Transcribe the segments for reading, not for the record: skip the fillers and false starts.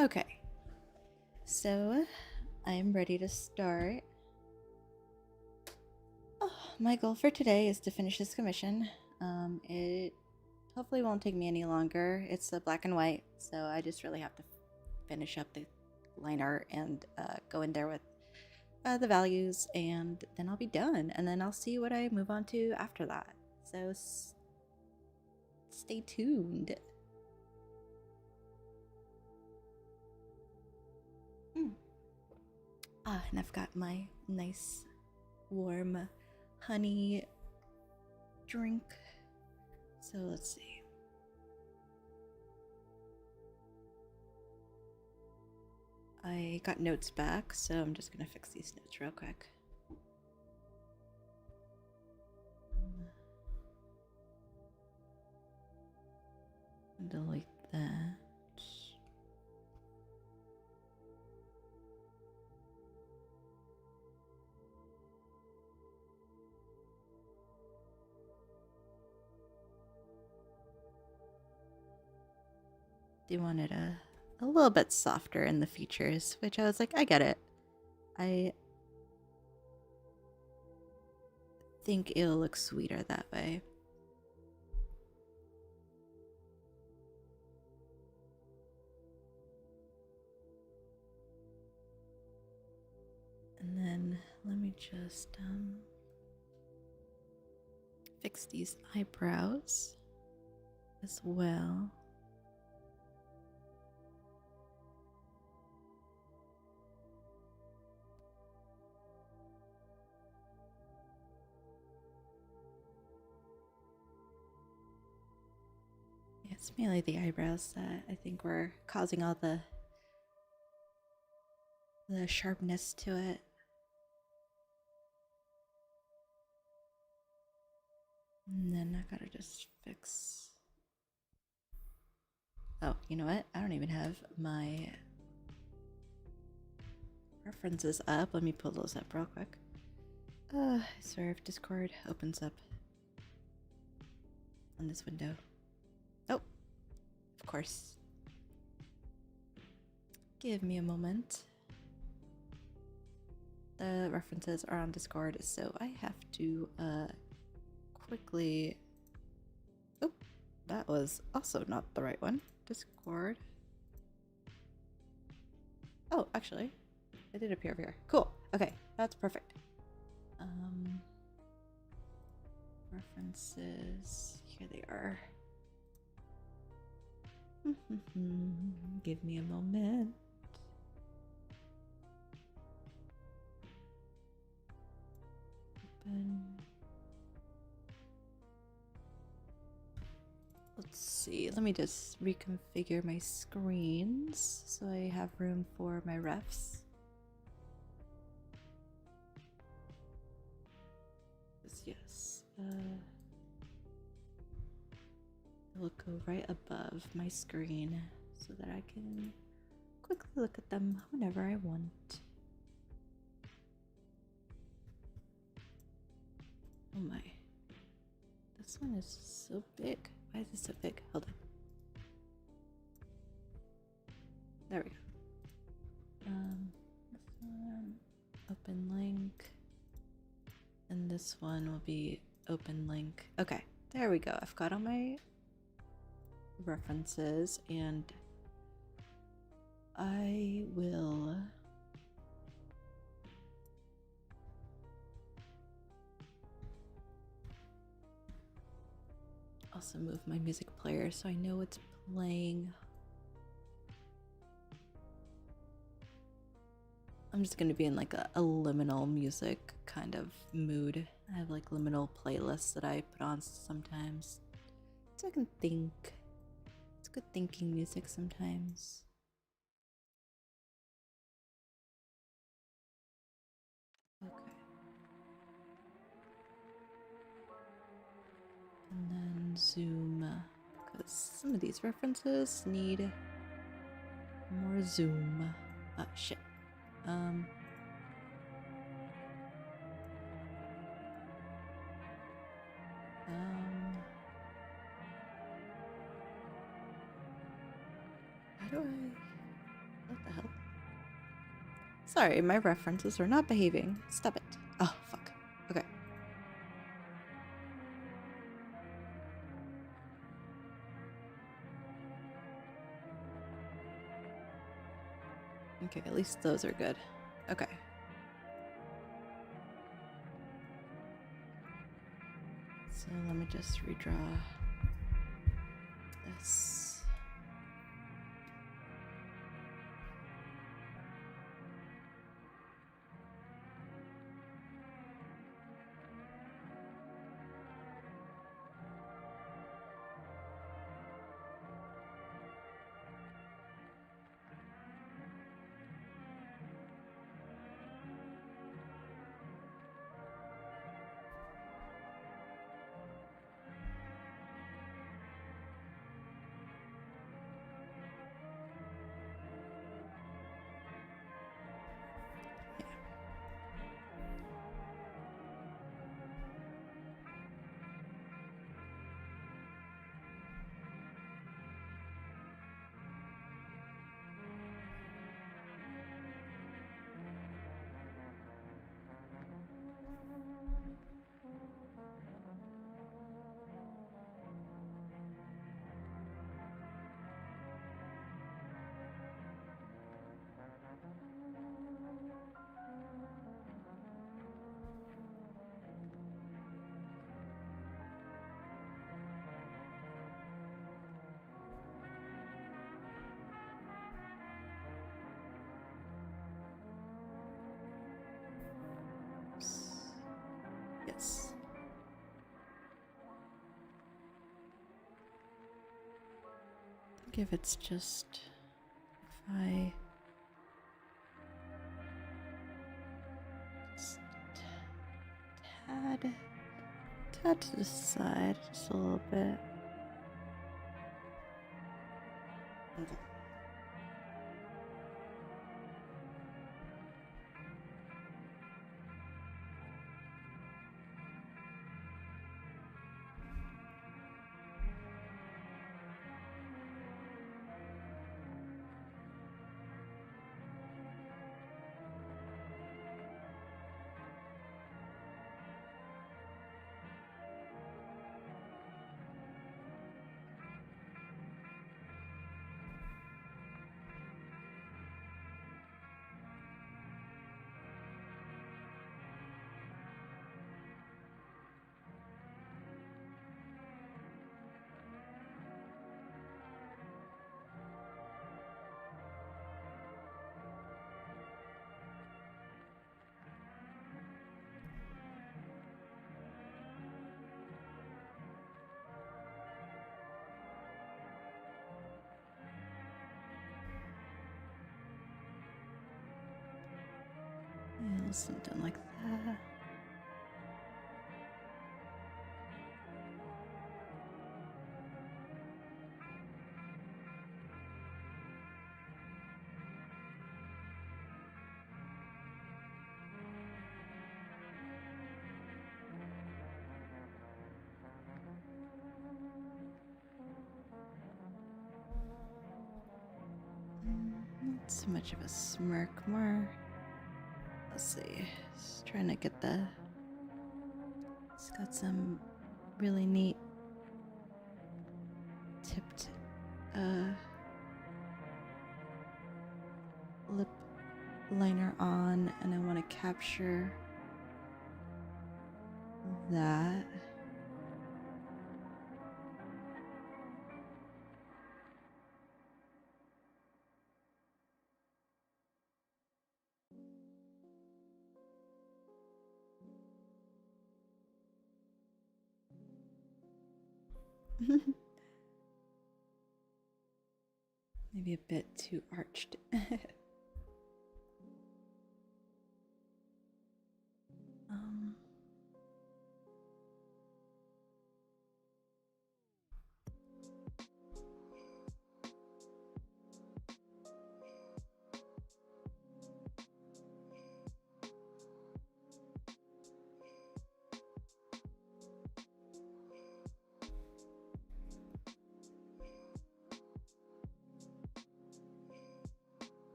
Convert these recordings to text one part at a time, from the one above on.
Okay, so I'm ready to start. Oh, my goal for today is to finish this commission. It hopefully won't take me any longer. It's a black and white, so I just really have to finish up the line art and go in there with the values, and then I'll be done. And then I'll see what I move on to after that. So stay tuned. And I've got my nice warm honey drink. So let's see. I got notes back, so I'm just gonna fix these notes real quick. Delete that. They wanted a little bit softer in the features, which I was like, I get it. I think it'll look sweeter that way. And then let me just fix these eyebrows as well. Yeah, it's mainly the eyebrows that I think were causing all the sharpness to it. And then I gotta just fix. Oh, you know what? I don't even have my references up. Let me pull those up real quick. I swear if Discord opens up on this window. Oh, of course. Give me a moment. The references are on Discord, so I have to quickly. Oh, that was also not the right one. Discord. Oh, actually, it did appear over here. Cool. Okay, that's perfect. References. Here they are. Give me a moment. Open. Let's see. Let me just reconfigure my screens so I have room for my refs. Yes. It'll go right above my screen so that I can quickly look at them whenever I want. Oh my. This one is so big. Why is it so big? Hold on. There we go. This one, open link. And this one will be open link. Okay, there we go. I've got all my references, and I will also move my music player so I know it's playing. I'm just gonna be in like a liminal music kind of mood. I have like liminal playlists that I put on sometimes so I can think. It's good thinking music sometimes. Okay. And then zoom, because some of these references need more zoom. Ah, shit. How do I? What the hell? Sorry, my references are not behaving. Stop it. Oh, fuck. Okay. Okay, at least those are good. Okay. So let me just redraw this. Yes. I think if it's just if I just tad to the side just a little bit. Okay. Yeah, something like that. Not so much of a smirk, more. Let's see. Just trying to get the. It's got some really neat tipped lip liner on, and I want to capture that. Maybe a bit too arched. um,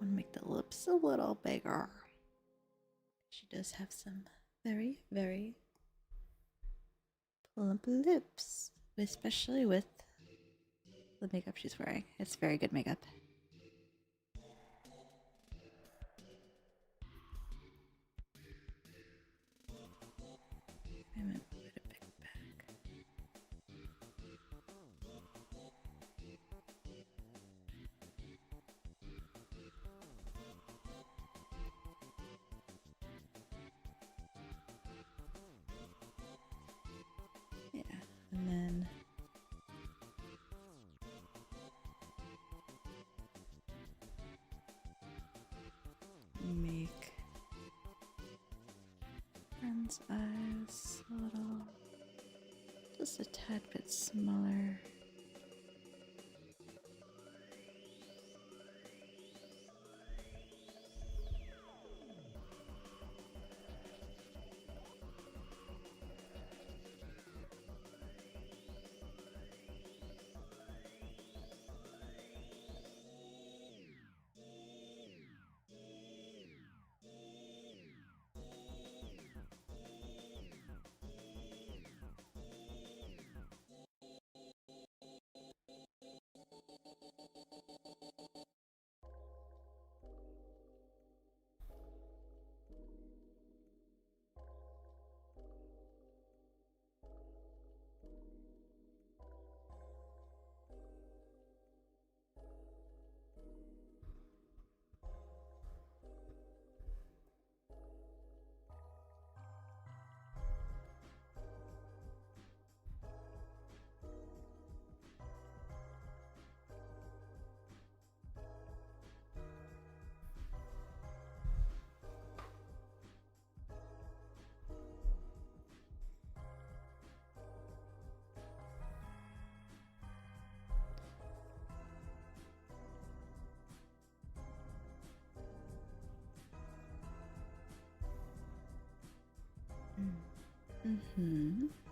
want to make the lips a little bigger. She does have some very, very plump lips, especially with the makeup she's wearing. It's very good makeup. I'm gonna put it back. Yeah, and then make friend's eyes a little, just a tad bit smaller.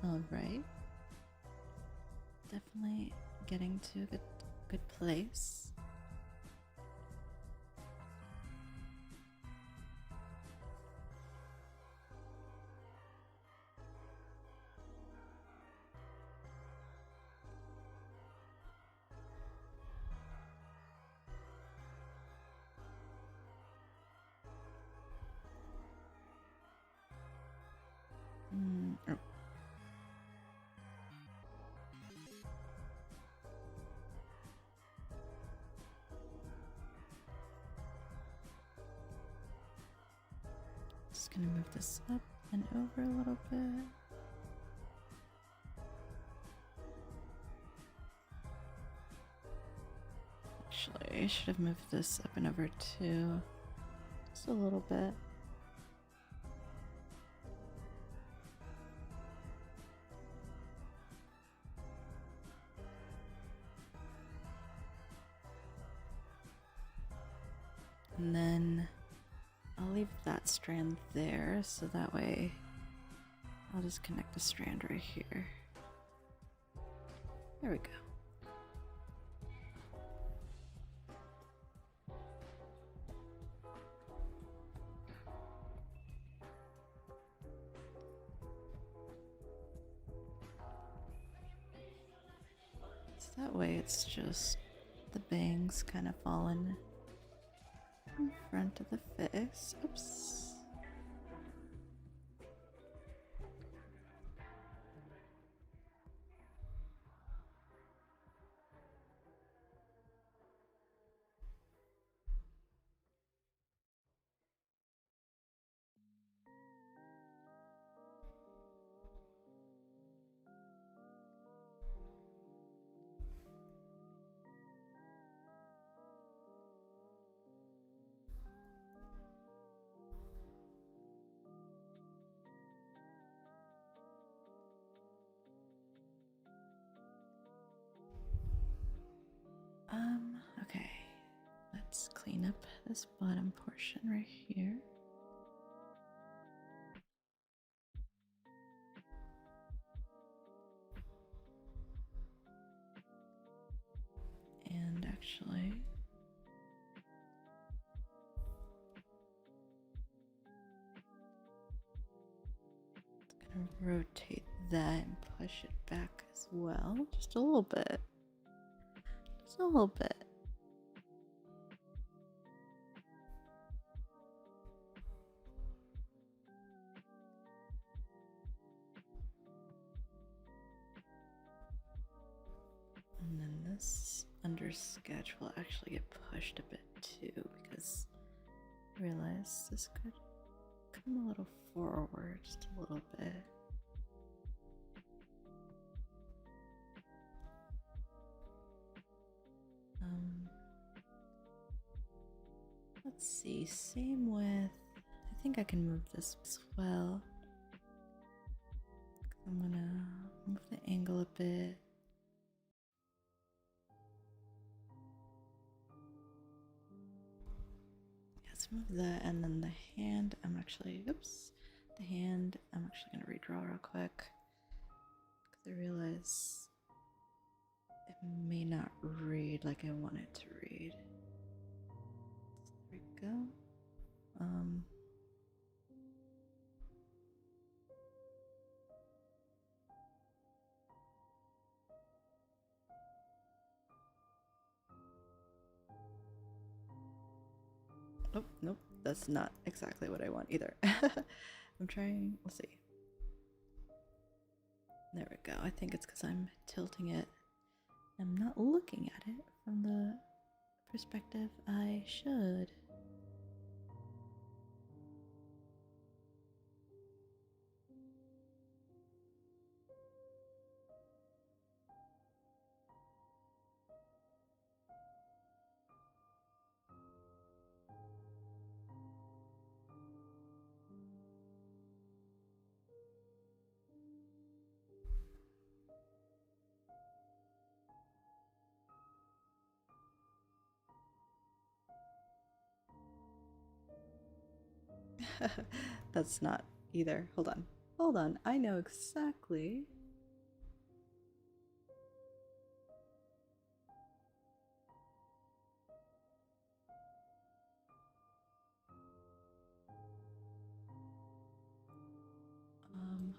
All right. Definitely getting to a good place. Oh. Just gonna move this up and over a little bit. Actually, I should have moved this up and over too. Just a little bit. And then I'll leave that strand there, so that way I'll just connect the strand right here. There we go. So that way it's just the bangs kind of falling in front of the face. Oops. Okay. Let's clean up this bottom portion right here. And actually, rotate that and push it back as well. Just a little bit. Just a little bit. And then this under sketch will actually get pushed a bit too, because I realize this could come a little forward, just a little bit. Let's see, same with, I think I can move this as well. I'm gonna move the angle a bit. Let's move that, and then the hand, I'm actually, oops, the hand, I'm actually gonna redraw real quick, because I realize it may not read like I want it to read. There we go. Oh, nope, that's not exactly what I want either. I'm trying, let's see. There we go. I think it's because I'm tilting it. I'm not looking at it from the perspective I should. That's not either. Hold on. Hold on. I know exactly.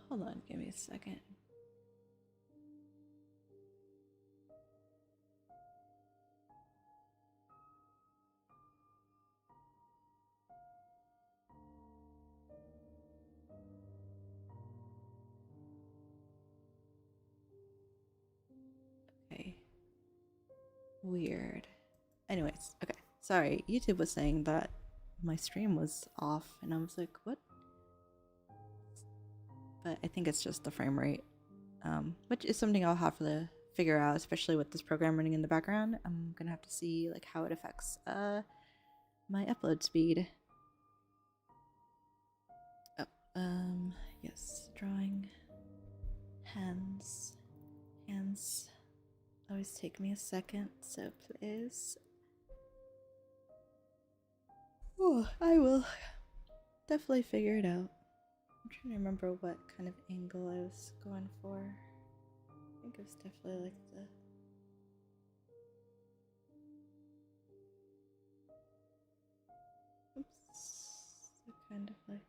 Hold on. Give me a second. Okay. Weird. Anyways, okay. Sorry, YouTube was saying that my stream was off, and I was like, what? But I think it's just the frame rate, which is something I'll have to figure out, especially with this program running in the background. I'm gonna have to see like how it affects my upload speed. Oh, yes, drawing hands. Hands always take me a second, so please. Oh, I will definitely figure it out. I'm trying to remember what kind of angle I was going for. I think it was definitely like the... Oops. So kind of like...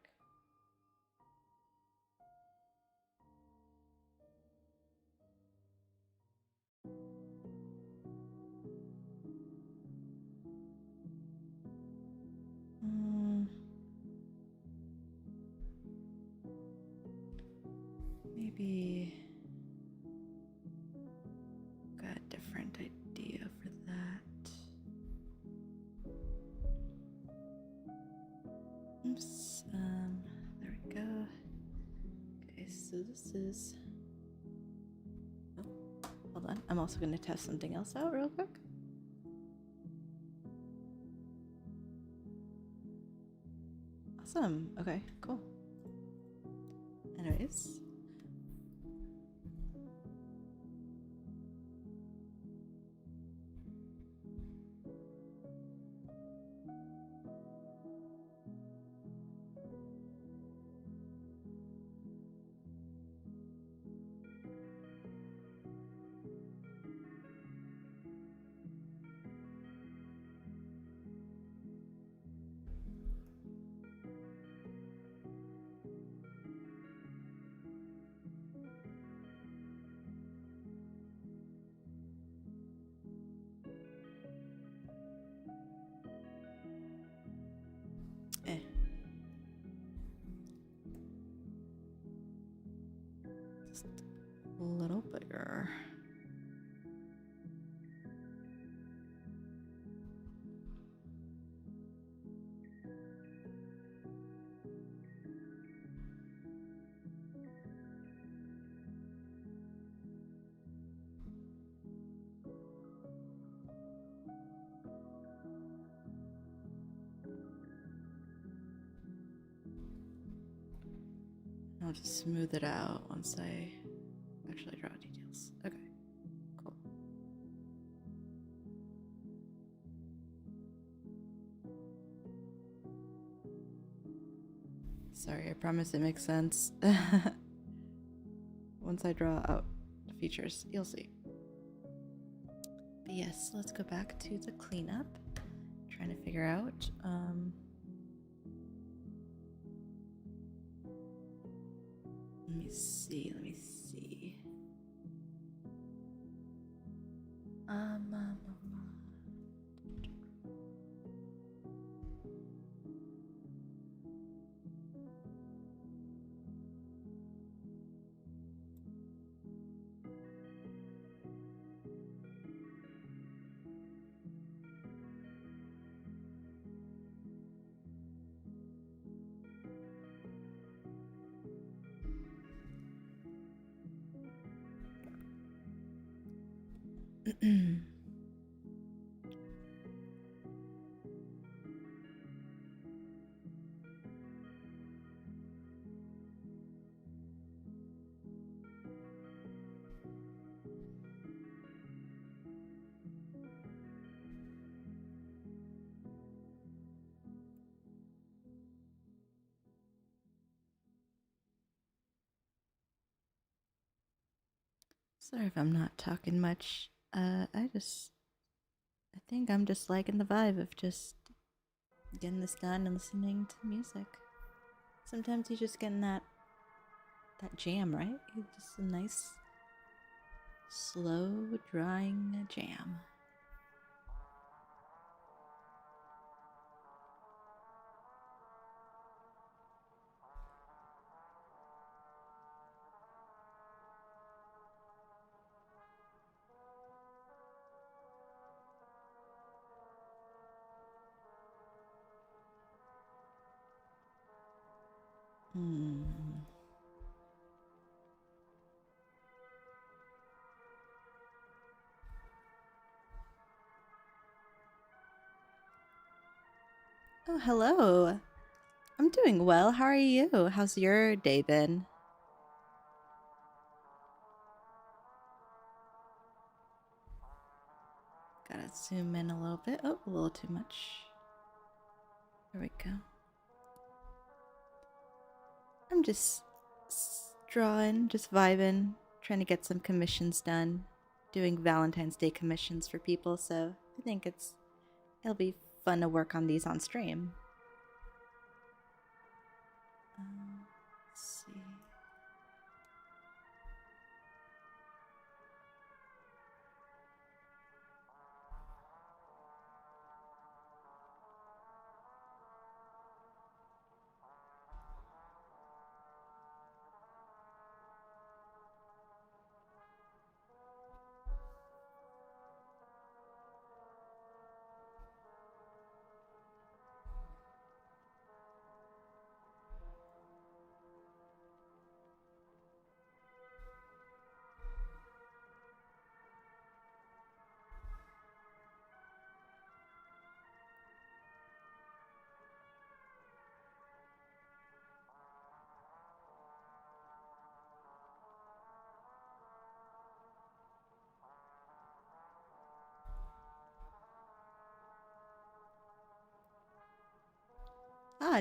Maybe got a different idea for that. Oops. There we go. Okay, so this is... Oh, hold on. I'm also going to test something else out real quick. Awesome. Okay, cool. Anyways. Eh. Just a little bigger. I'll just smooth it out once I actually draw details. Okay, cool. Sorry, I promise it makes sense. Once I draw out the features, you'll see. But yes, let's go back to the cleanup. Trying to figure out let me see. Sorry if I'm not talking much. I think I'm just liking the vibe of just getting this done and listening to music. Sometimes you just get in that jam, right? It's just a nice, slow drawing jam. Oh, hello. I'm doing well. How are you? How's your day been? Gotta zoom in a little bit. Oh, a little too much. There we go. I'm just drawing, just vibing, trying to get some commissions done. Doing Valentine's Day commissions for people, so I think it'll be fun to work on these on stream. Let's see.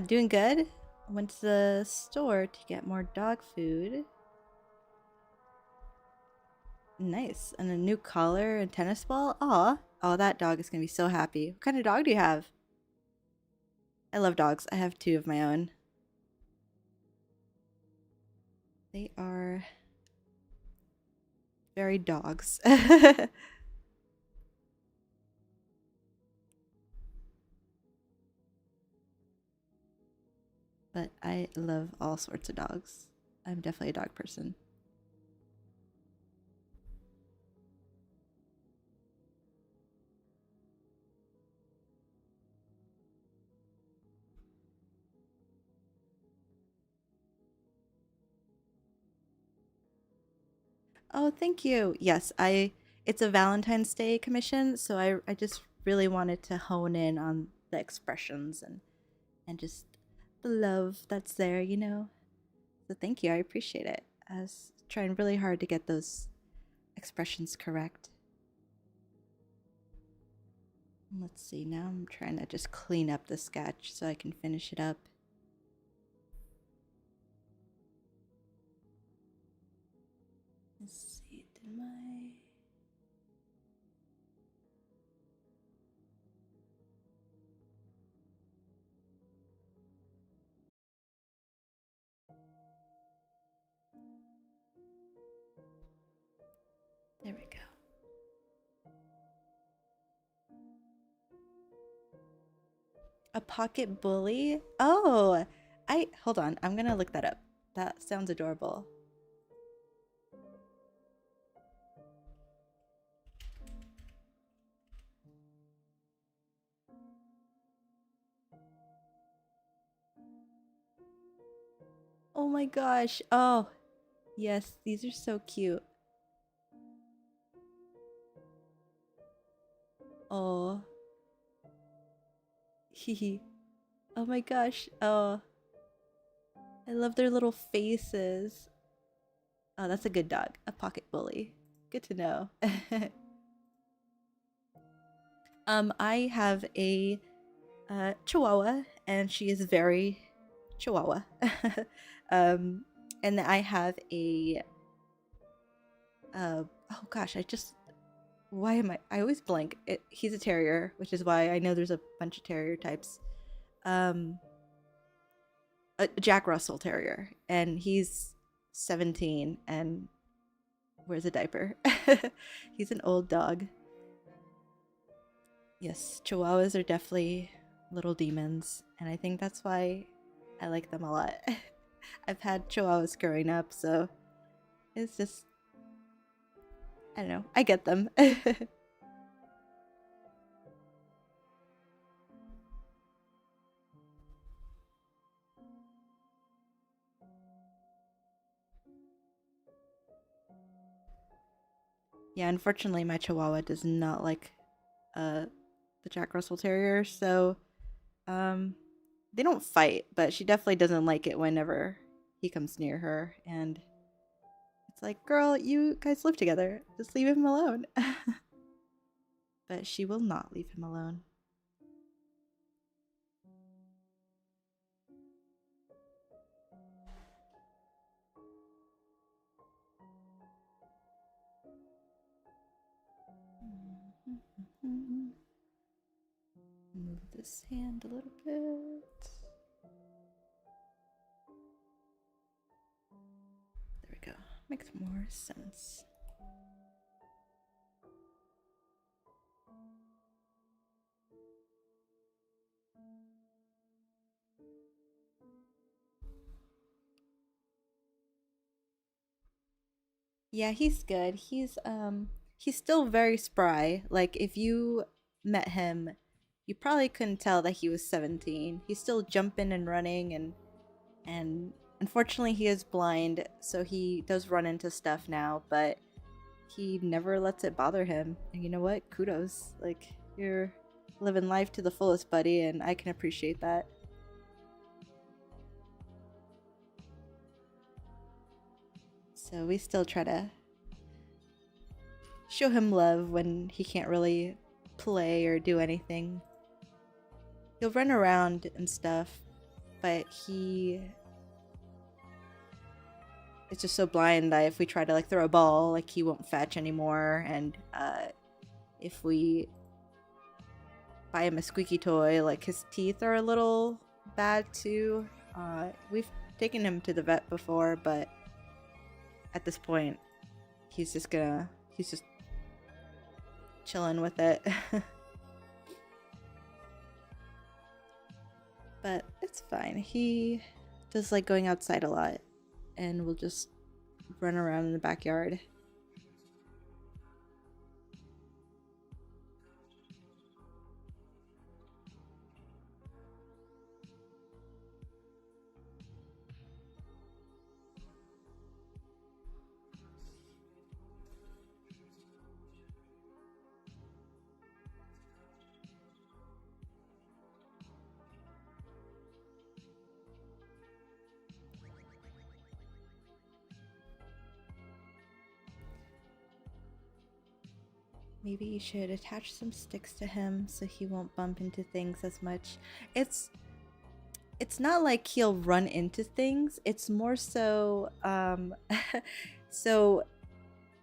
Doing good. I went to the store to get more dog food. Nice. And a new collar and tennis ball. Aw. Oh, that dog is gonna be so happy. What kind of dog do you have? I love dogs. I have 2 of my own. They are very dogs. but I love all sorts of dogs. I'm definitely a dog person. Oh, thank you. Yes, it's a Valentine's Day commission, so I just really wanted to hone in on the expressions and just the love that's there, you know. So thank you. I appreciate it. I was trying really hard to get those expressions correct. Let's see. Now I'm trying to just clean up the sketch so I can finish it up. Let's see. Did my There we go. A pocket bully? Oh, hold on. I'm gonna look that up. That sounds adorable. Oh my gosh. Oh, yes, these are so cute. Oh, hee. Oh my gosh. Oh, I love their little faces. Oh, that's a good dog. A pocket bully. Good to know. I have a Chihuahua, and she is very Chihuahua. um, and I have a oh gosh, why am I always blank. He's a terrier, which is why I know there's a bunch of terrier types. A Jack Russell Terrier, and he's 17 and wears a diaper. He's an old dog. Yes, Chihuahuas are definitely little demons, and I think that's why I like them a lot. I've had Chihuahuas growing up, so it's just, I don't know, I get them. Yeah, unfortunately, my Chihuahua does not like the Jack Russell Terrier, so um, they don't fight, but she definitely doesn't like it whenever he comes near her, and it's like, girl, you guys live together. Just leave him alone. But she will not leave him alone. Move this hand a little bit. There we go. Makes more sense. Yeah, he's good. He's still very spry. Like if you met him, you probably couldn't tell that he was 17. He's still jumping and running, and unfortunately he is blind, so he does run into stuff now, but he never lets it bother him. And you know what? Kudos. Like, you're living life to the fullest, buddy, and I can appreciate that. So we still try to show him love when he can't really play or do anything. He'll run around and stuff, but he is just so blind that if we try to like throw a ball, like he won't fetch anymore. And if we buy him a squeaky toy, like his teeth are a little bad too. We've taken him to the vet before, but at this point, he's just chilling with it. But it's fine. does like going outside a lot, and will just run around in the backyard. Maybe you should attach some sticks to him so he won't bump into things as much. It's not like he'll run into things. It's more so so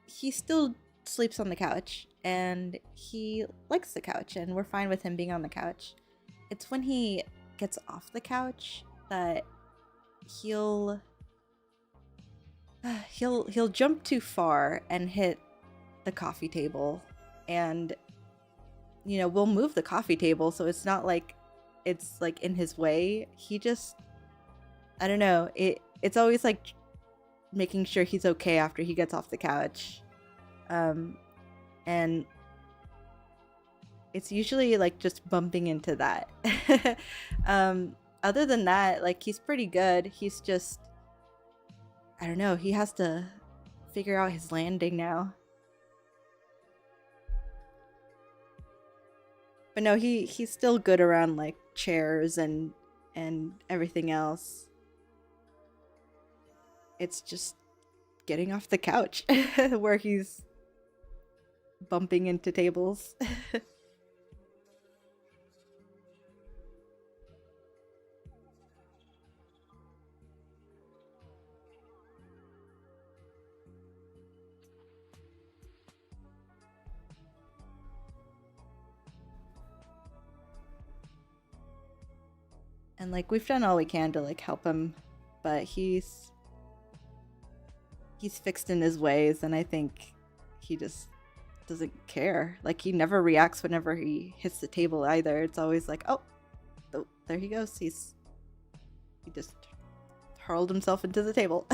he still sleeps on the couch and he likes the couch and we're fine with him being on the couch. It's when he gets off the couch that he'll he'll jump too far and hit the coffee table, and you know, we'll move the coffee table so it's not like it's like in his way. He just, I don't know, it's always like making sure he's okay after he gets off the couch. And it's usually like just bumping into that. Other than that, like he's pretty good. He's just, I don't know, he has to figure out his landing now. But no, he's still good around like chairs and everything else. It's just getting off the couch where he's bumping into tables. And like we've done all we can to like help him, but he's fixed in his ways, and I think he just doesn't care. Like he never reacts whenever he hits the table either. It's always like, oh, there he goes. He just hurled himself into the table.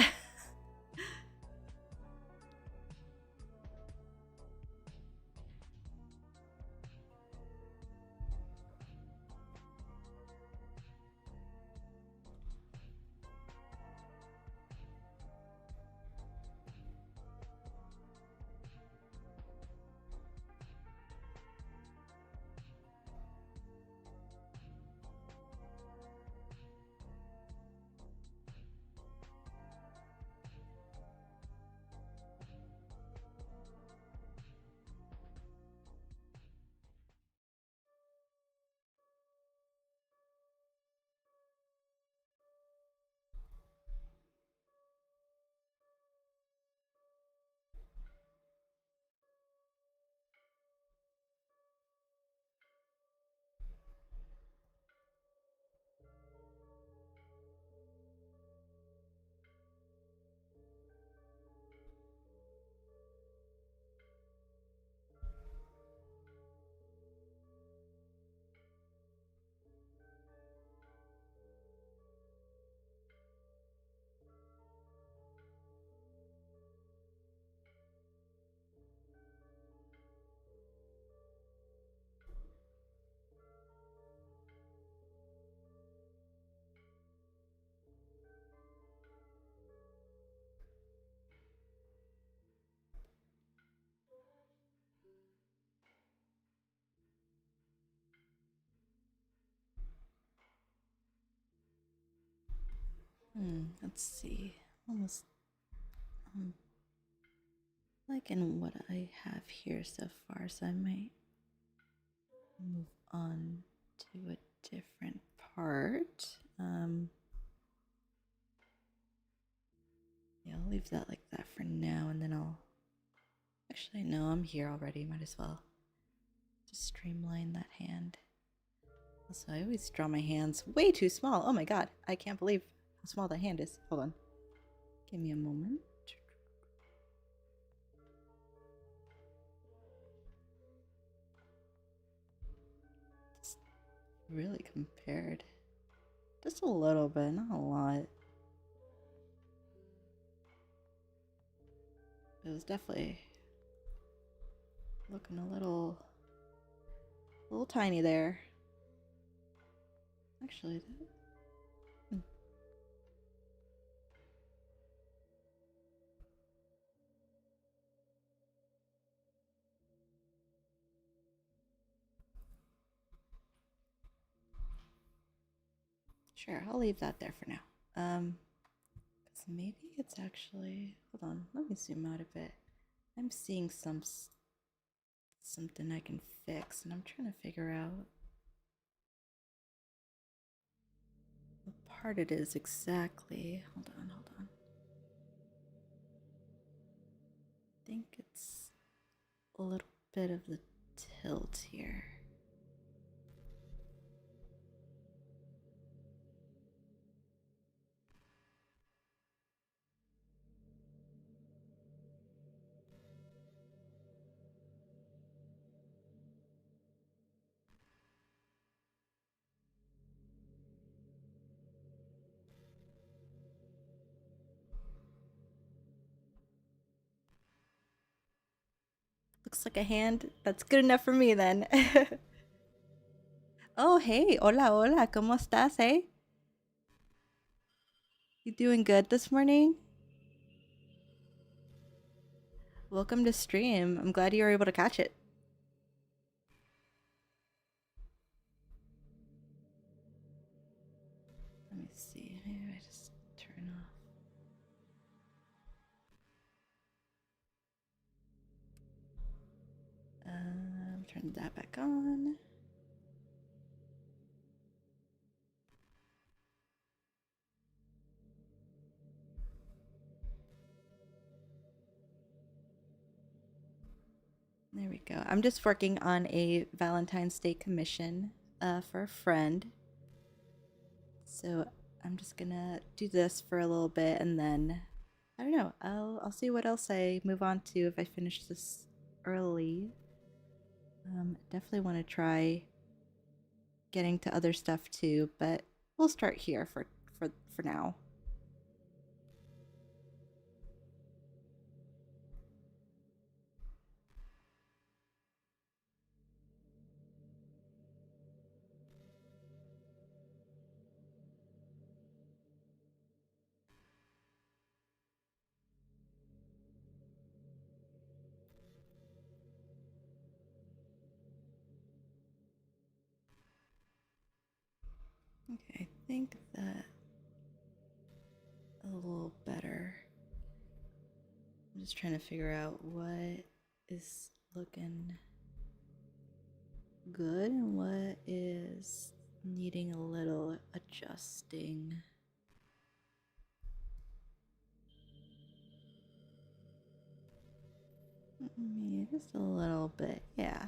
Let's see. Almost liking what I have here so far, so I might move on to a different part. Yeah, I'll leave that like that for now, and then I'll actually, no, I'm here already. Might as well just streamline that hand. Also, I always draw my hands way too small. Oh my god, I can't believe how small that hand is. Hold on. Give me a moment. Just really compared. Just a little bit, not a lot. It was definitely looking a little tiny there. Actually, sure, I'll leave that there for now. So maybe it's actually, hold on, let me zoom out a bit. I'm seeing something I can fix, and I'm trying to figure out what part it is exactly. Hold on. I think it's a little bit of the tilt here. Looks like a hand. That's good enough for me then. Oh, hey. Hola. ¿Cómo estás, eh? You doing good this morning? Welcome to stream. I'm glad you were able to catch it. Let me see. Maybe I just turn off. Turn that back on. There we go. I'm just working on a Valentine's Day commission for a friend. So I'm just gonna do this for a little bit, and then I don't know. I'll see what else I move on to if I finish this early. Definitely want to try getting to other stuff too, but we'll start here for now. Okay, I think that a little better. I'm just trying to figure out what is looking good and what is needing a little adjusting. Just a little bit, yeah.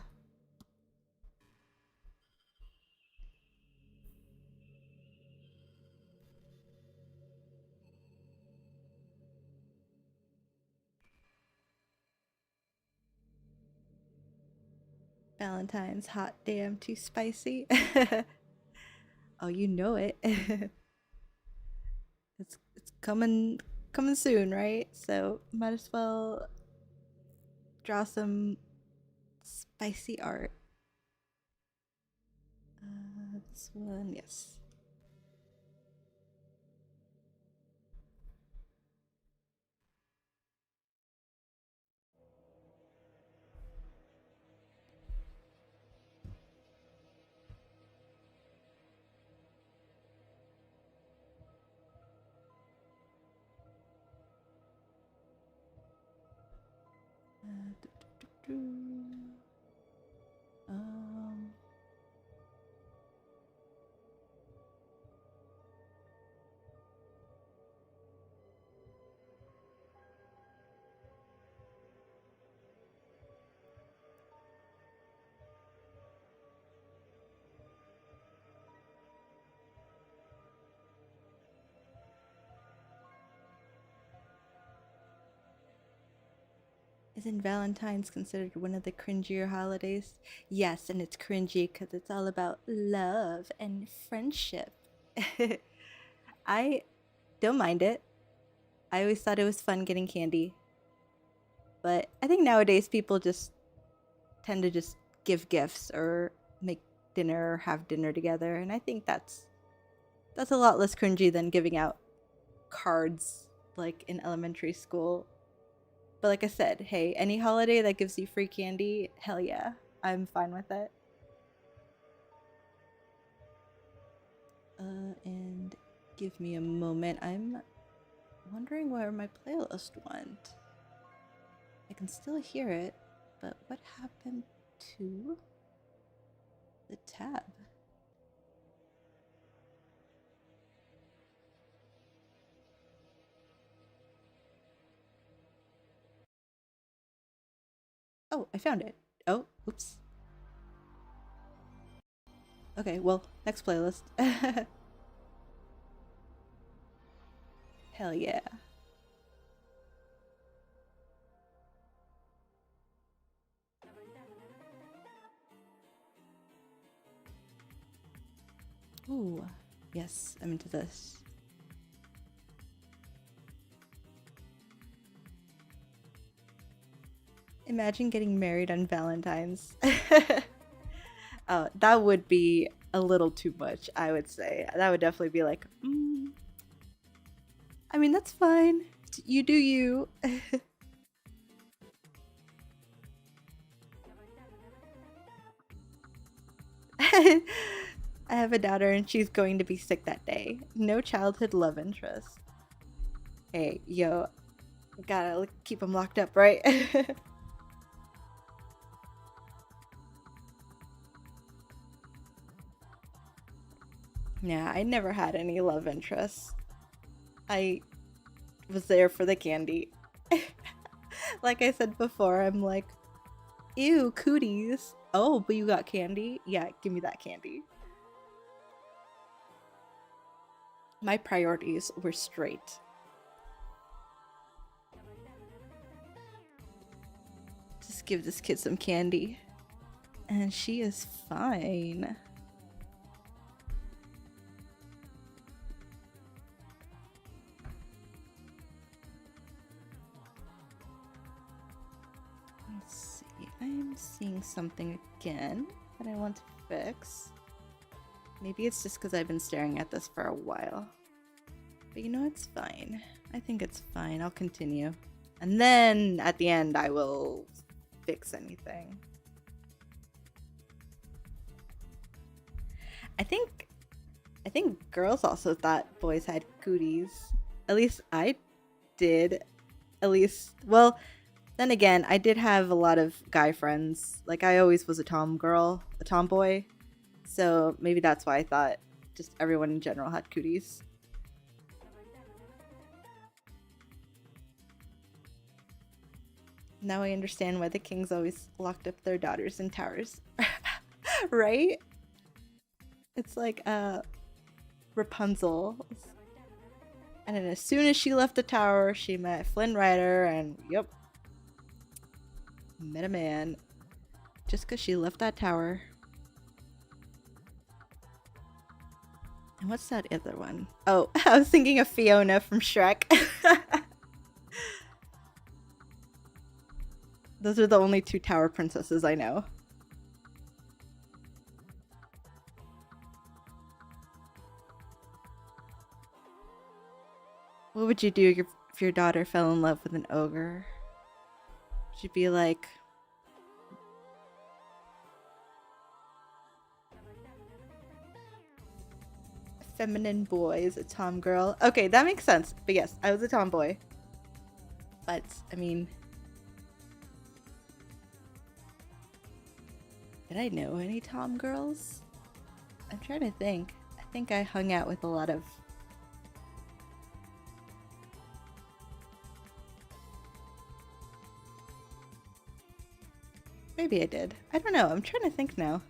Valentine's hot damn too spicy. Oh, you know it. it's coming soon, right? So might as well draw some spicy art. This one, yes. Um, Isn't Valentine's considered one of the cringier holidays? Yes, and it's cringy because it's all about love and friendship. I don't mind it. I always thought it was fun getting candy. But I think nowadays people just tend to just give gifts or make dinner or have dinner together, and I think that's a lot less cringy than giving out cards like in elementary school. But like I said, hey, any holiday that gives you free candy, hell yeah, I'm fine with it. And give me a moment. I'm wondering where my playlist went. I can still hear it, but what happened to the tab? Oh, I found it. Oh, oops. Okay, well, next playlist. Hell yeah. Ooh, yes, I'm into this. Imagine getting married on Valentine's. That would be a little too much, I would say. That would definitely be like, I mean, that's fine. You do you. I have a daughter and she's going to be sick that day. No childhood love interest. Hey, yo, gotta keep them locked up, right? Yeah, I never had any love interests. I was there for the candy. Like I said before, I'm like, ew, cooties. Oh, but you got candy? Yeah, give me that candy. My priorities were straight. Just give this kid some candy. And she is fine. Let's see. I'm seeing something again that I want to fix. Maybe it's just because I've been staring at this for a while. But you know, it's fine. I think it's fine. I'll continue. And then at the end, I will fix anything. I think girls also thought boys had cooties. At least I did. At least, well, then again, I did have a lot of guy friends. Like, I always was a tomboy. So maybe that's why I thought just everyone in general had cooties. Now I understand why the kings always locked up their daughters in towers. Right? It's like Rapunzel. And then as soon as she left the tower, she met Flynn Rider and yep. Met a man. Just because she left that tower. And what's that other one? Oh, I was thinking of Fiona from Shrek. Those are the only two tower princesses I know. What would you do if your daughter fell in love with an ogre? Would you be like... feminine boy is a tom girl? Okay, that makes sense. But yes, I was a tomboy. But, I mean... did I know any tom girls? I'm trying to think. I think I hung out with a lot of... maybe I did. I don't know. I'm trying to think now.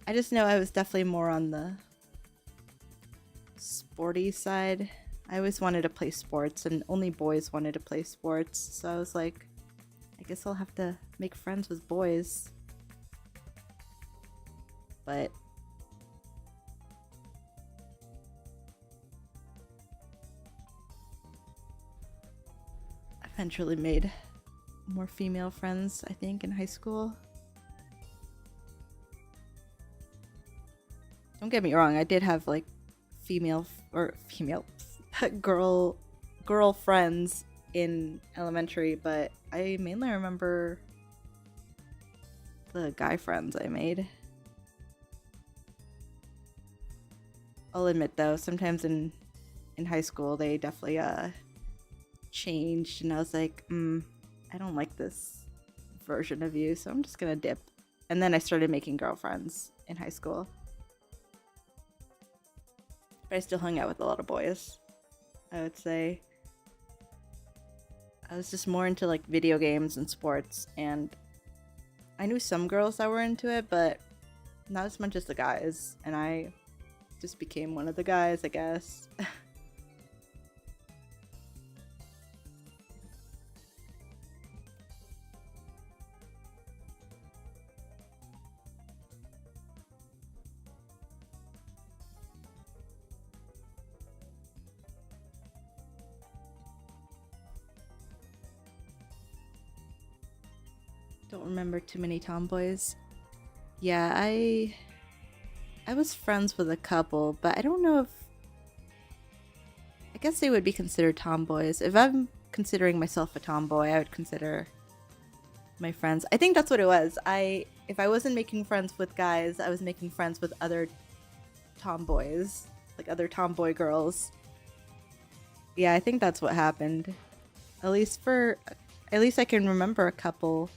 I just know I was definitely more on the sporty side. I always wanted to play sports, and only boys wanted to play sports. So I was like, I guess I'll have to make friends with boys. But eventually made more female friends, I think, in high school. Don't get me wrong, I did have like female girl friends in elementary, but I mainly remember the guy friends I made. I'll admit though, sometimes in high school they definitely changed, and I was like, I don't like this version of you, so I'm just gonna dip. And then I started making girlfriends in high school. But I still hung out with a lot of boys, I would say. I was just more into like video games and sports, and I knew some girls that were into it, but not as much as the guys, and I just became one of the guys, I guess. Don't remember too many tomboys. Yeah, I was friends with a couple, but I don't know if... I guess they would be considered tomboys. If I'm considering myself a tomboy, I would consider my friends... I think that's what it was. If I wasn't making friends with guys, I was making friends with other tomboys. Like other tomboy girls. Yeah, I think that's what happened. At least I can remember a couple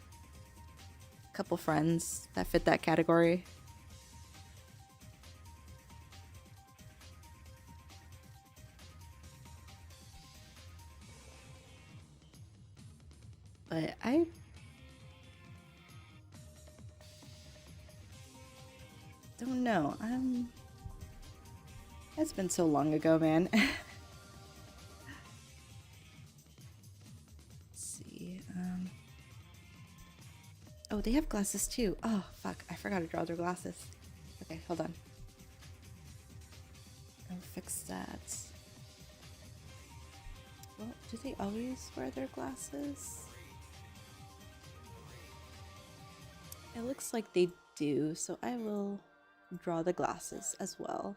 friends that fit that category. But I don't know. It's been so long ago, man. Oh, they have glasses too. Oh, fuck. I forgot to draw their glasses. Okay, hold on. I'll fix that. Well, do they always wear their glasses? It looks like they do, so I will draw the glasses as well.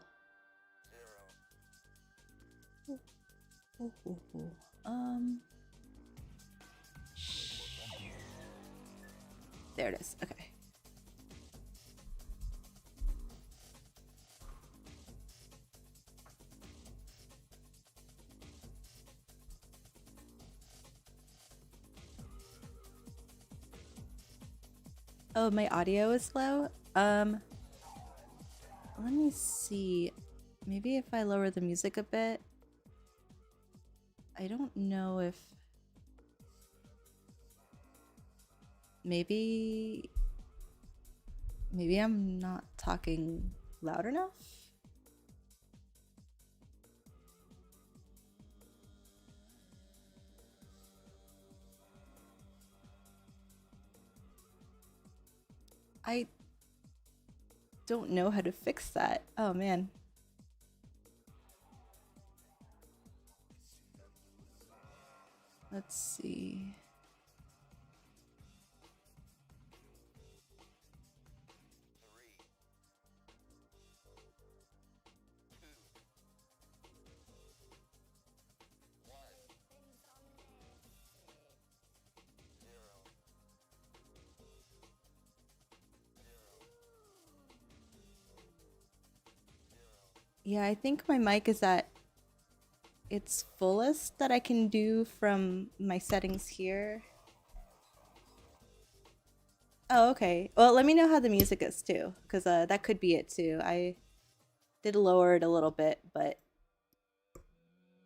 There it is. Okay. Oh, my audio is low? Let me see. Maybe if I lower the music a bit. I don't know if... Maybe I'm not talking loud enough? I don't know how to fix that. Oh man. Let's see. Yeah, I think my mic is at its fullest that I can do from my settings here. Oh, okay. Well, let me know how the music is too, because that could be it too. I did lower it a little bit, but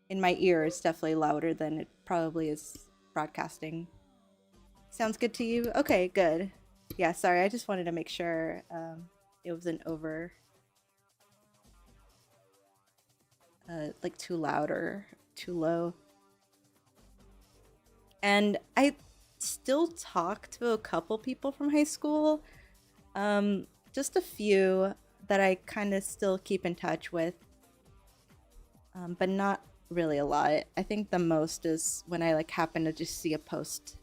in my ear it's definitely louder than it probably is broadcasting. Sounds good to you? Okay, good. Yeah, sorry, I just wanted to make sure it wasn't over... like too loud or too low. And I still talk to a couple people from high school. Just a few that I kind of still keep in touch with. But not really a lot. I think the most is when I like happen to just see a post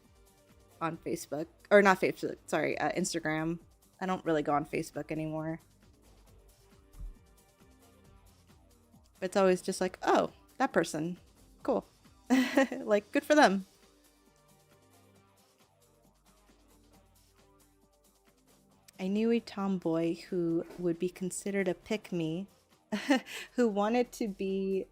on Facebook. Or not Facebook, sorry, Instagram. I don't really go on Facebook anymore. It's always just like, oh, that person. Cool. Like, good for them. I knew a tomboy who would be considered a pick-me, who wanted to be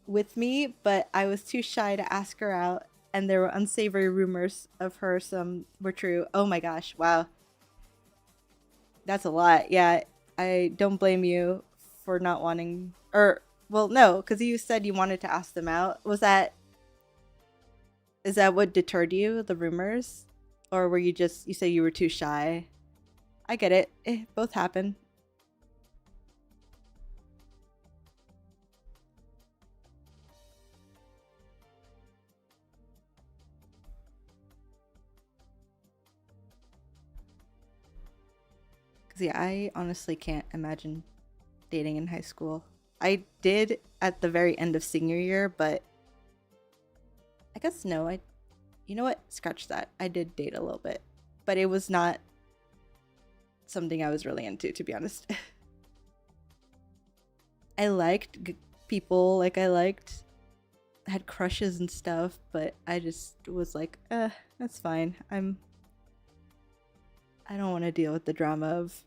with me, but I was too shy to ask her out, and there were unsavory rumors of her. Some were true. Oh my gosh, wow. That's a lot. Yeah, I don't blame you for not wanting, or, well, no, because you said you wanted to ask them out. Is that what deterred you, the rumors? Or were you just, you say you were too shy? I get it. Both happen. Because, yeah, I honestly can't imagine dating in high school. I did at the very end of senior year, but I guess no. You know what? Scratch that. I did date a little bit, but it was not something I was really into, to be honest. I liked people, like had crushes and stuff, but I just was like, that's fine. I don't want to deal with the drama of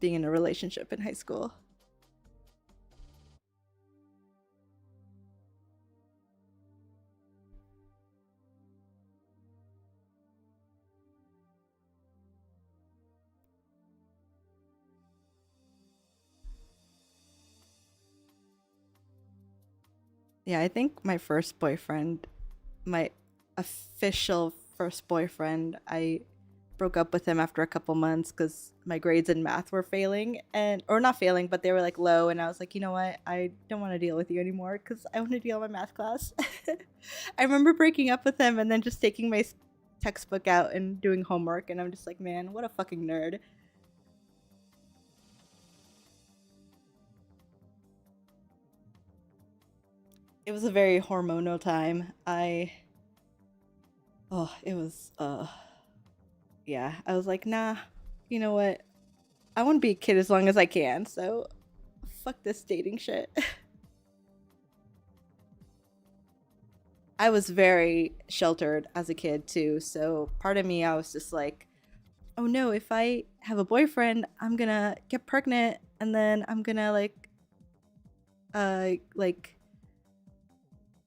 being in a relationship in high school. Yeah, I think my first boyfriend, my official first boyfriend, I broke up with him after a couple months because my grades in math were failing, and or not failing, but they were like low, and I was like, you know what, I don't want to deal with you anymore because I want to deal with my math class. I remember breaking up with him and then just taking my textbook out and doing homework, and I'm just like, man, what a fucking nerd. It was a very hormonal time. It was yeah, I was like, nah, you know what, I want to be a kid as long as I can, so fuck this dating shit. I was very sheltered as a kid too, so part of me, I was just like, oh no, if I have a boyfriend, I'm gonna get pregnant, and then I'm gonna uh like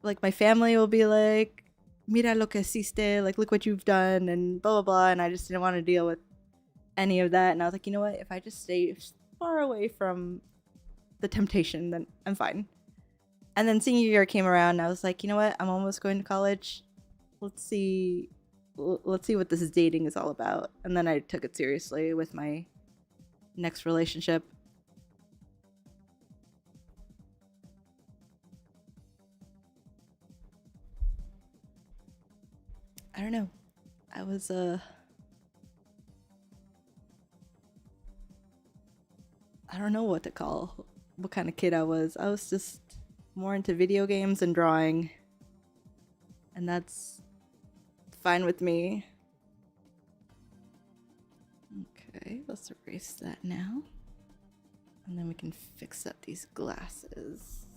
like my family will be like, mira lo que hiciste, like look what you've done, and blah blah blah, and I just didn't want to deal with any of that, and I was like, you know what, if I just stay far away from the temptation, then I'm fine. And then senior year came around, and I was like, you know what, I'm almost going to college. Let's see, let's see what this dating is all about. And then I took it seriously with my next relationship. I don't know. I was I don't know what to call what kind of kid I was. I was just more into video games and drawing. And that's fine with me. Okay, let's erase that now. And then we can fix up these glasses.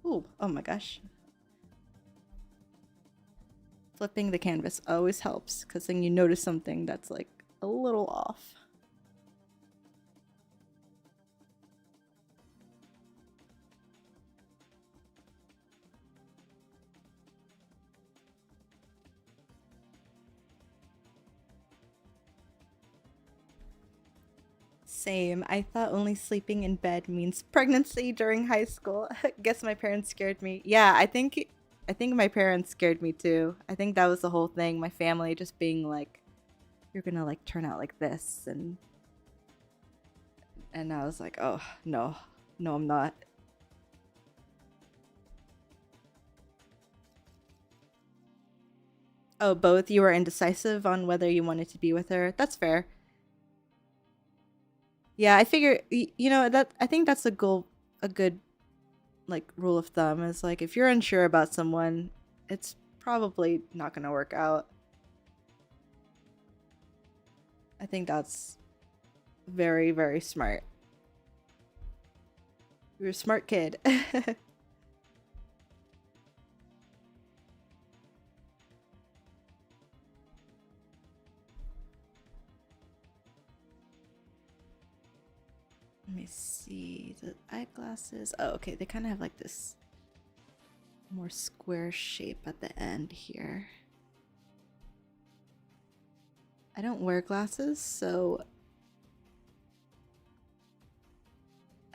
Ooh, oh my gosh. Flipping the canvas always helps, because then you notice something that's like a little off. Same. I thought only sleeping in bed means pregnancy during high school. Guess my parents scared me. Yeah, I think my parents scared me too. I think that was the whole thing. My family just being like, you're going to like turn out like this, and I was like, "Oh, no. No, I'm not." Oh, both. You were indecisive on whether you wanted to be with her. That's fair. Yeah, I figure you know that I think that's a good like rule of thumb is like if you're unsure about someone, it's probably not going to work out. I think that's very, very smart. You're a smart kid. Let me see the eyeglasses. Oh, okay. They kind of have like this more square shape at the end here. I don't wear glasses, so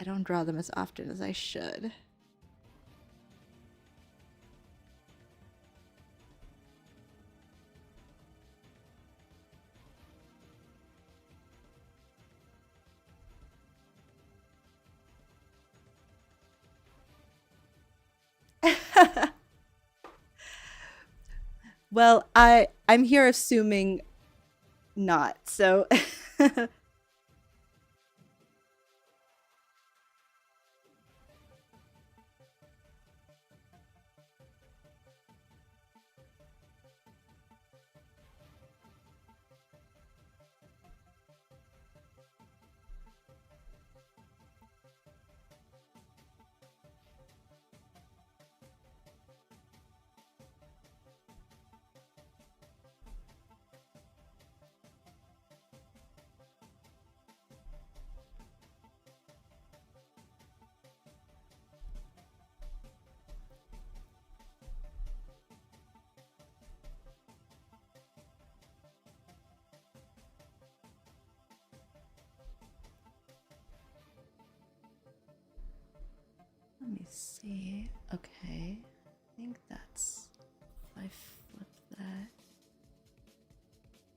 I don't draw them as often as I should. Well, I'm here assuming not, so let me see. Okay. I think that's if I flip that.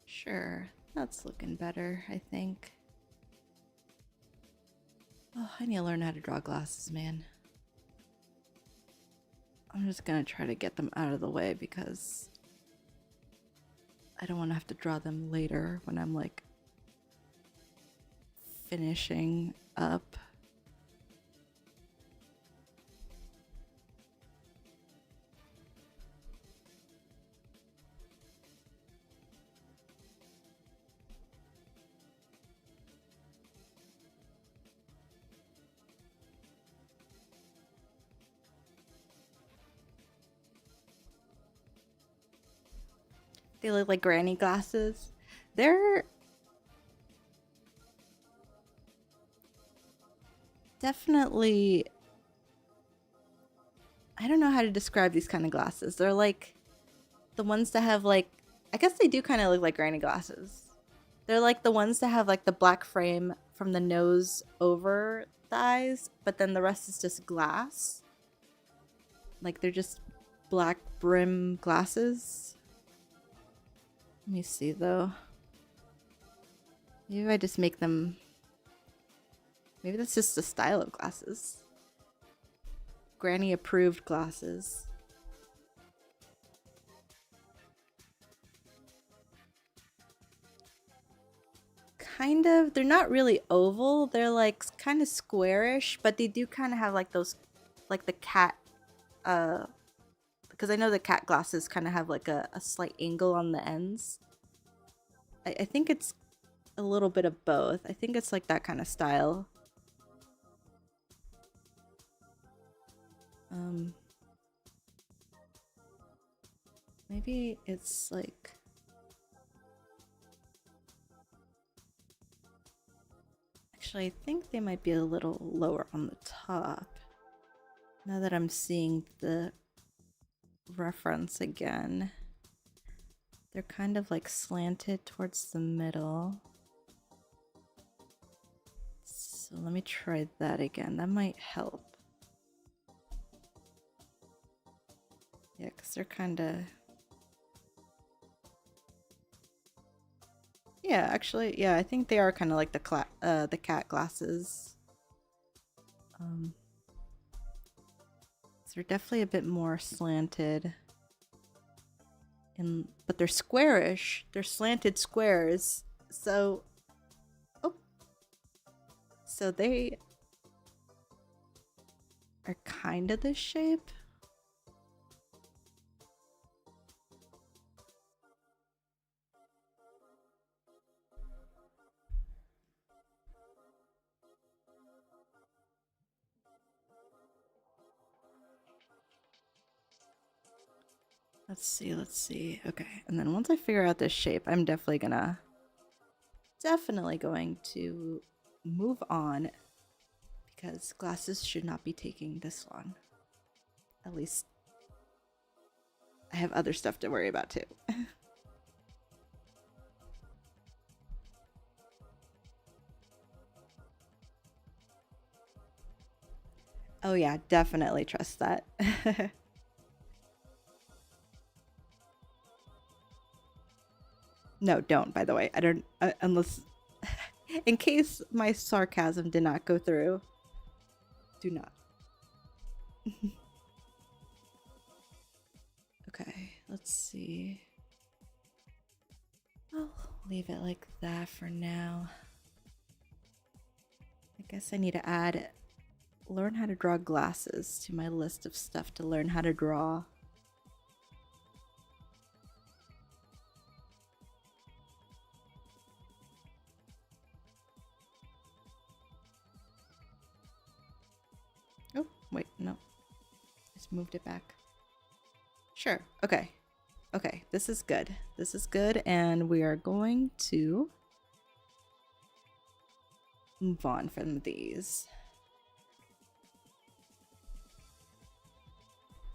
Sure. That's looking better, I think. Oh, I need to learn how to draw glasses, man. I'm just gonna try to get them out of the way because I don't want to have to draw them later when I'm like finishing up. They look like granny glasses. They're definitely, I don't know how to describe these kind of glasses. They're like the ones that have like, I guess they do kind of look like granny glasses. They're like the ones that have like the black frame from the nose over the eyes, but then the rest is just glass. Like they're just black brim glasses. Let me see though. Maybe I just make them. Maybe that's just the style of glasses. Granny approved glasses. Kind of. They're not really oval. They're like kind of squarish, but they do kind of have like those, like the cat, because I know the cat glasses kind of have like a slight angle on the ends. I think it's a little bit of both. I think it's like that kind of style. Maybe it's like, actually I think they might be a little lower on the top. Now that I'm seeing the reference again. They're kind of like slanted towards the middle. So let me try that again. That might help. Yeah, because they're kind of... Yeah, actually, yeah, I think they are kind of like the cat glasses. So they're definitely a bit more slanted. But they're squarish. They're slanted squares. So... Oh. So they are kind of this shape. Let's see, let's see. Okay, and then once I figure out this shape, I'm definitely going to move on because glasses should not be taking this long. At least I have other stuff to worry about too. Oh yeah, definitely trust that. No, don't, by the way. I don't, unless, in case my sarcasm did not go through, do not. Okay, let's see. I'll leave it like that for now. I guess I need to learn how to draw glasses to my list of stuff to learn how to draw. Oh, wait, no. Just moved it back. Sure, okay. Okay, this is good. This is good, and we are going to move on from these.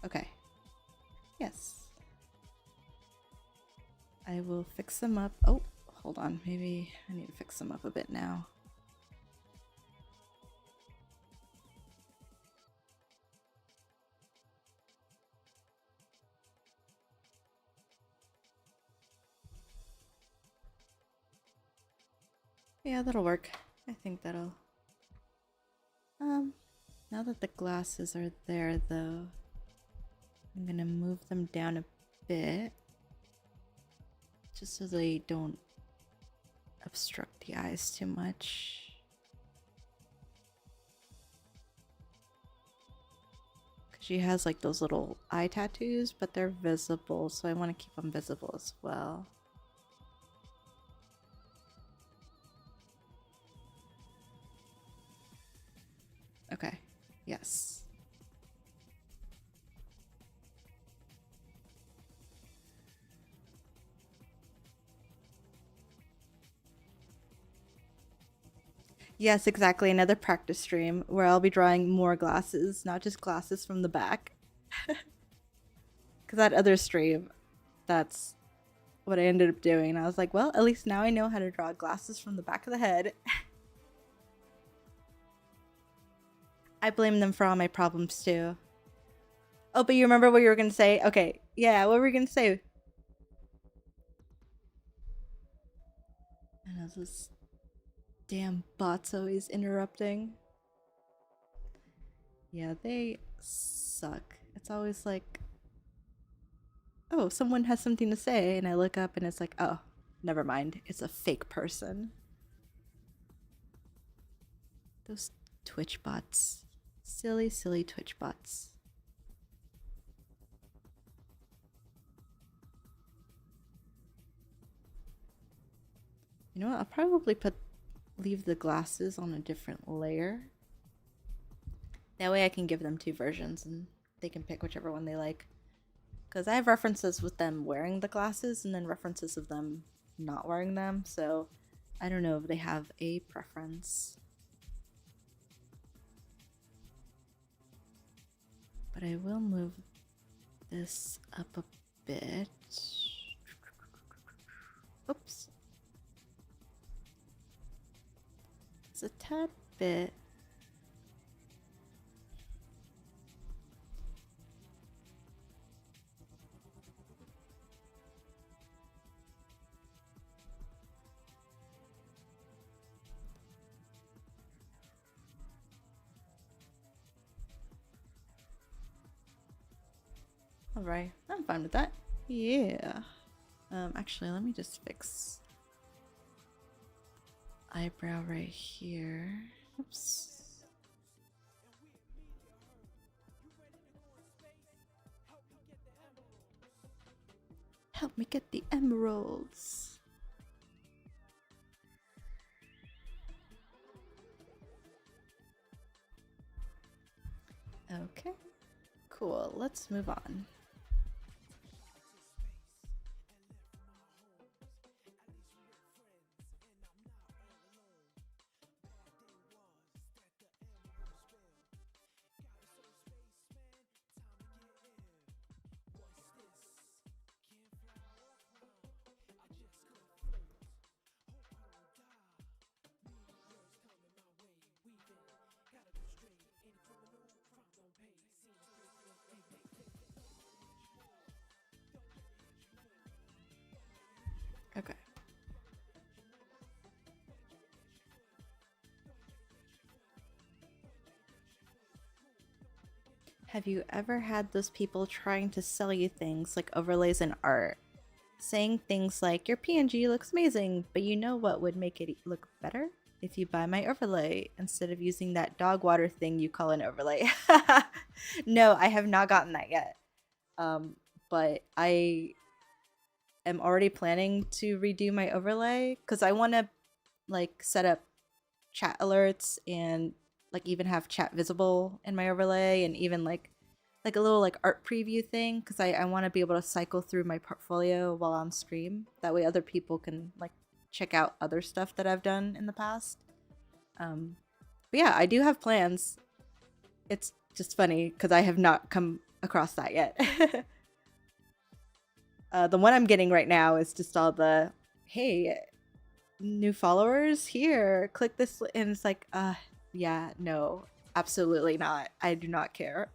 Okay. Yes. I will fix them up. Oh, hold on. Maybe I need to fix them up a bit now. Yeah, that'll work. I think that'll... now that the glasses are there, though, I'm gonna move them down a bit. Just so they don't obstruct the eyes too much. Because she has like those little eye tattoos, but they're visible, so I want to keep them visible as well. Okay, yes. Yes, exactly. Another practice stream where I'll be drawing more glasses, not just glasses from the back. Because that other stream, that's what I ended up doing. I was like, well, at least now I know how to draw glasses from the back of the head. I blame them for all my problems too. Oh, but you remember what you were going to say? Okay, yeah, what were you going to say? I know this damn bot's always interrupting. Yeah, they suck. It's always like, oh, someone has something to say, and I look up and it's like, oh, never mind. It's a fake person. Those Twitch bots. Silly, silly Twitch bots. You know what? I'll probably leave the glasses on a different layer. That way I can give them two versions and they can pick whichever one they like. Because I have references with them wearing the glasses and then references of them not wearing them, so I don't know if they have a preference. But I will move this up a bit. Oops. It's a tad bit. Alright, I'm fine with that. Yeah. Actually, let me just fix eyebrow right here. Oops. Help me get the emeralds. Okay, cool. Let's move on. Have you ever had those people trying to sell you things like overlays and art? Saying things like, your PNG looks amazing, but you know what would make it look better? If you buy my overlay instead of using that dog water thing you call an overlay. No, I have not gotten that yet. But I am already planning to redo my overlay because I want to like set up chat alerts and like even have chat visible in my overlay and even like a little like art preview thing because I want to be able to cycle through my portfolio while on stream. That way other people can like check out other stuff that I've done in the past. But yeah, I do have plans. It's just funny because I have not come across that yet. The one I'm getting right now is just all the, hey, new followers here, click this, and it's like, yeah, no, absolutely not. I do not care.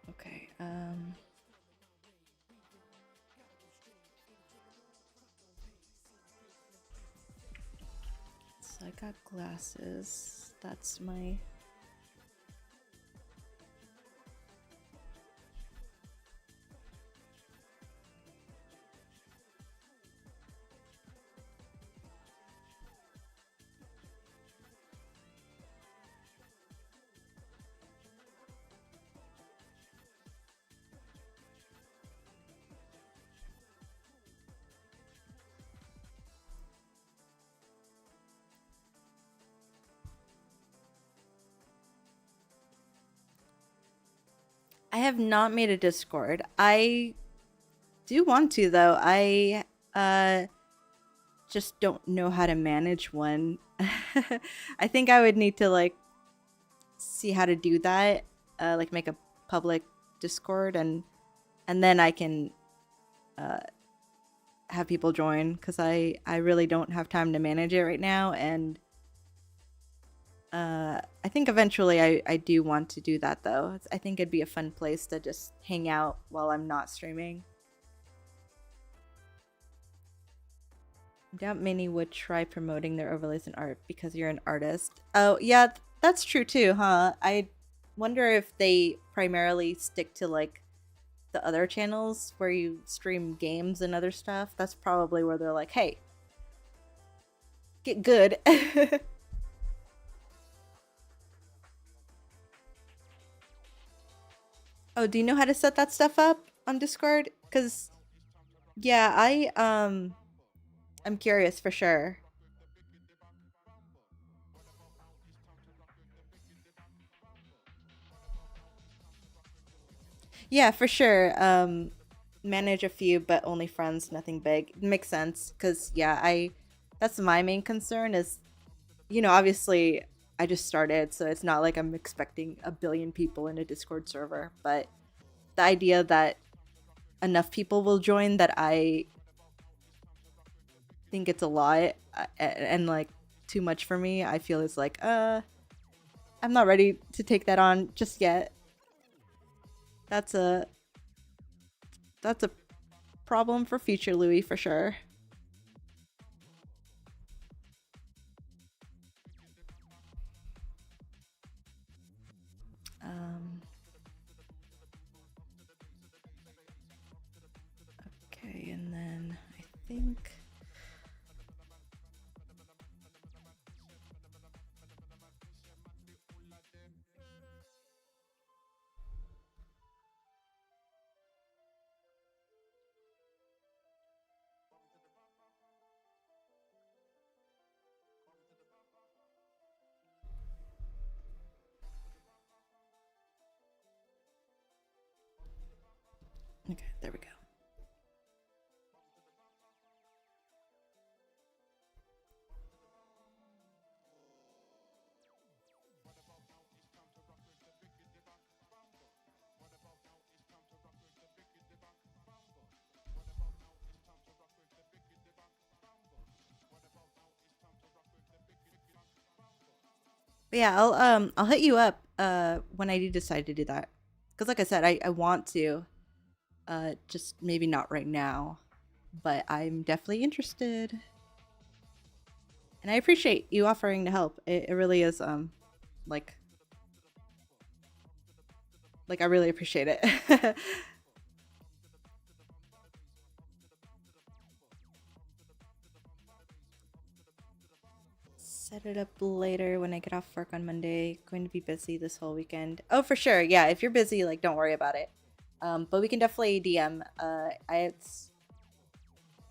Okay, so I got glasses. That's my... I have not made a Discord. I do want to though. I just don't know how to manage one. I think I would need to like see how to do that. Like make a public Discord and then I can have people join because I really don't have time to manage it right now and I think eventually I do want to do that though. I think it'd be a fun place to just hang out while I'm not streaming. I doubt many would try promoting their overlays in art because you're an artist. Oh yeah, that's true too, huh? I wonder if they primarily stick to like the other channels where you stream games and other stuff. That's probably where they're like, hey, get good. Oh, do you know how to set that stuff up on Discord? Cause yeah, I'm curious for sure. Yeah, for sure. Manage a few, but only friends, nothing big. Makes sense. Cause yeah, that's my main concern is, obviously I just started, so it's not like I'm expecting a billion people in a Discord server, but the idea that enough people will join that I think it's a lot and like too much for me, I feel is like, I'm not ready to take that on just yet. That's a that's a problem for future Louis for sure. Um, okay, and then I think okay, there we go. But yeah, I'll hit you up when I do decide to do that. Because like I said, I want to. Just maybe not right now. But I'm definitely interested. And I appreciate you offering to help. It really is like I really appreciate it. Set it up later when I get off work on Monday. Going to be busy this whole weekend. Oh, for sure. Yeah, if you're busy, like don't worry about it. But we can definitely DM.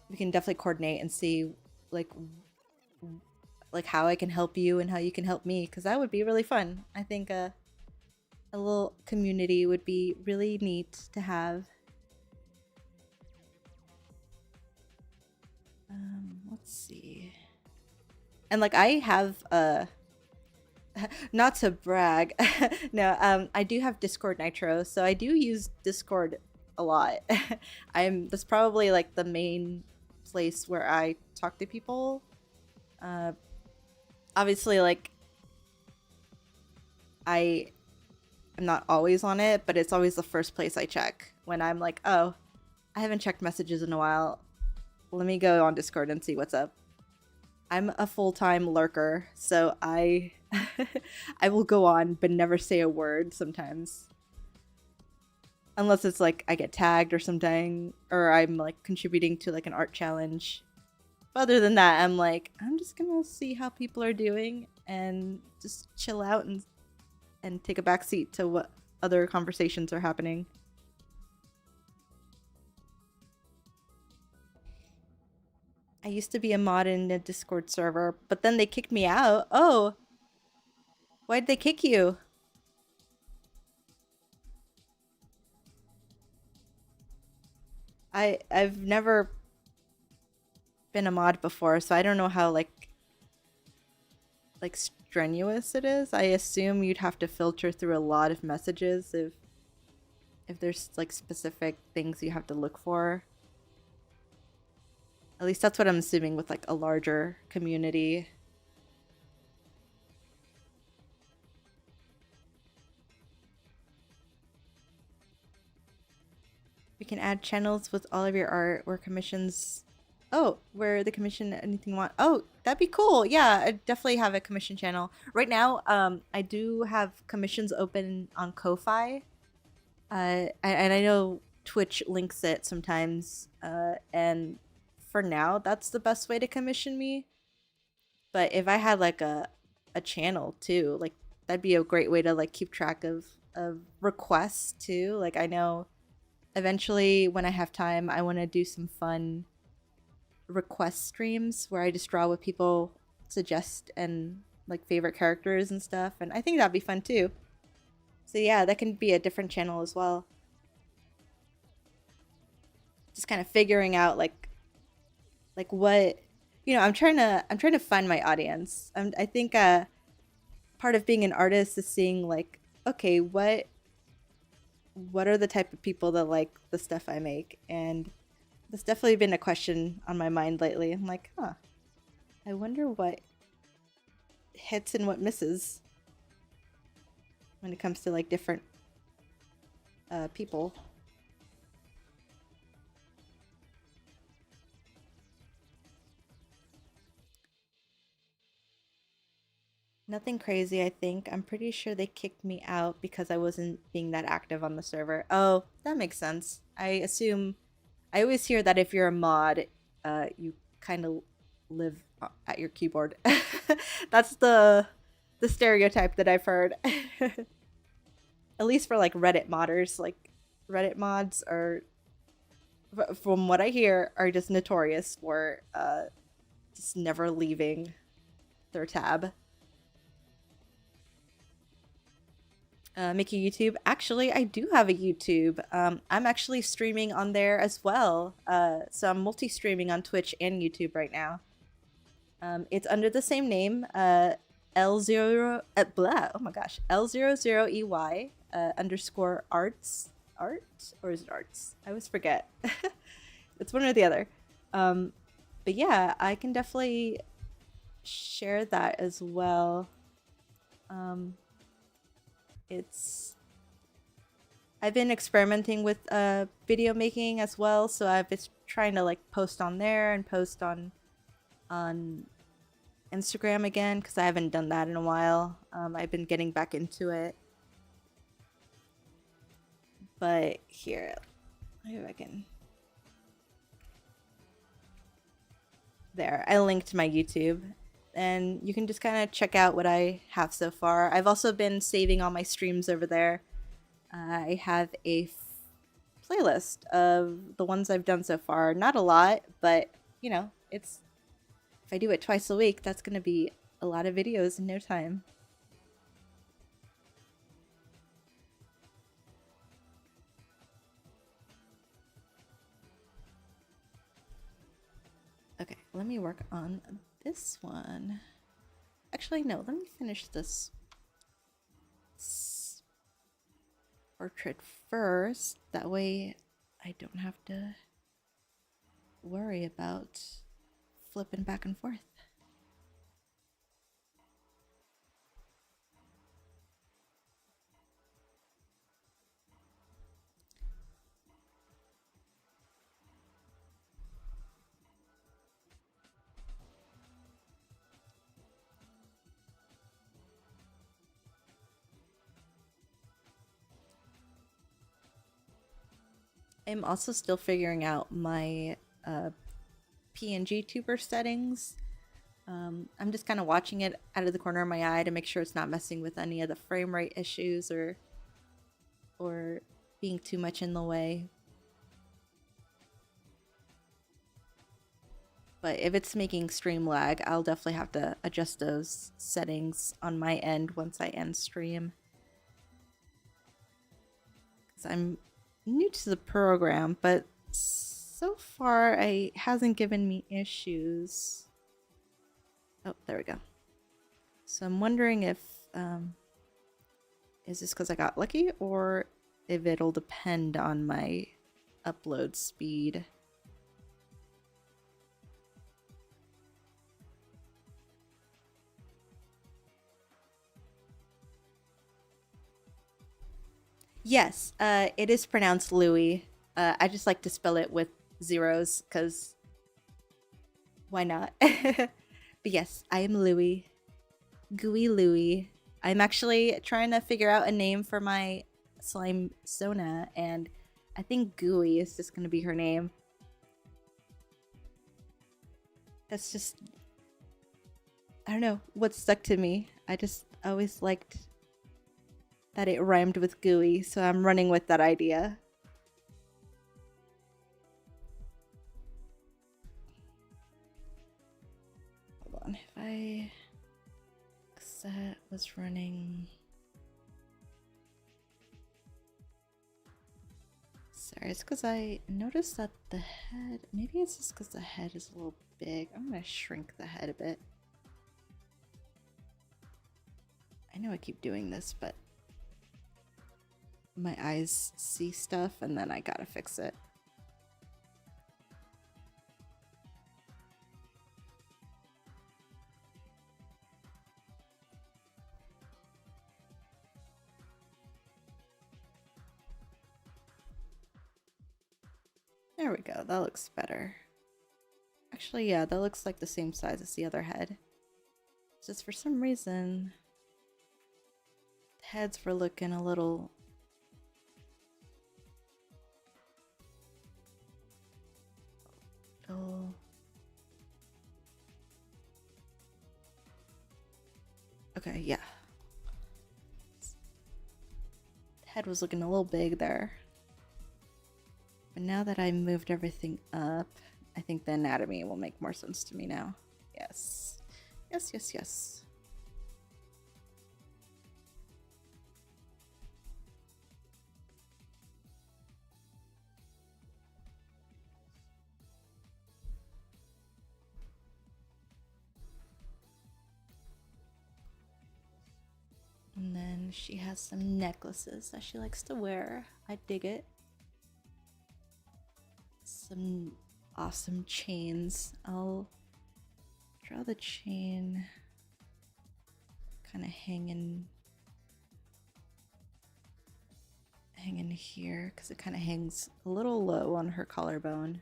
We can definitely coordinate and see like how I can help you and how you can help me, because that would be really fun. I think a little community would be really neat to have. Let's see. And like I have not to brag. No, I do have Discord Nitro, so I do use Discord a lot. That's probably like the main place where I talk to people. Obviously, like I'm not always on it, but it's always the first place I check when I'm like, oh, I haven't checked messages in a while. Let me go on Discord and see what's up. I'm a full-time lurker, so I I will go on but never say a word sometimes. Unless it's like I get tagged or something, or I'm like contributing to like an art challenge. But other than that, I'm like, I'm just gonna see how people are doing and just chill out and take a back seat to what other conversations are happening. I used to be a mod in a Discord server, but then they kicked me out. Oh, why'd they kick you? I've never been a mod before, so I don't know how like strenuous it is. I assume you'd have to filter through a lot of messages if there's like specific things you have to look for. At least that's what I'm assuming with like a larger community. We can add channels with all of your art where commissions. Oh, where the commission anything you want. Oh, that'd be cool. Yeah, I definitely have a commission channel. Right now, I do have commissions open on Ko-Fi. And I know Twitch links it sometimes. And for now, that's the best way to commission me. But if I had like a channel too, like that'd be a great way to like keep track of requests too. Like I know eventually when I have time, I want to do some fun request streams where I just draw what people suggest and like favorite characters and stuff. And I think that'd be fun too. So yeah, that can be a different channel as well. Just kind of figuring out like what I'm trying to find my audience. I think part of being an artist is seeing like, okay, what are the type of people that like the stuff I make? And that's definitely been a question on my mind lately. I'm like, I wonder what hits and what misses when it comes to like different people. Nothing crazy, I think. I'm pretty sure they kicked me out because I wasn't being that active on the server. Oh, that makes sense. I always hear that if you're a mod, you kind of live at your keyboard. That's the stereotype that I've heard. At least for like Reddit modders, like Reddit mods are, from what I hear, are just notorious for just never leaving their tab. Making YouTube. Actually, I do have a YouTube. I'm actually streaming on there as well. So I'm multi-streaming on Twitch and YouTube right now. It's under the same name, L0, blah, oh my gosh, L00EY underscore arts. Art? Or is it arts? I always forget. It's one or the other. But yeah, I can definitely share that as well. It's I've been experimenting with video making as well, so I've been trying to like post on there and post on Instagram again because I haven't done that in a while. I've been getting back into it. But here, maybe I can. There, I linked my YouTube, and you can just kind of check out what I have so far. I've also been saving all my streams over there. I have a playlist of the ones I've done so far. Not a lot, but you know, it's if I do it twice a week, that's gonna be a lot of videos in no time. Okay, let me work on this one. Actually, no, let me finish this portrait first. That way I don't have to worry about flipping back and forth. I'm also still figuring out my PNG tuber settings. I'm just kind of watching it out of the corner of my eye to make sure it's not messing with any of the frame rate issues or being too much in the way. But if it's making stream lag, I'll definitely have to adjust those settings on my end once I end stream. Because I'm new to the program, but so far it hasn't given me issues. Oh, there we go. So I'm wondering if is this because I got lucky or if it'll depend on my upload speed. Yes, it is pronounced Louis. I just like to spell it with zeros because why not? But yes, I am Louis. Gooey Louie. I'm actually trying to figure out a name for my SLIMETuber, and I think Gooey is just gonna be her name. That's just, I don't know what stuck to me. I just always liked that it rhymed with gooey, so I'm running with that idea. Hold on, if I... that was running... Sorry, it's because I noticed that the head... Maybe it's just because the head is a little big. I'm gonna shrink the head a bit. I know I keep doing this, but my eyes see stuff and then I gotta fix it. There we go, that looks better. Actually, yeah, that looks like the same size as the other head. Just for some reason, the heads were looking a little... Oh. Okay, yeah. The head was looking a little big there. But now that I moved everything up, I think the anatomy will make more sense to me now. Yes. Yes, yes, yes. And then she has some necklaces that she likes to wear. I dig it. Some awesome chains. I'll draw the chain kind of hanging here because it kind of hangs a little low on her collarbone.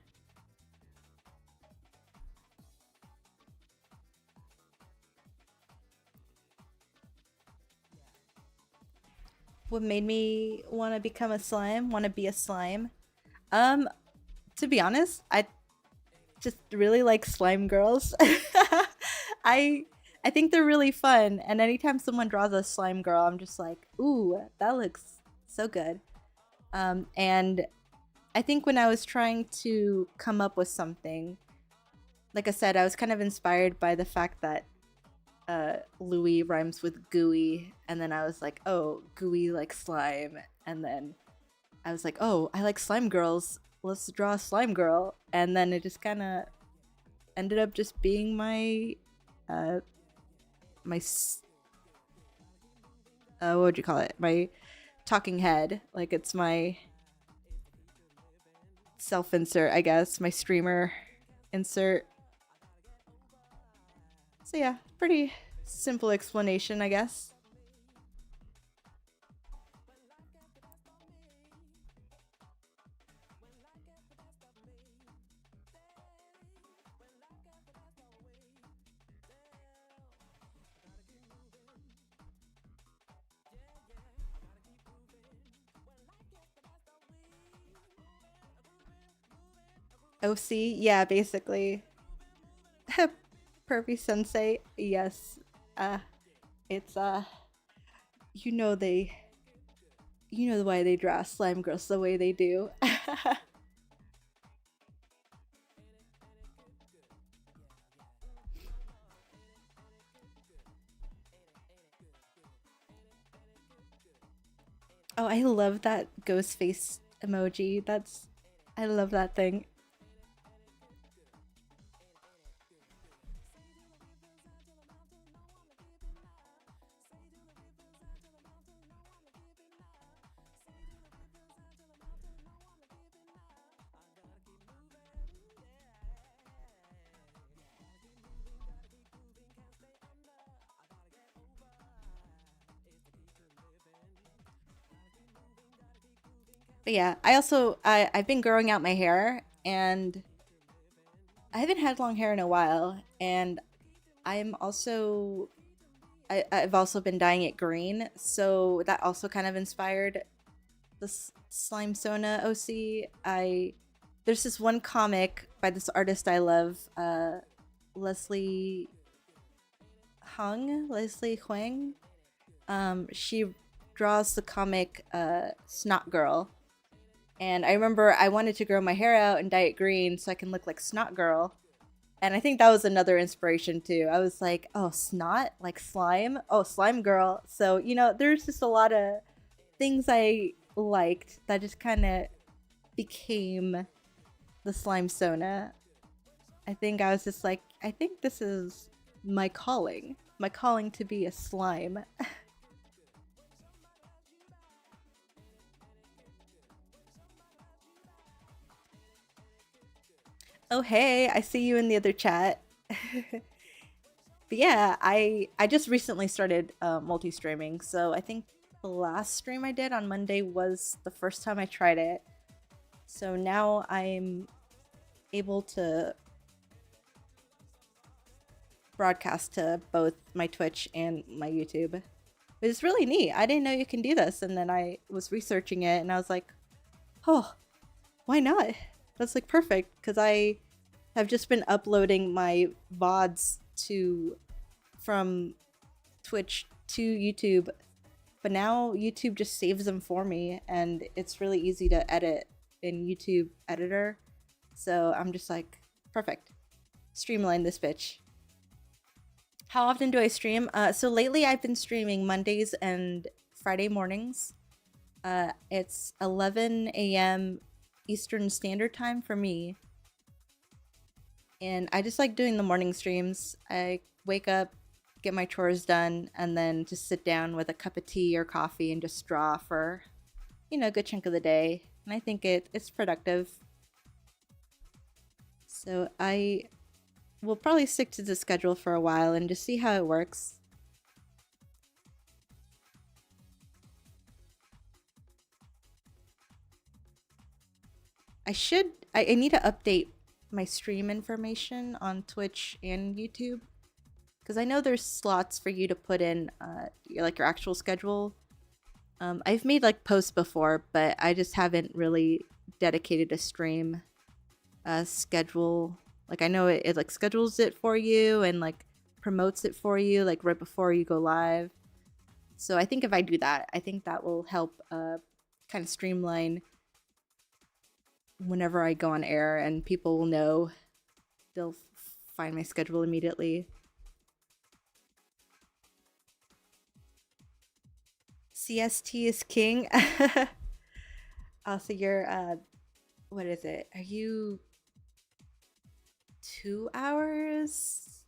What made me want to become a slime, want to be a slime? To be honest, I just really like slime girls. I I think they're really fun, and anytime someone draws a slime girl, I'm just like, ooh, that looks so good. And I think when I was trying to come up with something, like I said, I was kind of inspired by the fact that Louis rhymes with gooey, and then I was like, oh, gooey like slime, and then I was like, oh, I like slime girls, let's draw a slime girl, and then it just kind of ended up just being my what would you call it, my talking head. Like, it's my self-insert, I guess, my streamer insert. So yeah, pretty simple explanation, I guess. OC, yeah, basically. Pervy Sensei, yes. It's you know why they draw slime girls the way they do. Oh, I love that ghost face emoji. I love that thing. But yeah, I've been growing out my hair, and I haven't had long hair in a while, and I've also been dyeing it green, so that also kind of inspired the SLIMETuber OC. There's this one comic by this artist I love, Leslie Huang. She draws the comic Snot Girl, and I remember I wanted to grow my hair out and dye it green so I can look like Snot Girl. And I think that was another inspiration too. I was like, oh, snot? Like slime? Oh, slime girl. So, there's just a lot of things I liked that just kind of became the SLIMETuber. I think I was just like, I think this is my calling. My calling to be a slime. Oh, hey, I see you in the other chat. But yeah, I just recently started multi-streaming, so I think the last stream I did on Monday was the first time I tried it. So now I'm able to broadcast to both my Twitch and my YouTube. It's really neat. I didn't know you can do this, and then I was researching it, and I was like, oh, why not? That's like perfect, because I have just been uploading my VODs from Twitch to YouTube, but now YouTube just saves them for me, and it's really easy to edit in YouTube editor. So I'm just like, perfect. Streamline this bitch. How often do I stream? So lately I've been streaming Mondays and Friday mornings. It's 11 a.m. Eastern Standard Time for me. And I just like doing the morning streams. I wake up, get my chores done, and then just sit down with a cup of tea or coffee and just draw for, a good chunk of the day. And I think it's productive. So I will probably stick to the schedule for a while and just see how it works. I need to update my stream information on Twitch and YouTube, because I know there's slots for you to put in like your actual schedule. I've made like posts before, but I just haven't really dedicated a stream schedule. Like I know it like schedules it for you and like promotes it for you like right before you go live. So I think if I do that, I think that will help kind of streamline whenever I go on air, and people will know. They'll find my schedule immediately. CST is king. Also, you're what is it? Are you 2 hours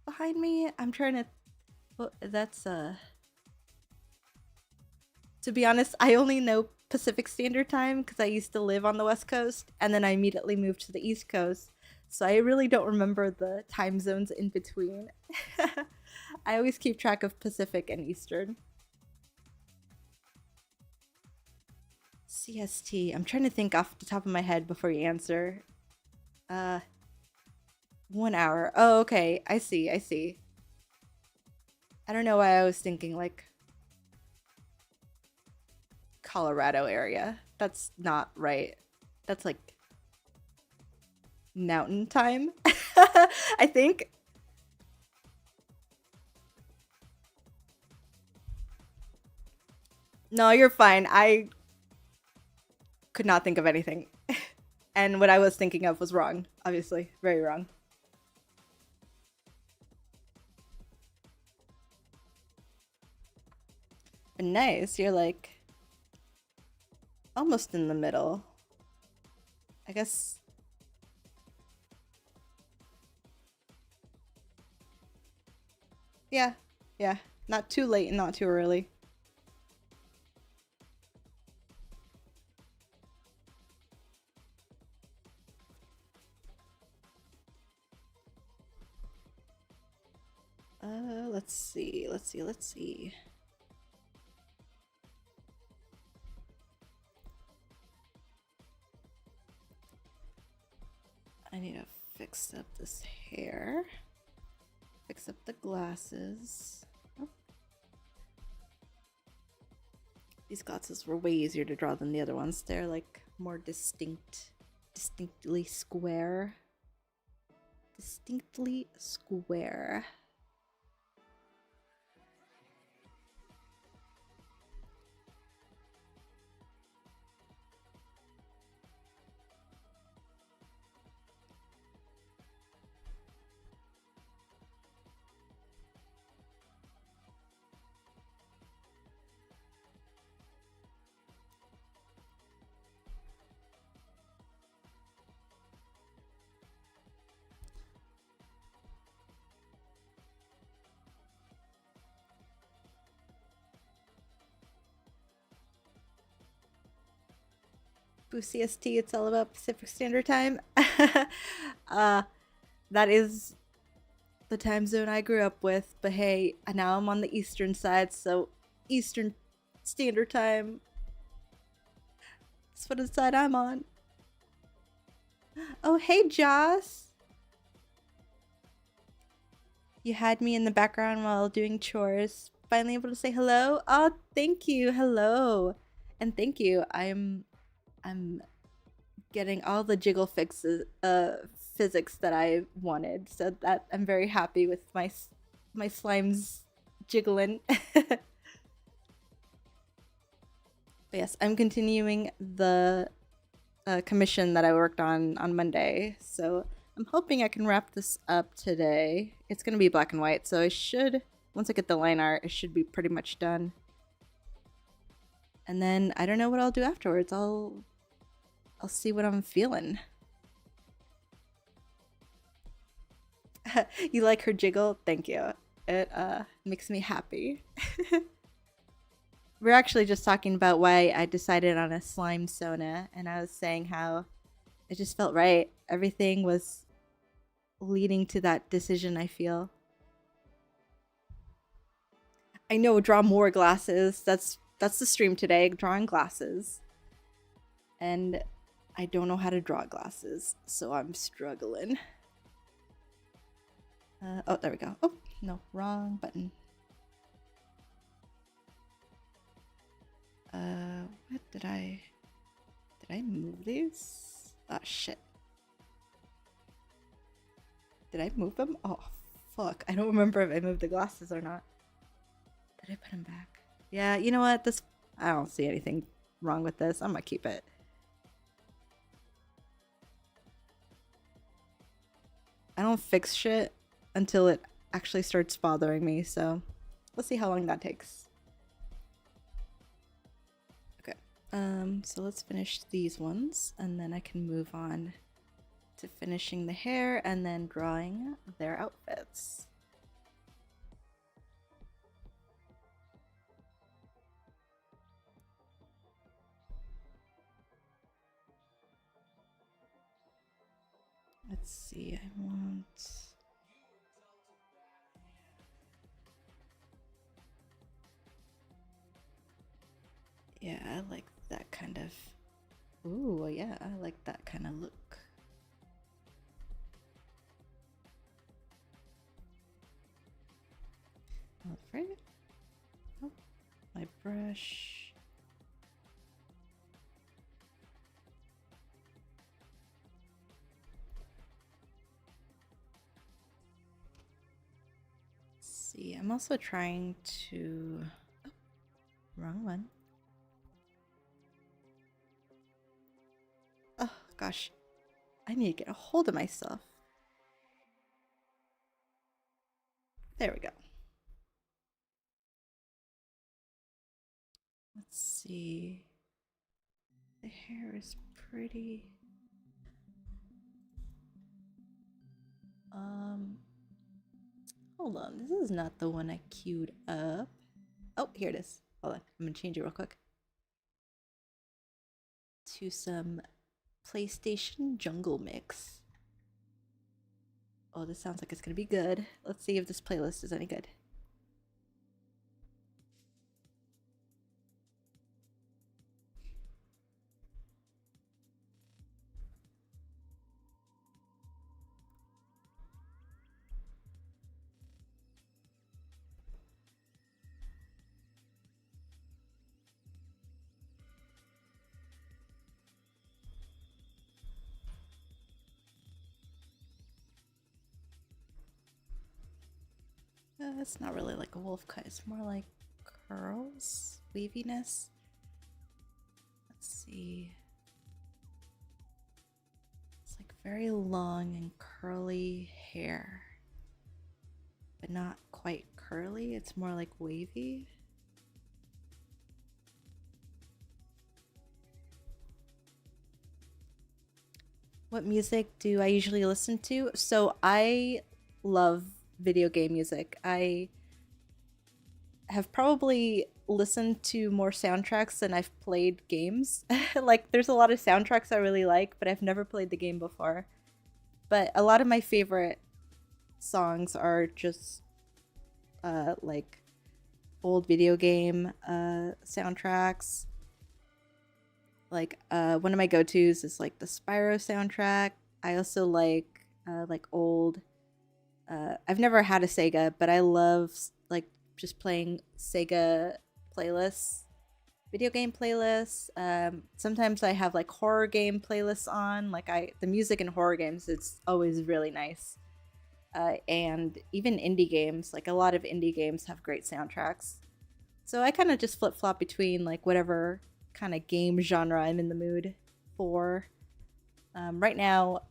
behind me? I'm trying to. Well, that's To be honest, I only know Pacific Standard Time because I used to live on the West Coast, and then I immediately moved to the East Coast. So I really don't remember the time zones in between. I always keep track of Pacific and Eastern. CST. I'm trying to think off the top of my head before you answer. 1 hour. Oh, okay. I see. I don't know why I was thinking like Colorado area. That's not right. That's like mountain time. I think. No, you're fine. I could not think of anything. And what I was thinking of was wrong, obviously. Very wrong. But nice. You're like almost in the middle. I guess. Yeah. Not too late and not too early. Let's see. I need to fix up this hair. Fix up the glasses. Oh. These glasses were way easier to draw than the other ones. They're like more distinctly square. Distinctly square. CST, it's all about Pacific Standard Time. That is the time zone I grew up with, but hey, now I'm on the Eastern side, so Eastern Standard Time. That's what side I'm on. Oh, hey, Joss. You had me in the background while doing chores. Finally able to say hello. Oh, thank you. Hello. And thank you. I'm getting all the jiggle fixes physics that I wanted, so that I'm very happy with my slimes jiggling. But yes, I'm continuing the commission that I worked on Monday, so I'm hoping I can wrap this up today. It's gonna be black and white, so I should, once I get the line art, it should be pretty much done. And then I don't know what I'll do afterwards. I'll see what I'm feeling. You like her jiggle? Thank you. It makes me happy. We're actually just talking about why I decided on a slime Sona, and I was saying how it just felt right. Everything was leading to that decision, I feel. I know, draw more glasses. That's the stream today, drawing glasses. And I don't know how to draw glasses, so I'm struggling. Oh, there we go. Oh, no, wrong button. What did I move these? Ah, shit. Did I move them? Oh, fuck. I don't remember if I moved the glasses or not. Did I put them back? Yeah, you know what? I don't see anything wrong with this. I'm gonna keep it. I don't fix shit until it actually starts bothering me, so let's see how long that takes. Okay, so let's finish these ones, and then I can move on to finishing the hair and then drawing their outfits. Let's see, I want... Yeah, I like that kind of... Ooh, yeah, I like that kind of look. Alright. Oh, my brush. Let's see, I'm also trying to... Oh, wrong one. Oh, gosh. I need to get a hold of myself. There we go. Let's see. The hair is pretty. Hold on. This is not the one I queued up. Oh, here it is. Hold on. I'm gonna change it real quick. To some PlayStation Jungle Mix. Oh, this sounds like it's gonna be good. Let's see if this playlist is any good. It's not really like a wolf cut. It's more like curls, weaviness. Let's see. It's like very long and curly hair, but not quite curly. It's more like wavy. What music do I usually listen to? So I love video game music. I have probably listened to more soundtracks than I've played games. Like, there's a lot of soundtracks I really like, but I've never played the game before. But a lot of my favorite songs are just like old video game soundtracks. Like one of my go-tos is like the Spyro soundtrack. I also like old I've never had a Sega, but I love like just playing Sega playlists, video game playlists. Sometimes I have like horror game playlists on. Like the music in horror games, it's always really nice. And even indie games, like a lot of indie games have great soundtracks. So I kind of just flip flop between like whatever kind of game genre I'm in the mood for. Right now,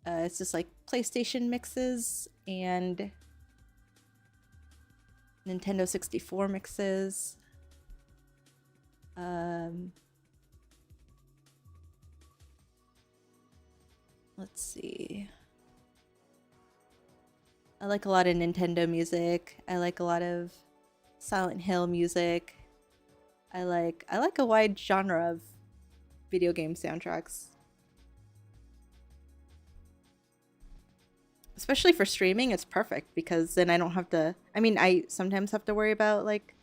it's just like PlayStation mixes and Nintendo 64 mixes. Let's see. I like a lot of Nintendo music. I like a lot of Silent Hill music. I like a wide genre of video game soundtracks. Especially for streaming, it's perfect because then I don't have to... I mean, I sometimes have to worry about like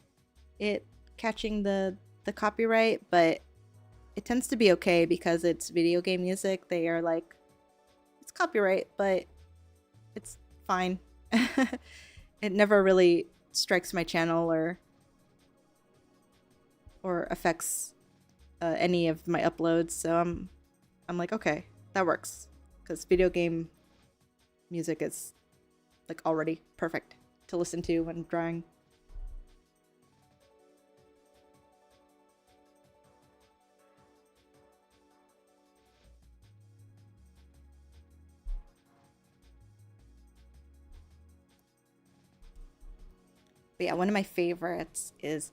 it catching the copyright, but it tends to be okay because it's video game music. They are like, it's copyright, but it's fine. It never really strikes my channel or affects any of my uploads. So I'm like, okay, that works, because video game music is like already perfect to listen to when drawing. But yeah, one of my favorites is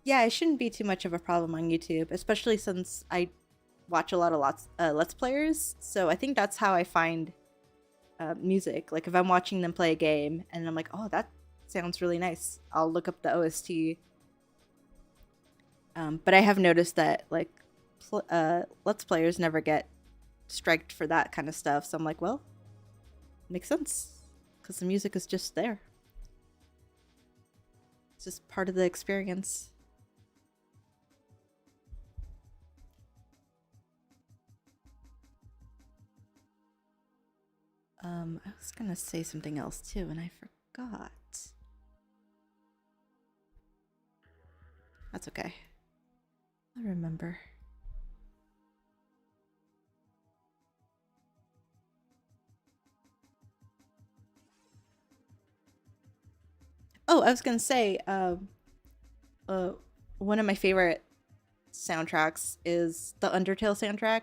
yeah, it shouldn't be too much of a problem on YouTube, especially since I watch a lot of Let's Players. So I think that's how I find music. Like if I'm watching them play a game and I'm like, oh, that sounds really nice, I'll look up the OST. But I have noticed that like Let's Players never get striked for that kind of stuff. So I'm like, well, makes sense, because the music is just there. It's just part of the experience. I was gonna say something else too, and I forgot. That's okay. I remember. Oh, I was gonna say, one of my favorite soundtracks is the Undertale soundtrack.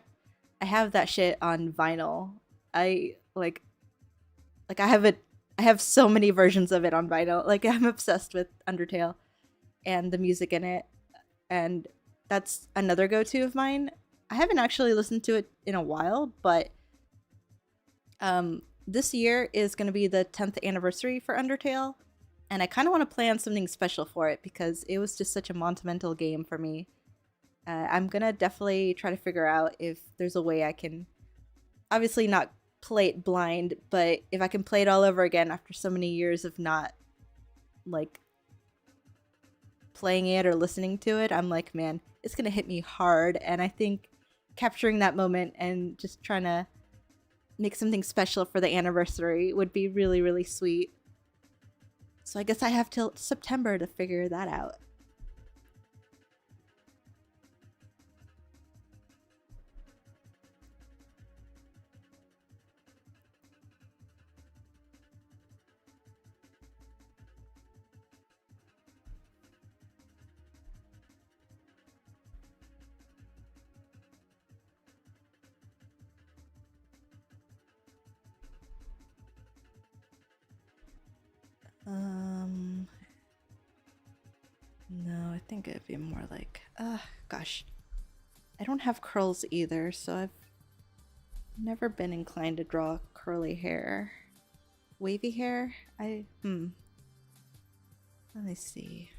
I have that shit on vinyl. I like I have so many versions of it on vinyl. Like I'm obsessed with Undertale and the music in it. And that's another go-to of mine. I haven't actually listened to it in a while, but this year is going to be the 10th anniversary for Undertale, and I kind of want to plan something special for it because it was just such a monumental game for me. I'm gonna definitely try to figure out if there's a way I can, obviously not play it blind, but if I can play it all over again after so many years of not like playing it or listening to it. I'm like, man, it's gonna hit me hard. And I think capturing that moment and just trying to make something special for the anniversary would be really, really sweet. So I guess I have till September to figure that out. No, I think it'd be more like, gosh. I don't have curls either, so I've never been inclined to draw curly hair. Wavy hair? Let me see.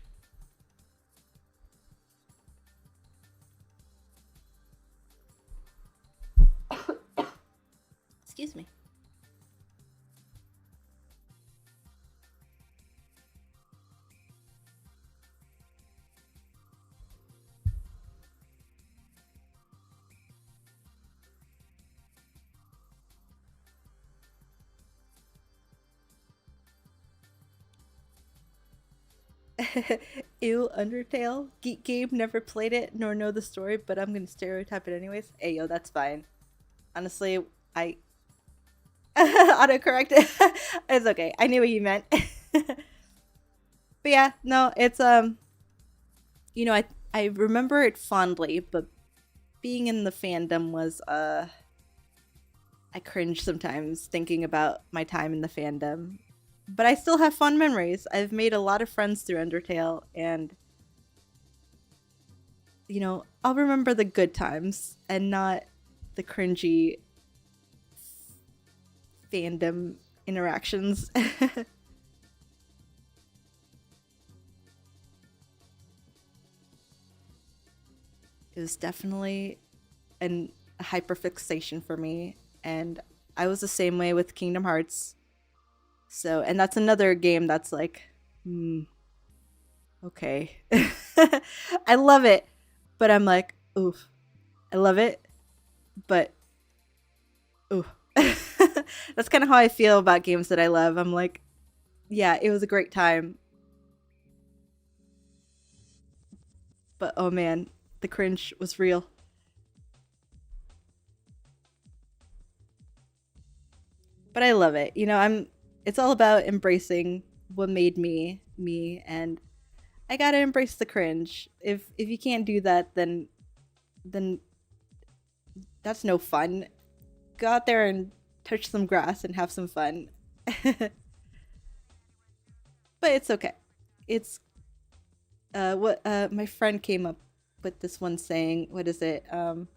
Excuse me. Ew, Undertale? Geek Game, never played it nor know the story, but I'm gonna stereotype it anyways. Hey, yo, that's fine. Honestly, I autocorrect it. It's okay. I knew what you meant. But yeah, no, it's you know, I remember it fondly, but being in the fandom was I cringe sometimes thinking about my time in the fandom. But I still have fond memories. I've made a lot of friends through Undertale, and you know, I'll remember the good times and not the cringy fandom interactions. It was definitely a hyperfixation for me, and I was the same way with Kingdom Hearts. So, and that's another game that's like, okay. I love it, but I'm like, oof, I love it, but ooh. That's kind of how I feel about games that I love. I'm like, yeah, it was a great time, but oh man, the cringe was real. But I love it. You know, it's all about embracing what made me me, and I got to embrace the cringe. If you can't do that, then that's no fun. Go out there and touch some grass and have some fun. But it's okay. It's what my friend came up with this one saying. What is it? Oh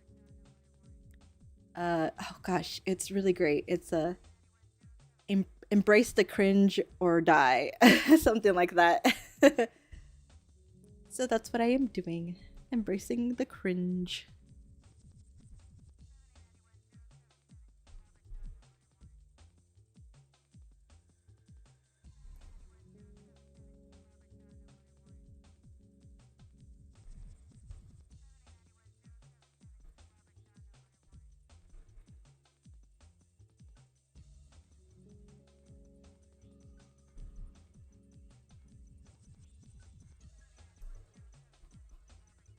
gosh, it's really great. It's a embrace the cringe or die. Something like that. So that's what I am doing. Embracing the cringe.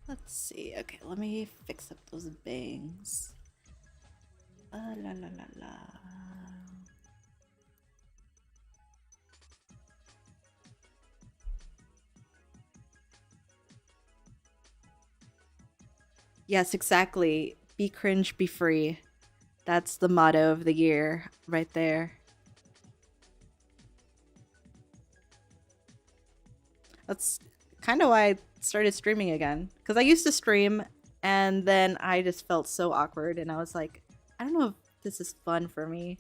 Let's see. Okay, let me fix up those bangs. La la la la. Yes, exactly. Be cringe, be free. That's the motto of the year right there. That's kind of why I started streaming again. Because I used to stream and then I just felt so awkward and I was like, I don't know if this is fun for me.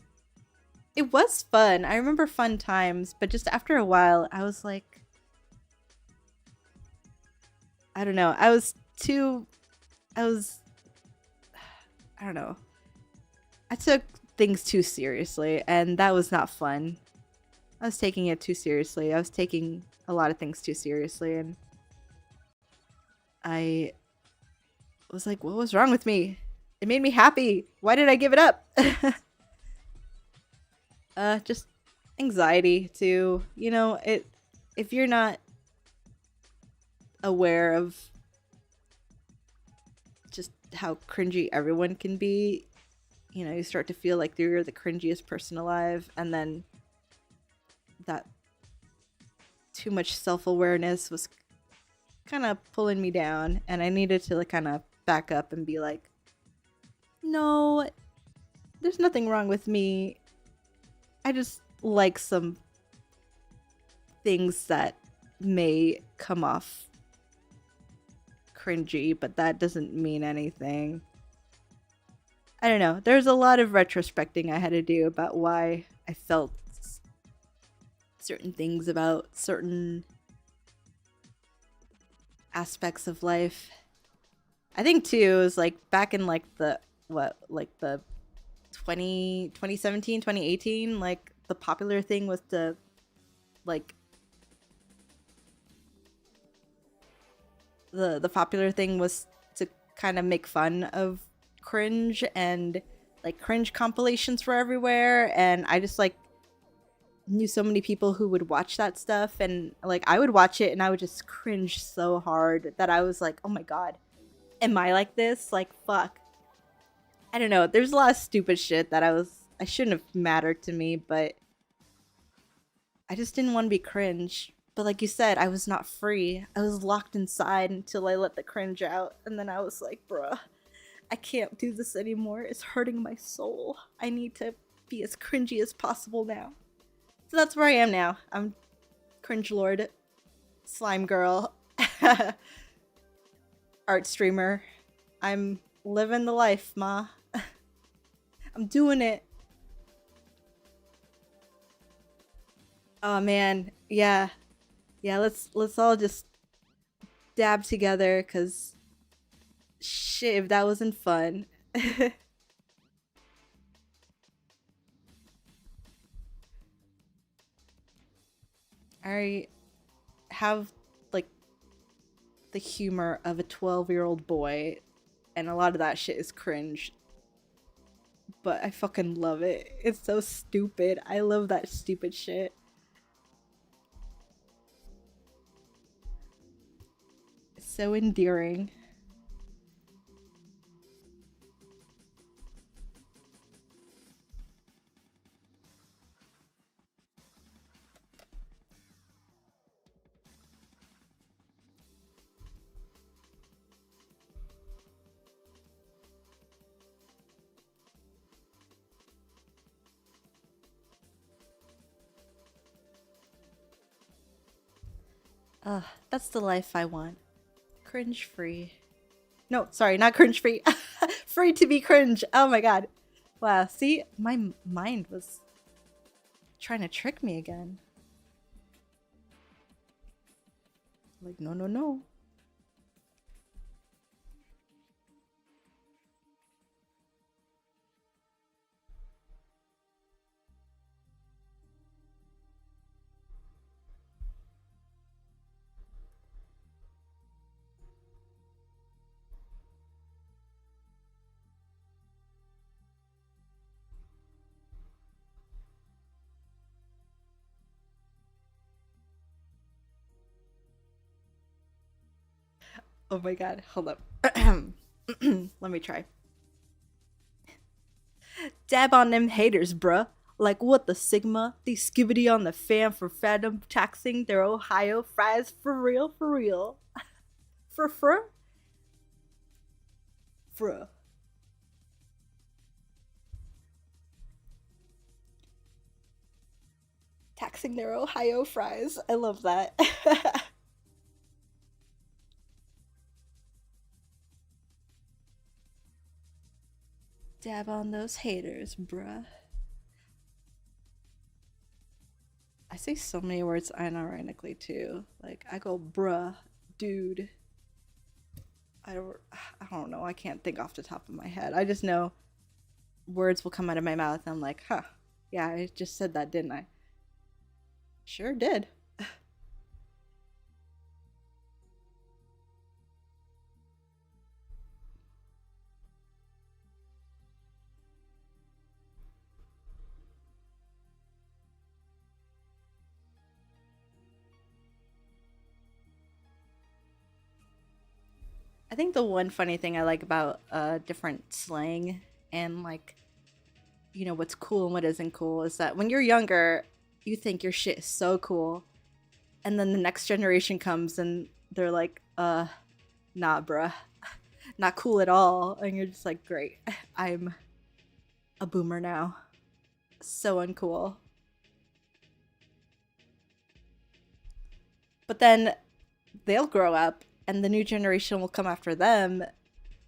It was fun. I remember fun times, but just after a while, I was like, I don't know. I was, I don't know. I took things too seriously and that was not fun. I was taking it too seriously. I was taking a lot of things too seriously and I was like, what was wrong with me? It made me happy. Why did I give it up? Just anxiety too. You know, if you're not aware of just how cringy everyone can be, you know, you start to feel like you're the cringiest person alive, and then that too much self-awareness was kind of pulling me down, and I needed to like kind of back up and be like, no, there's nothing wrong with me. I just like some things that may come off cringy, but that doesn't mean anything. I don't know. There's a lot of retrospecting I had to do about why I felt certain things about certain aspects of life. I think too, it was like back in like the like the 2017, 2018, like the popular thing was to like the popular thing was to kind of make fun of cringe, and like cringe compilations were everywhere, and I just like knew so many people who would watch that stuff, and like I would watch it and I would just cringe so hard that I was like, oh my god, am I like this? Like fuck. I don't know. There's a lot of stupid shit that I shouldn't have mattered to me, but I just didn't want to be cringe. But like you said, I was not free. I was locked inside until I let the cringe out, and then I was like, bruh, I can't do this anymore. It's hurting my soul. I need to be as cringy as possible now. So that's where I am now. I'm cringe lord, slime girl, art streamer. I'm living the life, ma. I'm doing it. Oh man, yeah, yeah. Let's all just dab together, cause shit, if that wasn't fun. I have like the humor of a 12-year-old boy, and a lot of that shit is cringe. But I fucking love it. It's so stupid. I love that stupid shit. It's so endearing. That's the life I want. Cringe free. No, sorry, not cringe free. Free to be cringe. Oh my god. Wow, see? My mind was trying to trick me again. Like, no, no, no. Oh my god, hold up. Let me try. Dab on them haters, bruh. Like what the Sigma? They skibbity on the fan for fandom taxing their Ohio fries for real, for real. For? Fruh. Taxing their Ohio fries. I love that. Dab on those haters, bruh. I say so many words unironically too. Like I go bruh, dude. I don't know. I can't think off the top of my head. I just know words will come out of my mouth and I'm like, huh. Yeah, I just said that, didn't I? Sure did. I think the one funny thing I like about different slang and like, you know, what's cool and what isn't cool is that when you're younger, you think your shit is so cool. And then the next generation comes and they're like, nah, bruh. Not cool at all. And you're just like, great. I'm a boomer now. So uncool. But then they'll grow up and the new generation will come after them.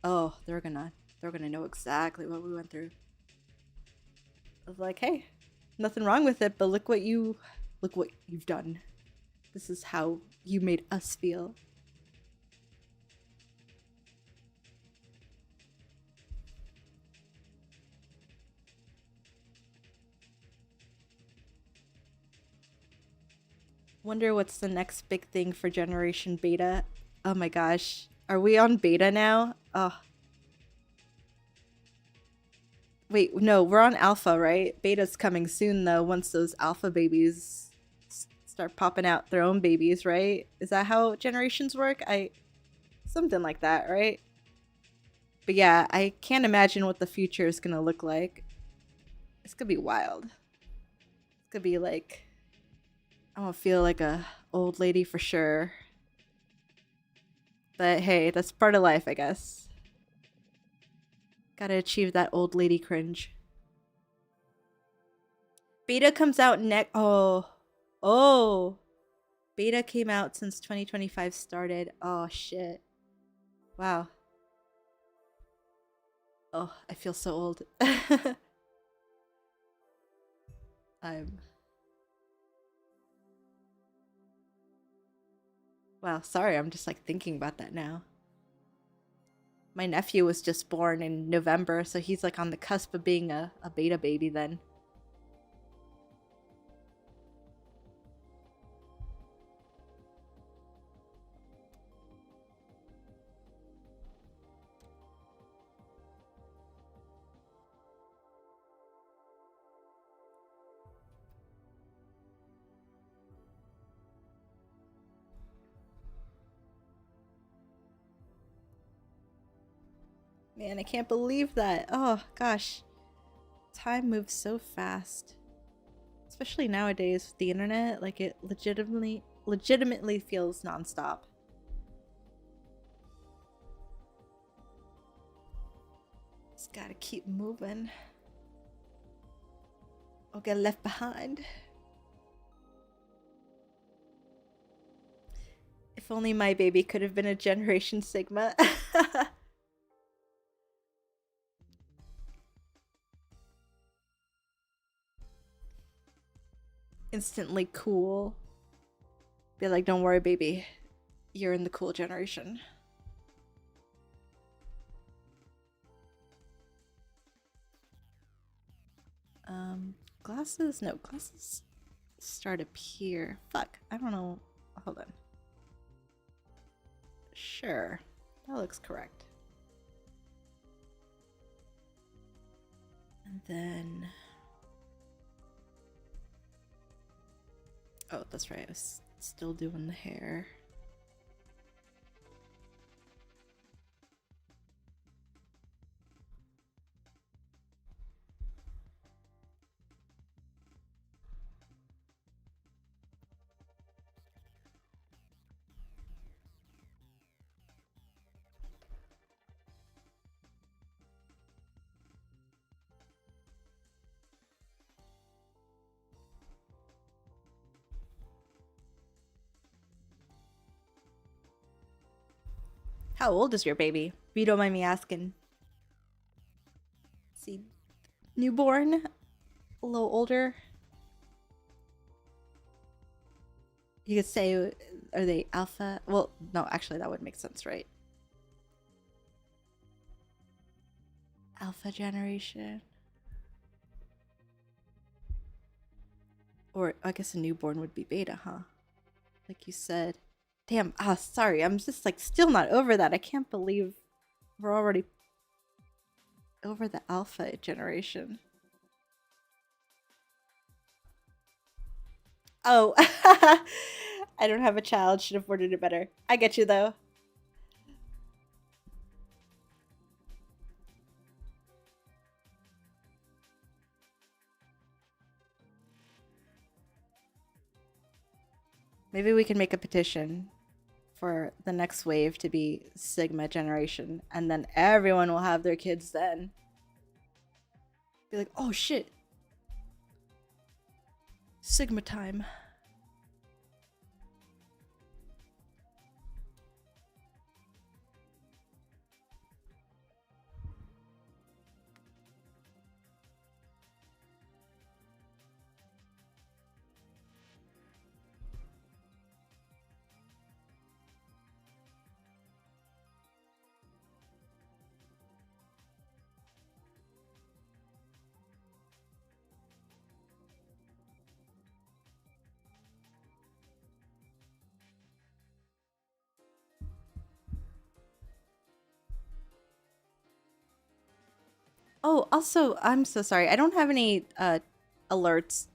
Oh, they're gonna know exactly what we went through. I was like, hey, nothing wrong with it, but look what you've done. This is how you made us feel. Wonder what's the next big thing for Generation Beta. Oh my gosh. Are we on beta now? Oh. Wait, no, we're on alpha, right? Beta's coming soon though, once those alpha babies start popping out their own babies, right? Is that how generations work? Something like that, right? But yeah, I can't imagine what the future is gonna look like. It's gonna be wild. It's gonna be like, I don't feel like a old lady for sure. But hey, that's part of life, I guess. Gotta achieve that old lady cringe. Beta comes out next. Oh. Beta came out since 2025 started. Oh, shit. Wow. Oh, I feel so old. Wow, sorry, I'm just like thinking about that now. My nephew was just born in November, so he's like on the cusp of being a beta baby then. Man, I can't believe that. Oh, gosh. Time moves so fast. Especially nowadays with the internet, like it legitimately feels nonstop. Just gotta keep moving. Or get left behind. If only my baby could have been a Generation Sigma. Instantly cool. Be like, don't worry, baby. You're in the cool generation. Glasses? No, glasses start up here. Fuck, I don't know. Hold on. Sure, that looks correct. And then... Oh, that's right, I was still doing the hair. How old is your baby? If you don't mind me asking. See, newborn? A little older? You could say, are they alpha? Well, no, actually that would make sense, right? Alpha generation. Or I guess a newborn would be beta, huh? Like you said. Damn, sorry, I'm just like still not over that. I can't believe we're already over the alpha generation. Oh, I don't have a child, should have worded it better. I get you though. Maybe we can make a petition for the next wave to be Sigma generation, and then everyone will have their kids then. Be like, oh shit. Sigma time. Oh, also, I'm so sorry. I don't have any alerts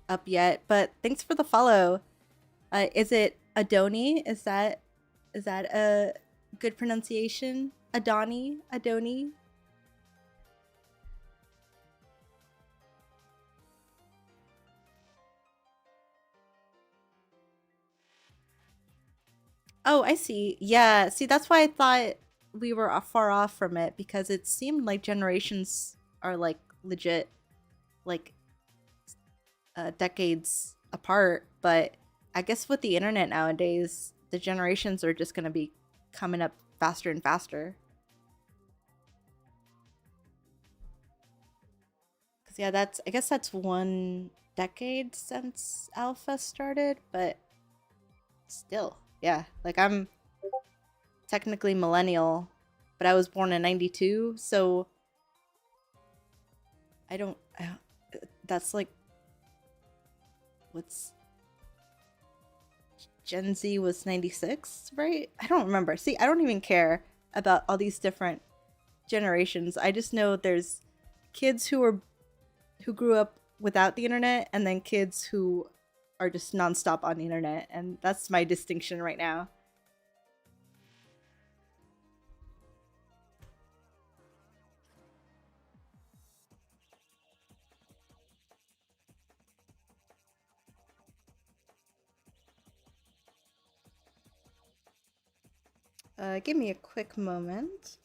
up yet, but thanks for the follow. Is it Adoni? Is that a good pronunciation? Adoni? Adoni? Oh, I see. Yeah, see, that's why I thought we were far off from it, because it seemed like generations are like legit, like decades apart. But I guess with the internet nowadays, the generations are just gonna be coming up faster and faster. Cause yeah, I guess that's 1 decade since Alpha started, but still, yeah. Like I'm technically millennial, but I was born in '92, so I don't. That's like, what's Gen Z was '96, right? I don't remember. See, I don't even care about all these different generations. I just know there's kids who grew up without the internet, and then kids who are just nonstop on the internet, and that's my distinction right now. Give me a quick moment.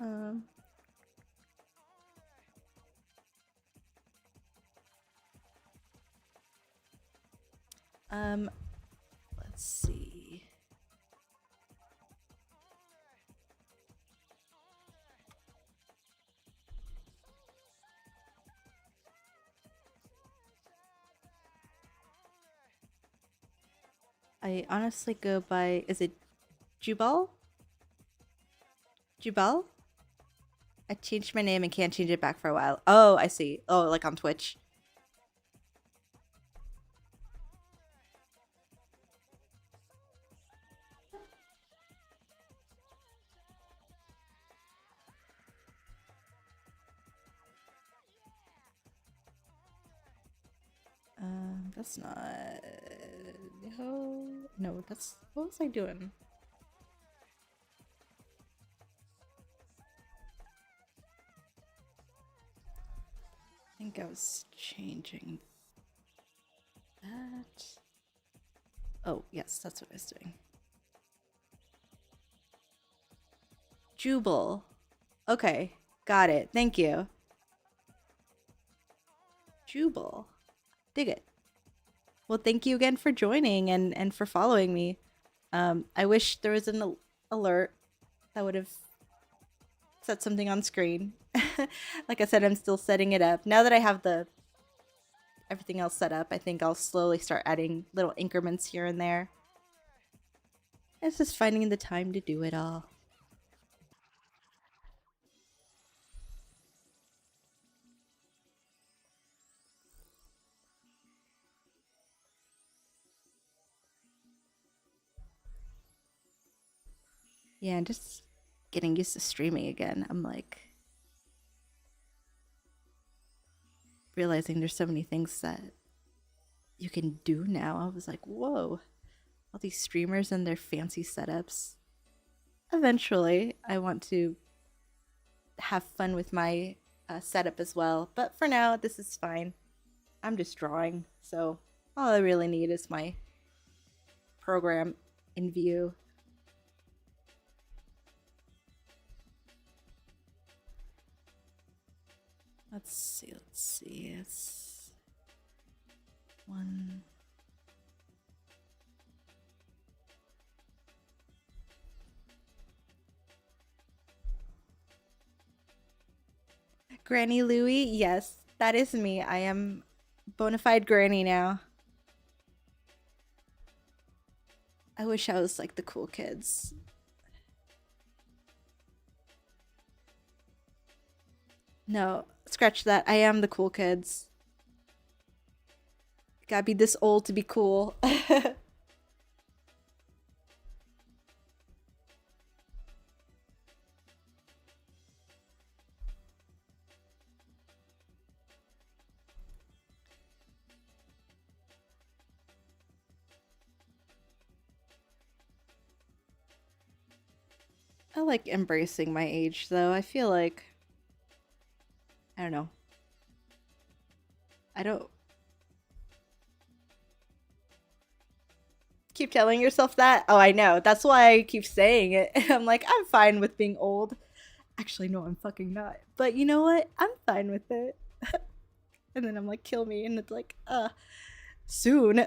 Let's see. I honestly go by, is it Jubal? Jubal? I changed my name and can't change it back for a while. Oh, I see. Oh, like on Twitch. That's not... No, that's... What was I doing? I think I was changing that. Oh, yes, that's what I was doing. Jubal. Okay, got it. Thank you. Jubal. Dig it. Well, thank you again for joining and for following me. I wish there was an alert that would have set something on screen. Like I said, I'm still setting it up. Now that I have everything else set up, I think I'll slowly start adding little increments here and there. It's just finding the time to do it all. Yeah, and just getting used to streaming again. I'm like realizing there's so many things that you can do now. I was like, whoa, all these streamers and their fancy setups. Eventually, I want to have fun with my setup as well. But for now, this is fine. I'm just drawing, so all I really need is my program in view. Let's see. It's one. Granny Louie, yes, that is me. I am bona fide granny now. I wish I was like the cool kids. No, scratch that. I am the cool kids. Gotta be this old to be cool. I like embracing my age, though. I feel like... I don't know. I don't... Keep telling yourself that? Oh, I know. That's why I keep saying it. I'm like, I'm fine with being old. Actually, no, I'm fucking not. But you know what? I'm fine with it. And then I'm like, kill me. And it's like, soon.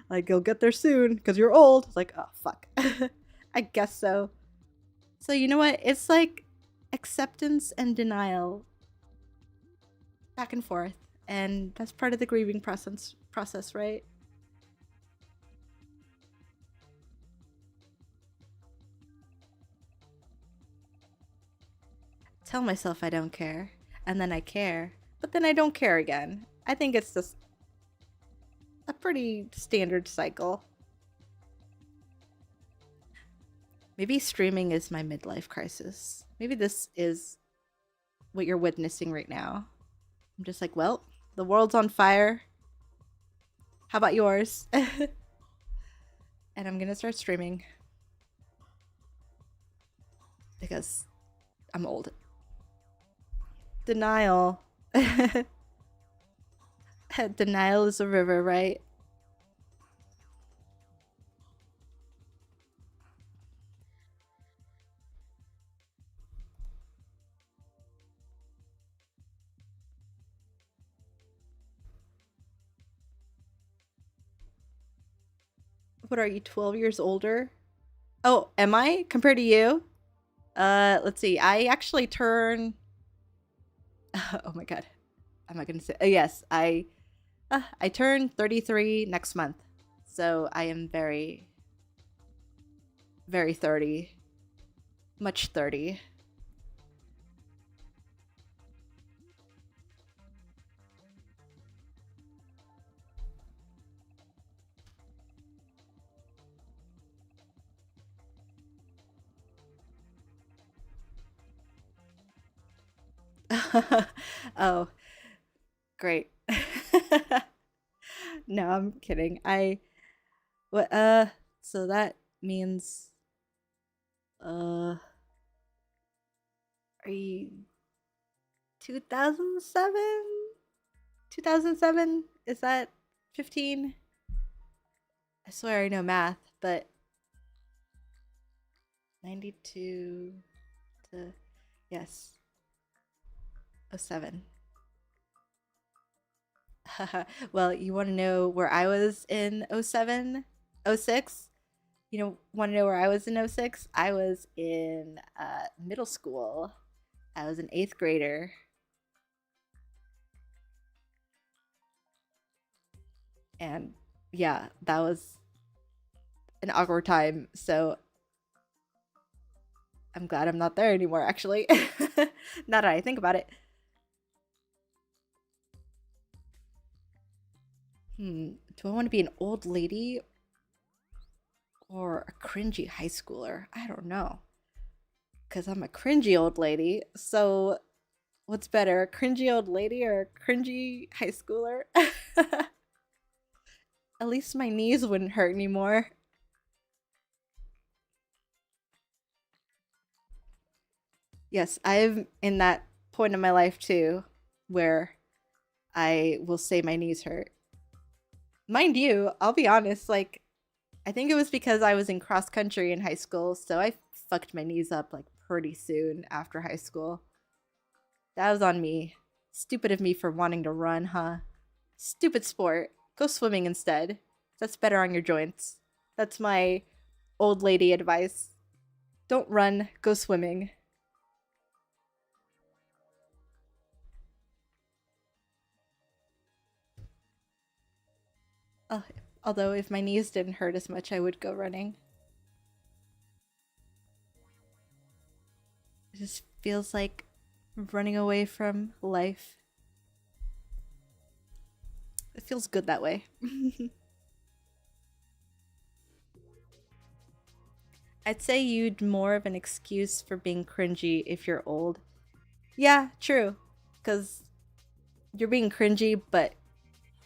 Like, you'll get there soon because you're old. It's like, oh, fuck. I guess so. So you know what? It's like acceptance and denial back and forth. And that's part of the grieving process, right? Tell myself I don't care, and then I care, but then I don't care again. I think it's just a pretty standard cycle. Maybe streaming is my midlife crisis. Maybe this is what you're witnessing right now. I'm just like, well, the world's on fire. How about yours? And I'm gonna start streaming. Because I'm old. Denial. Denial is a river, right? What are you, 12 years older? Oh, am I compared to you? Let's see. I actually turn. Oh my god. I'm not gonna say. Yes, I turn 33 next month, so I am very, very 30, much 30. Oh, great. No, I'm kidding. What, so that means, are you 2007? 2007? Is that 15? I swear I know math, but 92 to, yes, '07. Well, you want to know where I was in '07, '06? You know, want to know where I was in '06? I was in middle school. I was an eighth grader. And yeah, that was an awkward time. So I'm glad I'm not there anymore, actually. Now that I think about it. Do I want to be an old lady or a cringy high schooler? I don't know. Because I'm a cringy old lady. So what's better, a cringy old lady or a cringy high schooler? At least my knees wouldn't hurt anymore. Yes, I'm in that point in my life too, where I will say my knees hurt. Mind you, I'll be honest, like, I think it was because I was in cross country in high school, so I fucked my knees up like pretty soon after high school. That was on me. Stupid of me for wanting to run, huh? Stupid sport. Go swimming instead. That's better on your joints. That's my old lady advice. Don't run, go swimming. Oh, although if my knees didn't hurt as much, I would go running. It just feels like running away from life. It feels good that way. I'd say you'd more of an excuse for being cringy if you're old. Yeah, true. Because you're being cringy, but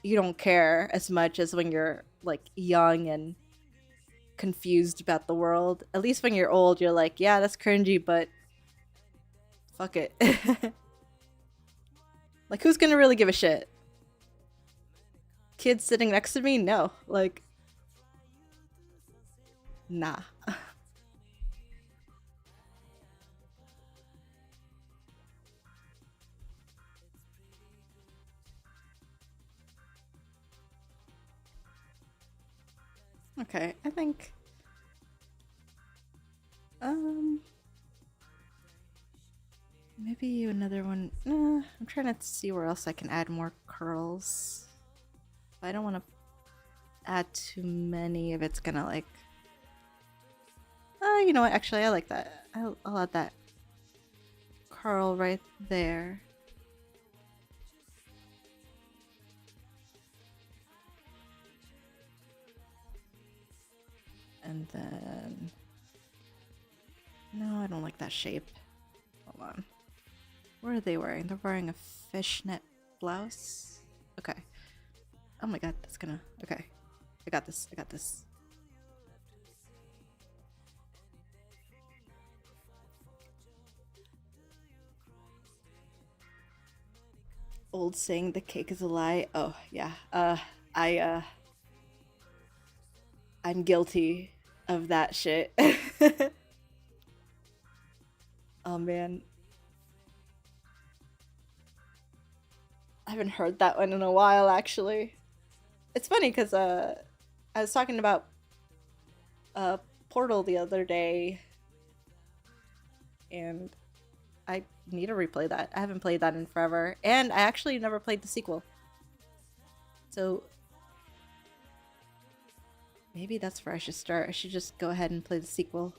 you don't care as much as when you're like young and confused about the world. At least when you're old, you're like, yeah, that's cringy, but fuck it. Like, who's gonna really give a shit? Kids sitting next to me? No. Like, nah. Okay, I think um maybe another one. I'm trying to see where else I can add more curls. I don't want to add too many if it's gonna like. You know what? Actually, I like that. I'll add that curl right there. And then no, I don't like that shape. Hold on. What are they wearing? They're wearing a fishnet blouse. Okay. Oh my god, that's gonna. Okay. I got this. I got this. Old saying the cake is a lie. Oh, yeah. I, I'm guilty of that shit. Oh man. I haven't heard that one in a while, actually. It's funny because I was talking about Portal the other day, and I need to replay that. I haven't played that in forever, and I actually never played the sequel. So maybe that's where I should start. I should just go ahead and play the sequel.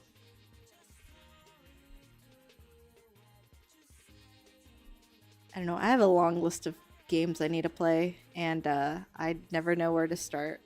I don't know. I have a long list of games I need to play, and I never know where to start.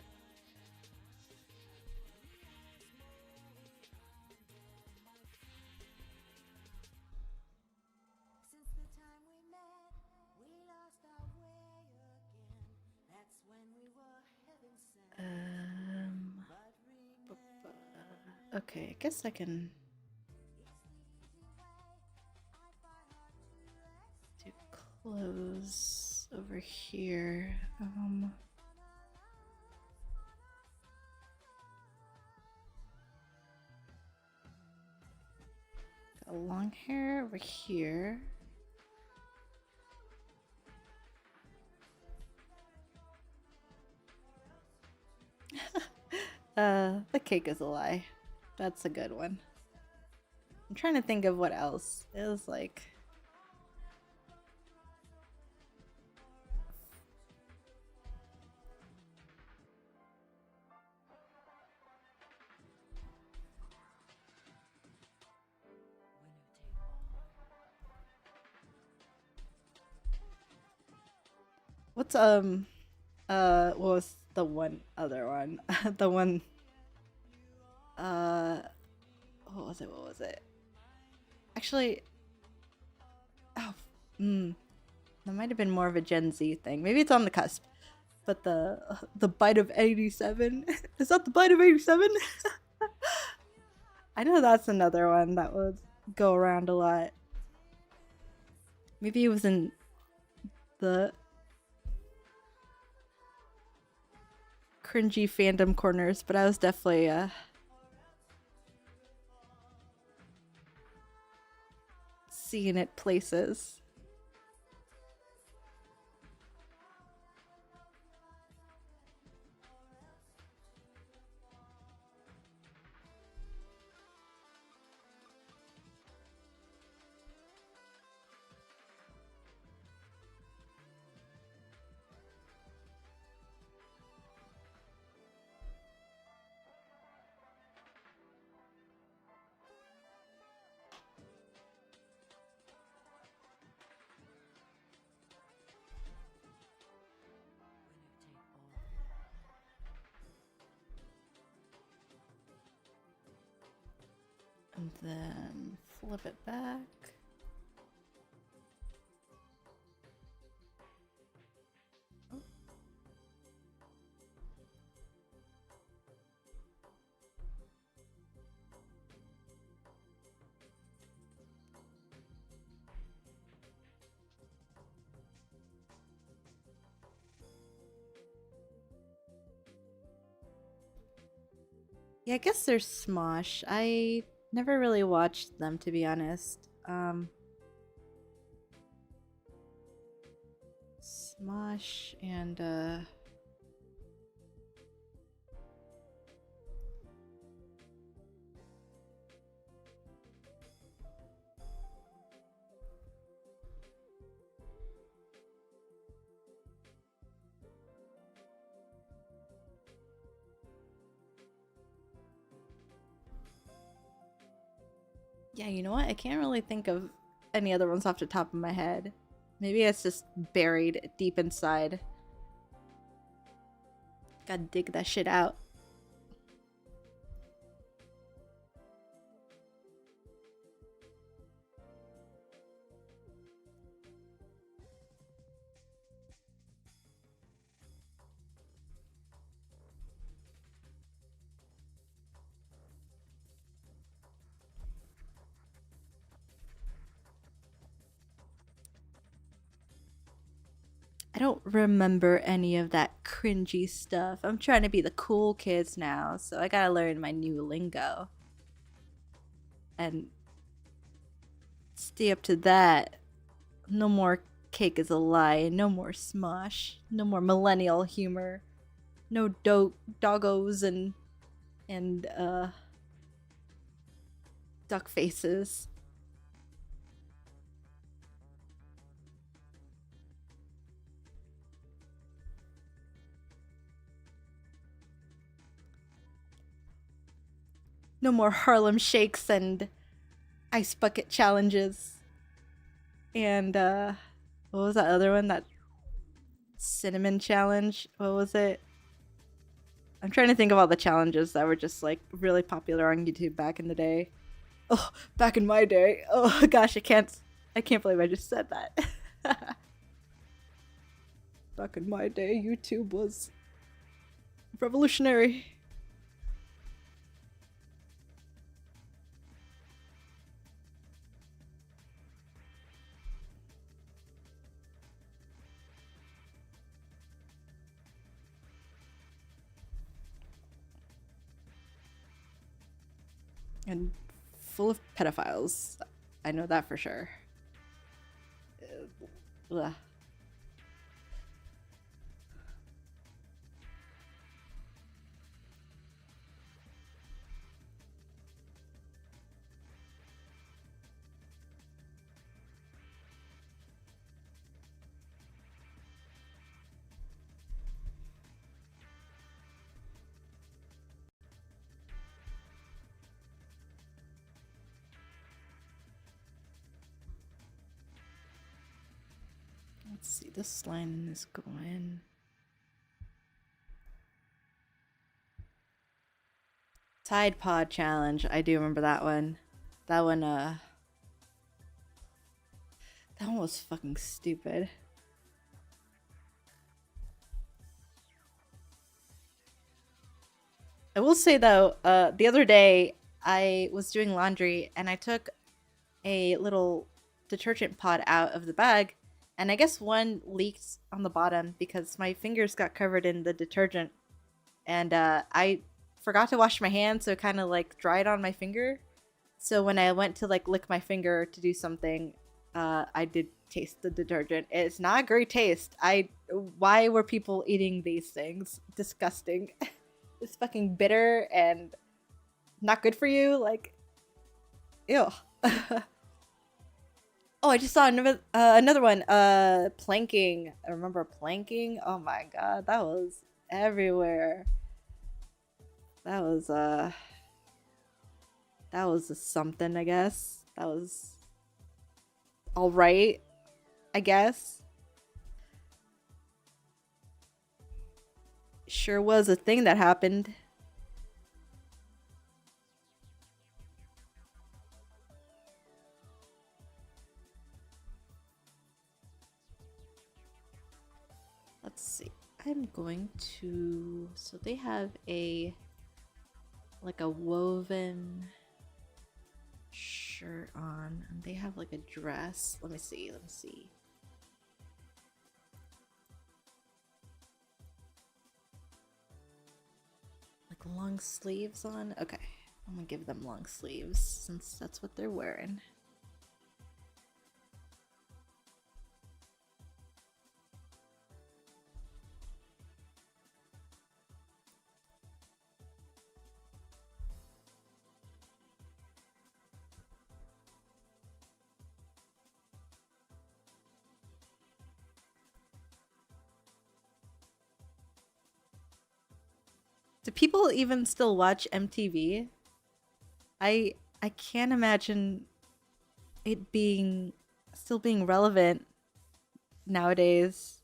Okay, I guess I can do close over here. Got long hair over here. The cake is a lie. That's a good one. I'm trying to think of what else. It was like... What's what was the one other one? The one what was it? Actually, oh, that might have been more of a Gen Z thing. Maybe it's on the cusp. But the bite of 87. Is that the bite of 87? I know that's another one that would go around a lot. Maybe it was in the cringy fandom corners, but I was definitely seeing it places. And then flip it back. Oh. Yeah, I guess there's Smosh. I never really watched them, to be honest. Smosh and yeah, you know what? I can't really think of any other ones off the top of my head. Maybe it's just buried deep inside. Gotta dig that shit out. I don't remember any of that cringy stuff. I'm trying to be the cool kids now, so I gotta learn my new lingo. And stay up to that. No more cake is a lie, no more Smosh, no more millennial humor, no doggos and Duck faces. No more Harlem Shakes and ice bucket challenges. And what was that other one? That cinnamon challenge? What was it? I'm trying to think of all the challenges that were just like really popular on YouTube back in the day. Oh, back in my day. Oh gosh, I can't believe I just said that. Back in my day, YouTube was revolutionary. And full of pedophiles. I know that for sure. Ugh. Let's see, this line is going. Tide Pod Challenge. I do remember that one. That one was fucking stupid. I will say though, the other day I was doing laundry and I took a little detergent pod out of the bag, and I guess one leaked on the bottom because my fingers got covered in the detergent, and I forgot to wash my hands, so it kind of like dried on my finger. So when I went to like lick my finger to do something, I did taste the detergent. It's not a great taste. Why were people eating these things? Disgusting. It's fucking bitter and not good for you. Like, ew. Oh, I just saw another one. Planking. I remember planking. Oh my god, that was everywhere. That was something, I guess. That was all right, I guess. Sure was a thing that happened. Let's see. I'm going to... So they have a... like a woven shirt on, and they have like a dress. Let me see. Like long sleeves on. Okay, I'm gonna give them long sleeves since that's what they're wearing. Do people even still watch MTV? I can't imagine it being still being relevant nowadays.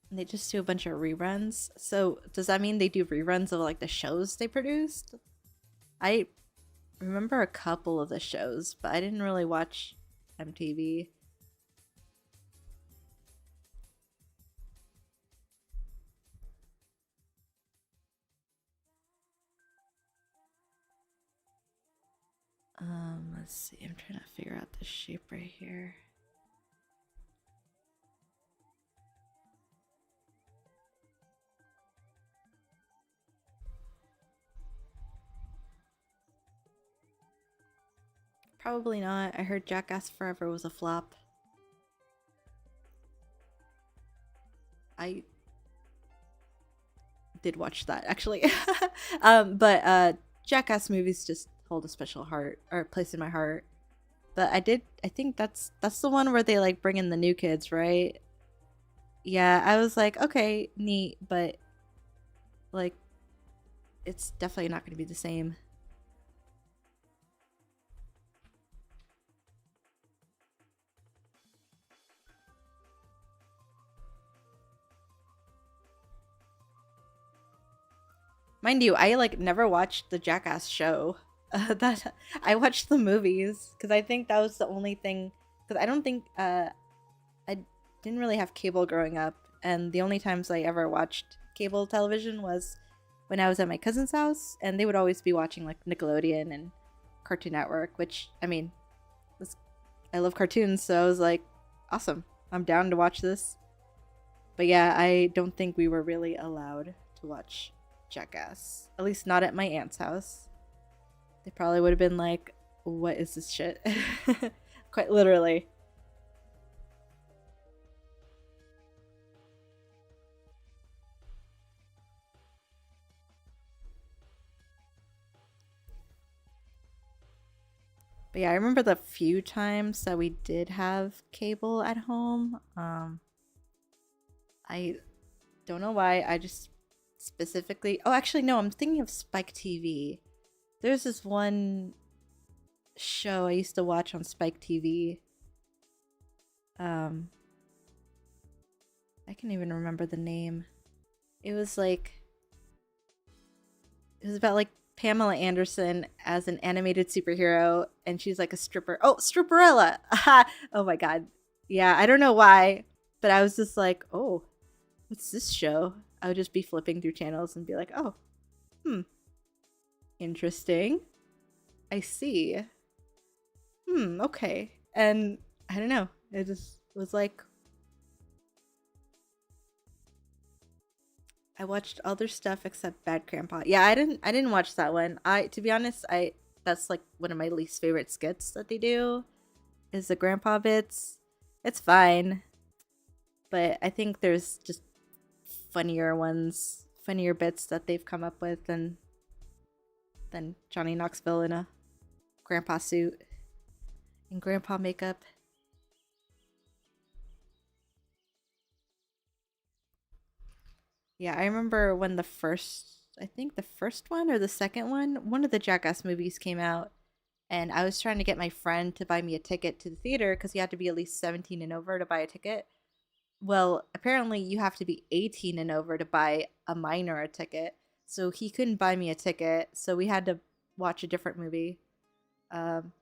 And they just do a bunch of reruns. So does that mean they do reruns of like the shows they produced? I remember a couple of the shows, but I didn't really watch MTV. Let's Let's see, I'm trying to figure out the shape right here. Probably not. I heard Jackass Forever was a flop. I did watch that actually. But Jackass movies just hold a special heart or place in my heart. But I think that's the one where they like bring in the new kids, right? Yeah, I was like, okay, neat, but like it's definitely not going to be the same. Mind you, I like never watched the Jackass show. That I watched the movies because I think that was the only thing. Because I don't think I didn't really have cable growing up, and the only times I ever watched cable television was when I was at my cousin's house, and they would always be watching like Nickelodeon and Cartoon Network. Which I mean, I love cartoons, so I was like, awesome, I'm down to watch this. But yeah, I don't think we were really allowed to watch Jackass. At least not at my aunt's house. They probably would have been like, what is this shit? Quite literally. But yeah, I remember the few times that we did have cable at home. I don't know why. I just specifically. Oh, actually, no. I'm thinking of Spike TV. There's this one show I used to watch on Spike TV. Um, I can't even remember the name. It was like. It was about like Pamela Anderson as an animated superhero, and she's like a stripper. Oh, Stripperella! Oh my god. Yeah, I don't know why, but I was just like, oh, what's this show? I would just be flipping through channels and be like, oh, interesting. I see. Okay. And I don't know. It just was like, I watched other stuff except Bad Grandpa. Yeah, I didn't watch that one. To be honest, that's like one of my least favorite skits that they do is the grandpa bits. It's fine, but I think there's just funnier bits that they've come up with than Johnny Knoxville in a grandpa suit and grandpa makeup. Yeah, I remember when I think the first one or the second one of the Jackass movies came out, and I was trying to get my friend to buy me a ticket to the theater because you had to be at least 17 and over to buy a ticket. Well, apparently you have to be 18 and over to buy a minor a ticket. So he couldn't buy me a ticket, so we had to watch a different movie. Um,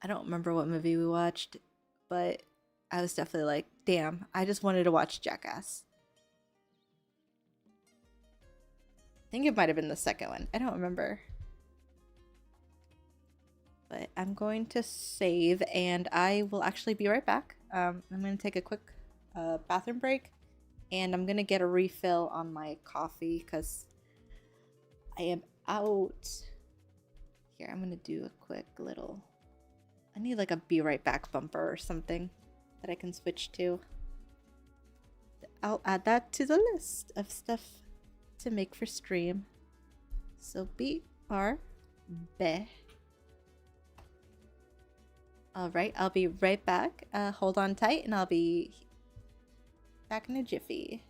I don't remember what movie we watched, but I was definitely like, damn, I just wanted to watch Jackass. I think it might have been the second one. I don't remember. But I'm going to save and I will actually be right back. I'm going to take a quick bathroom break and I'm going to get a refill on my coffee because I am out. Here, I'm going to do a quick little. I need like a be right back bumper or something that I can switch to. I'll add that to the list of stuff to make for stream. So BRB. Alright, I'll be right back. Hold on tight and I'll be back in a jiffy.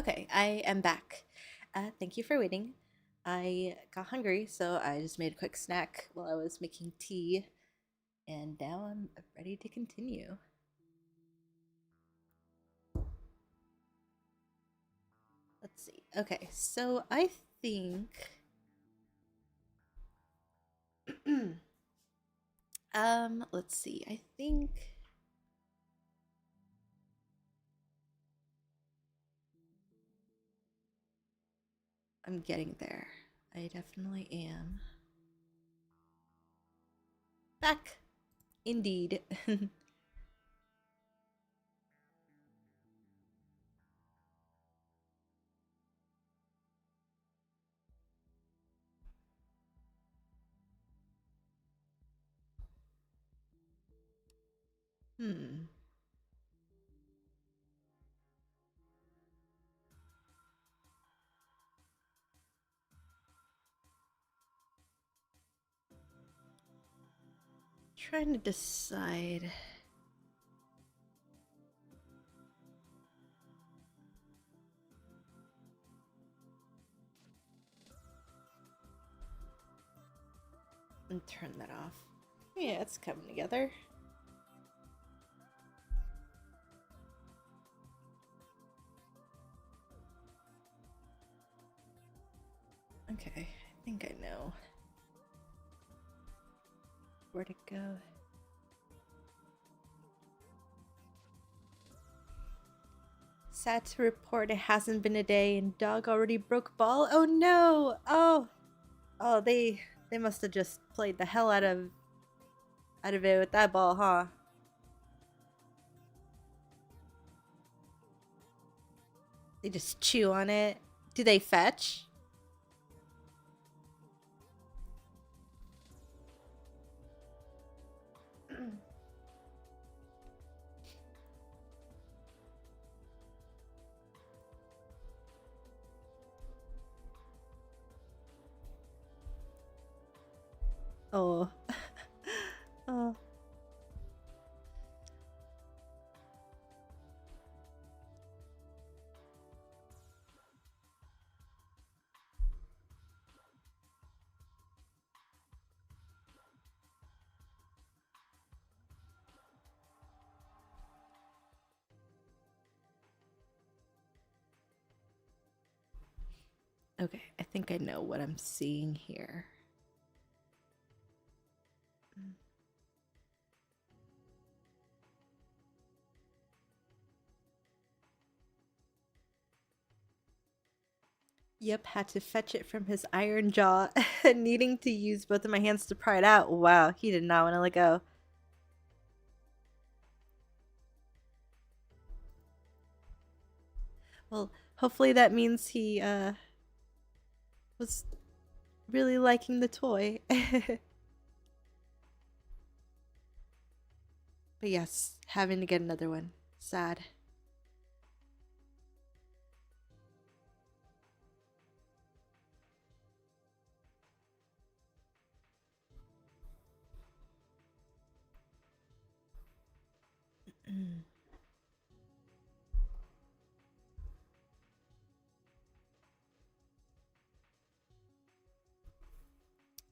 Okay, I am back. Thank you for waiting. I got hungry, so I just made a quick snack while I was making tea, and now I'm ready to continue. Let's see. Okay, so I think let's see. I think I'm getting there. I definitely am. Back. Indeed. Hmm. Trying to decide. And turn that off. Yeah, it's coming together. Okay, I think I know where to go. Sad to report it hasn't been a day and dog already broke ball. Oh no! Oh, they must have just played the hell out of it with that ball, huh? They just chew on it. Do they fetch? Oh. Oh. Okay, I think I know what I'm seeing here. Yep, had to fetch it from his iron jaw, needing to use both of my hands to pry it out. Wow, he did not want to let go. Well, hopefully that means he was really liking the toy. But yes, having to get another one. Sad.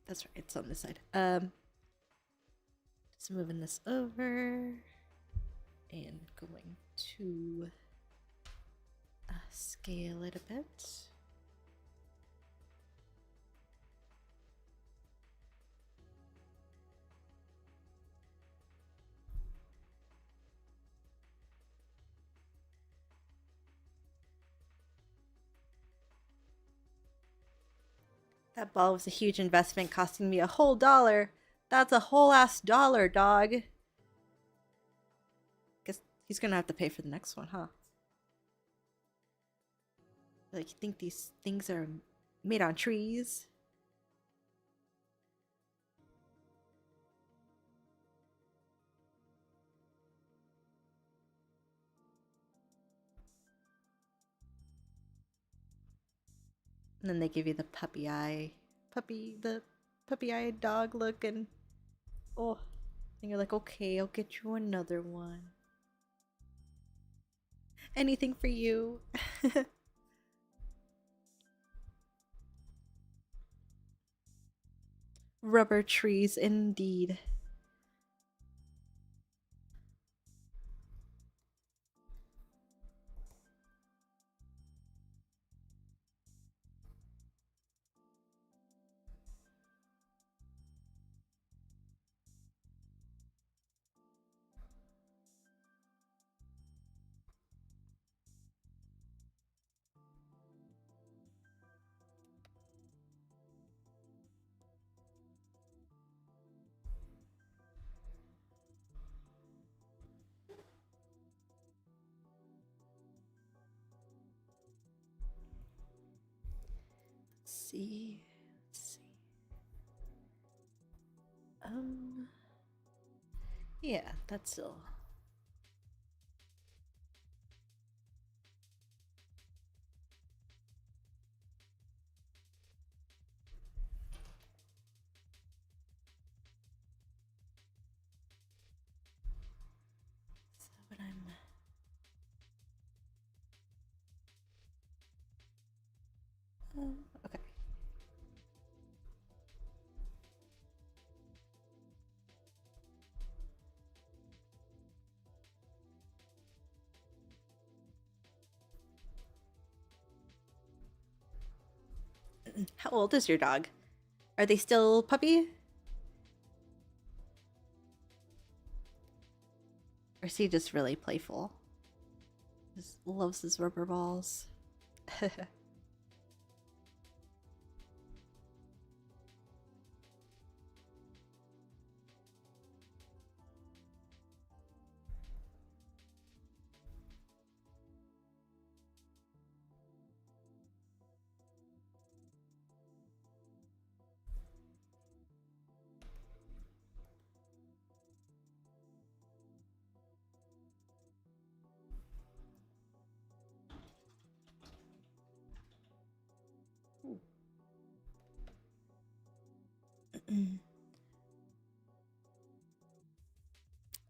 That's right, it's on this side. Just moving this over and going to scale it a bit. That ball was a huge investment, costing me a whole dollar. That's a whole ass dollar, dog. Guess he's gonna have to pay for the next one, huh? Like, you think these things are made on trees? And then they give you the the puppy eye dog look, and oh, and you're like, okay, I'll get you another one. Anything for you. Rubber trees indeed. Let's see. Yeah, that's still. So when okay. How old is your dog? Are they still puppy? Or is he just really playful? Just loves his rubber balls.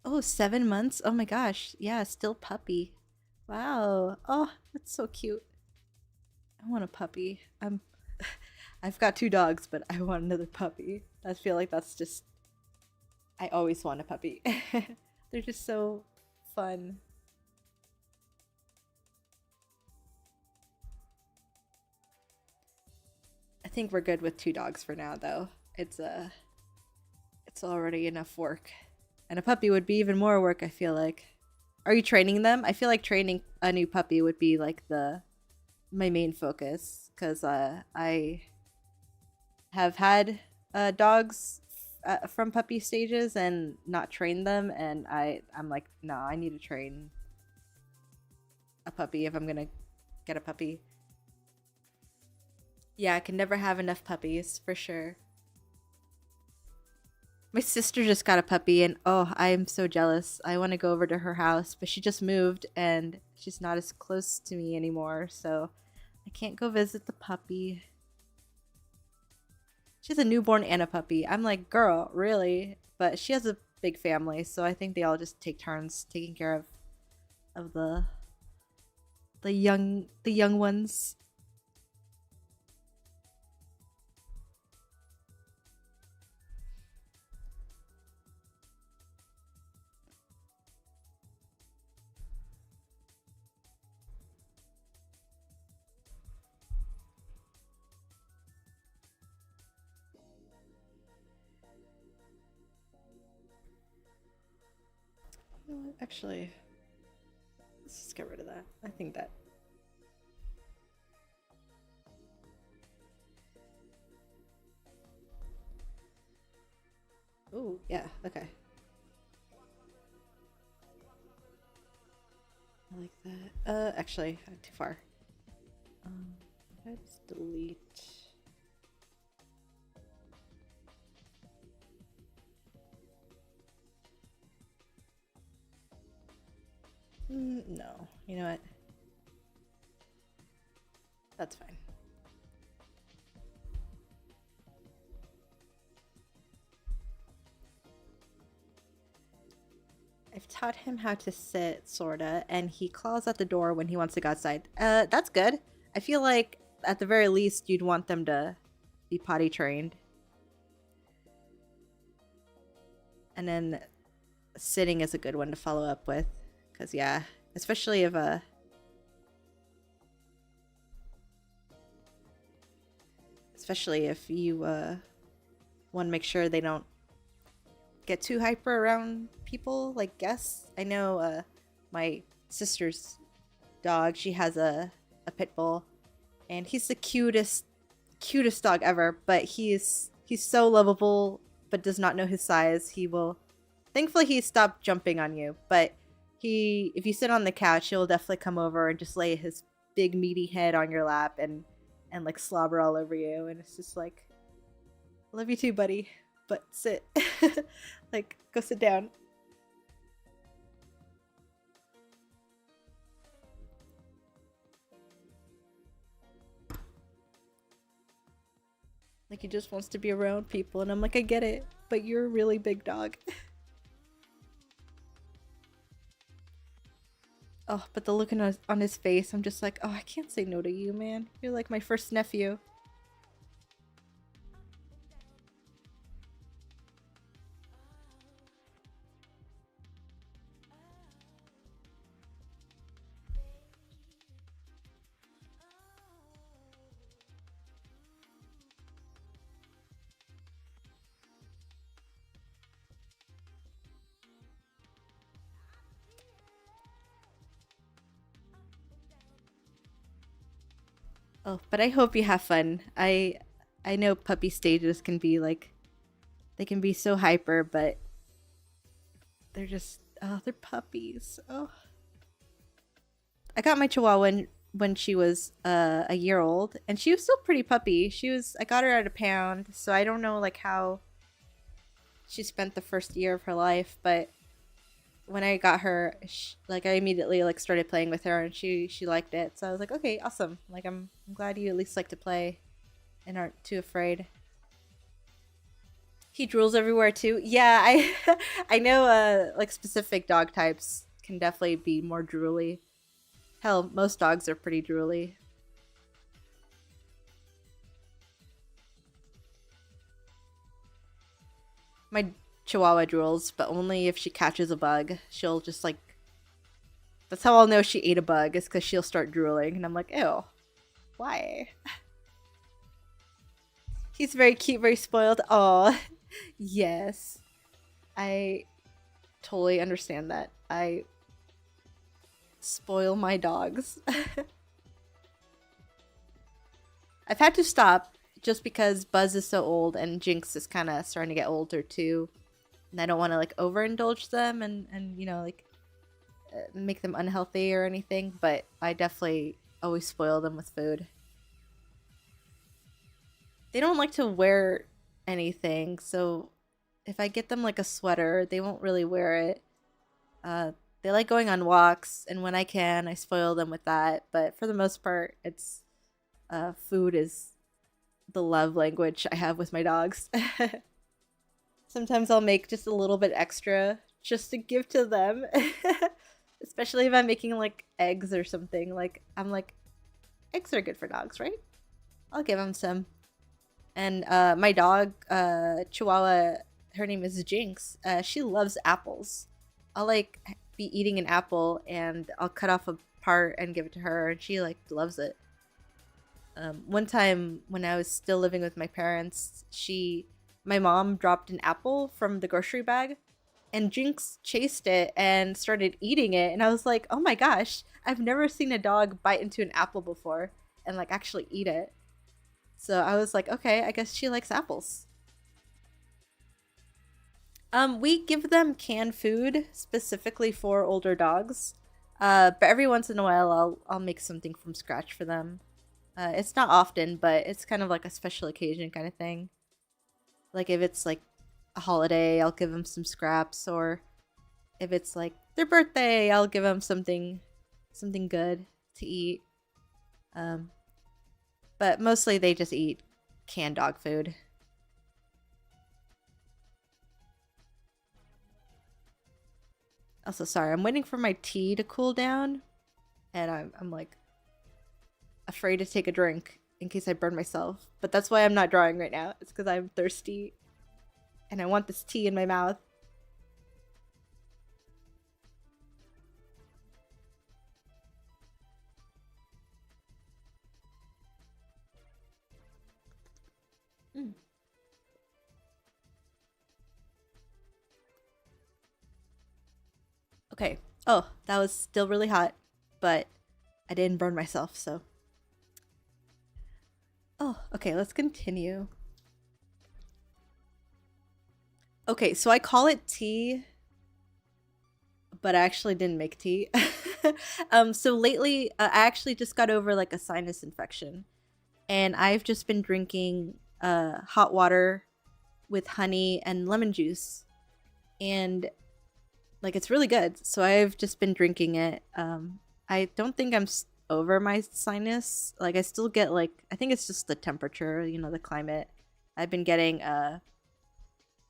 Oh, 7 months? Oh my gosh. Yeah, still puppy. Wow. Oh, that's so cute. I want a puppy. I've got 2 dogs, but I want another puppy. I feel like that's just I always want a puppy. They're just so fun. I think we're good with 2 dogs for now though. It's already enough work. And a puppy would be even more work, I feel like. Are you training them? I feel like training a new puppy would be like my main focus cuz I have had dogs from puppy stages and not trained them, and I'm like, no, I need to train a puppy if I'm going to get a puppy. Yeah, I can never have enough puppies for sure. My sister just got a puppy, and oh, I am so jealous. I want to go over to her house, but she just moved and she's not as close to me anymore, so I can't go visit the puppy. She has a newborn and a puppy. I'm like, girl, really? But she has a big family, so I think they all just take turns taking care of the young ones. You know what? Actually, let's just get rid of that. I think that. Ooh, yeah, okay. I like that. Actually, too far. Let's delete. No, you know what? That's fine. I've taught him how to sit, sorta, and he claws at the door when he wants to go outside. That's good. I feel like, at the very least, you'd want them to be potty trained. And then sitting is a good one to follow up with. Because, yeah, especially if you want to make sure they don't get too hyper around people, like guests. I know my sister's dog, she has a pit bull, and he's the cutest dog ever, but he's so lovable but does not know his size. He will, thankfully he stopped jumping on you, but if you sit on the couch, he'll definitely come over and just lay his big meaty head on your lap and like slobber all over you, and it's just like, love you too, buddy, but sit. Like, go sit down. Like, he just wants to be around people, and I'm like, I get it, but you're a really big dog. Oh, but the look on his face, I'm just like, oh, I can't say no to you, man. You're like my first nephew. Oh, but I hope you have fun. I know puppy stages can be like, they can be so hyper, but they're just, oh, they're puppies. Oh. I got my Chihuahua when she was a year old, and she was still pretty puppy. I got her at a pound, so I don't know like how she spent the first year of her life, but when I got her, I immediately like started playing with her, and she liked it. So I was like, okay, awesome. Like, I'm glad you at least like to play and aren't too afraid. He drools everywhere too. Yeah, I know like specific dog types can definitely be more drooly. Hell, most dogs are pretty drooly. My Chihuahua drools, but only if she catches a bug. She'll just like, that's how I'll know she ate a bug, is because she'll start drooling, and I'm like, ew, why? He's very cute, very spoiled. Oh, yes. I totally understand that. I spoil my dogs. I've had to stop just because Buzz is so old and Jinx is kind of starting to get older too. And I don't want to like overindulge them and you know, like make them unhealthy or anything, but I definitely always spoil them with food. They don't like to wear anything, so if I get them like a sweater, they won't really wear it. They like going on walks, and when I can, I spoil them with that. But for the most part, it's food is the love language I have with my dogs. Sometimes I'll make just a little bit extra just to give to them. Especially if I'm making like eggs or something. Like, I'm like, eggs are good for dogs, right? I'll give them some. And my dog, Chihuahua, her name is Jinx. She loves apples. I'll like be eating an apple and I'll cut off a part and give it to her, and she like loves it. One time when I was still living with my parents, my mom dropped an apple from the grocery bag, and Jinx chased it and started eating it, and I was like, oh my gosh, I've never seen a dog bite into an apple before and like actually eat it. So I was like, okay, I guess she likes apples. We give them canned food specifically for older dogs. But every once in a while I'll make something from scratch for them. It's not often, but it's kind of like a special occasion kind of thing. Like if it's like a holiday, I'll give them some scraps, or if it's like their birthday, I'll give them something good to eat. But mostly they just eat canned dog food. Also, sorry, I'm waiting for my tea to cool down, and I'm like afraid to take a drink in case I burn myself. But that's why I'm not drawing right now. It's because I'm thirsty and I want this tea in my mouth. Mm. Okay. Oh, that was still really hot, but I didn't burn myself, so. Oh, okay, let's continue. Okay, so I call it tea, but I actually didn't make tea. So lately, I actually just got over like a sinus infection, and I've just been drinking hot water with honey and lemon juice, and like it's really good. So I've just been drinking it. I don't think I'm over my sinus. Like I still get like I think it's just the temperature, you know, the climate. I've been getting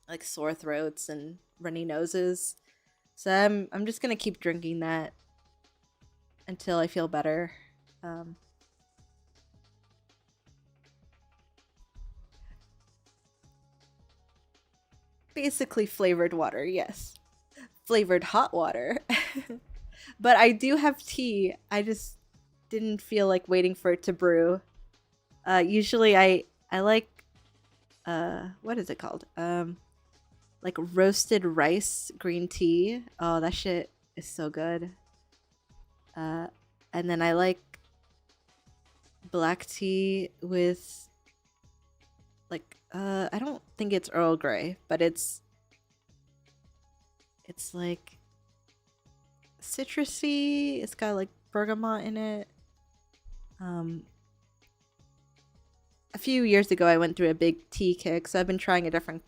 like sore throats and runny noses. So I'm just gonna keep drinking that until I feel better. Um, Basically flavored water, yes. Flavored hot water. But I do have tea. I just didn't feel like waiting for it to brew. Usually I like what is it called? Like roasted rice green tea. Oh, that shit is so good. Uh and then I like black tea with like I don't think it's Earl Grey, but it's like citrusy. It's got like bergamot in it. Um a few years ago I went through a big tea kick, so I've been trying a different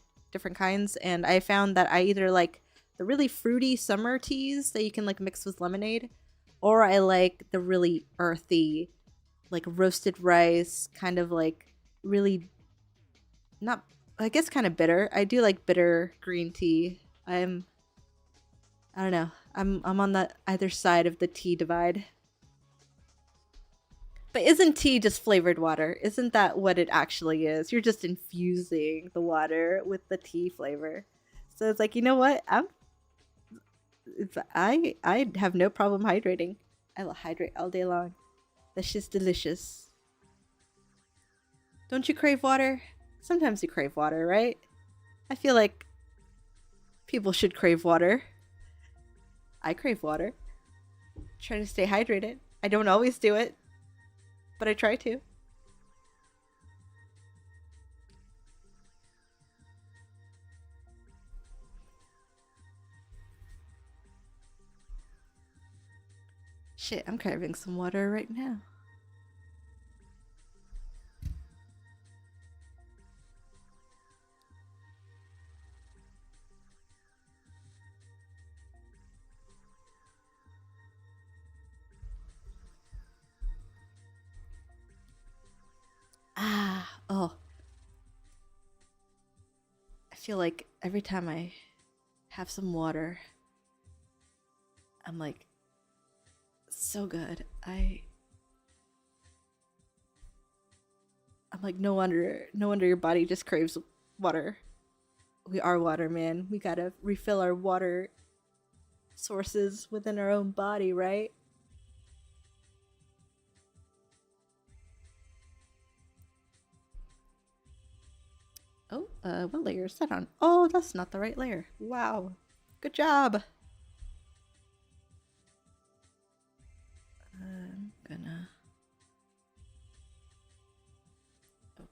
kinds, and I found that I either like the really fruity summer teas that you can like mix with lemonade, or I like the really earthy, like roasted rice, kind of like really not I guess kind of bitter. I do like bitter green tea. I don't know. I'm on the either side of the tea divide. But isn't tea just flavored water? Isn't that what it actually is? You're just infusing the water with the tea flavor. So it's like, you know what? I have no problem hydrating. I will hydrate all day long. That's just delicious. Don't you crave water? Sometimes you crave water, right? I feel like people should crave water. I crave water. Try to stay hydrated. I don't always do it, but I try to. Shit, I'm craving some water right now. Oh. I feel like every time I have some water, I'm like, so good. I'm like, no wonder your body just craves water. We are water, man. We gotta refill our water sources within our own body, right? Oh, what layer is that on? Oh, that's not the right layer. Wow. Good job. I'm gonna. Oh.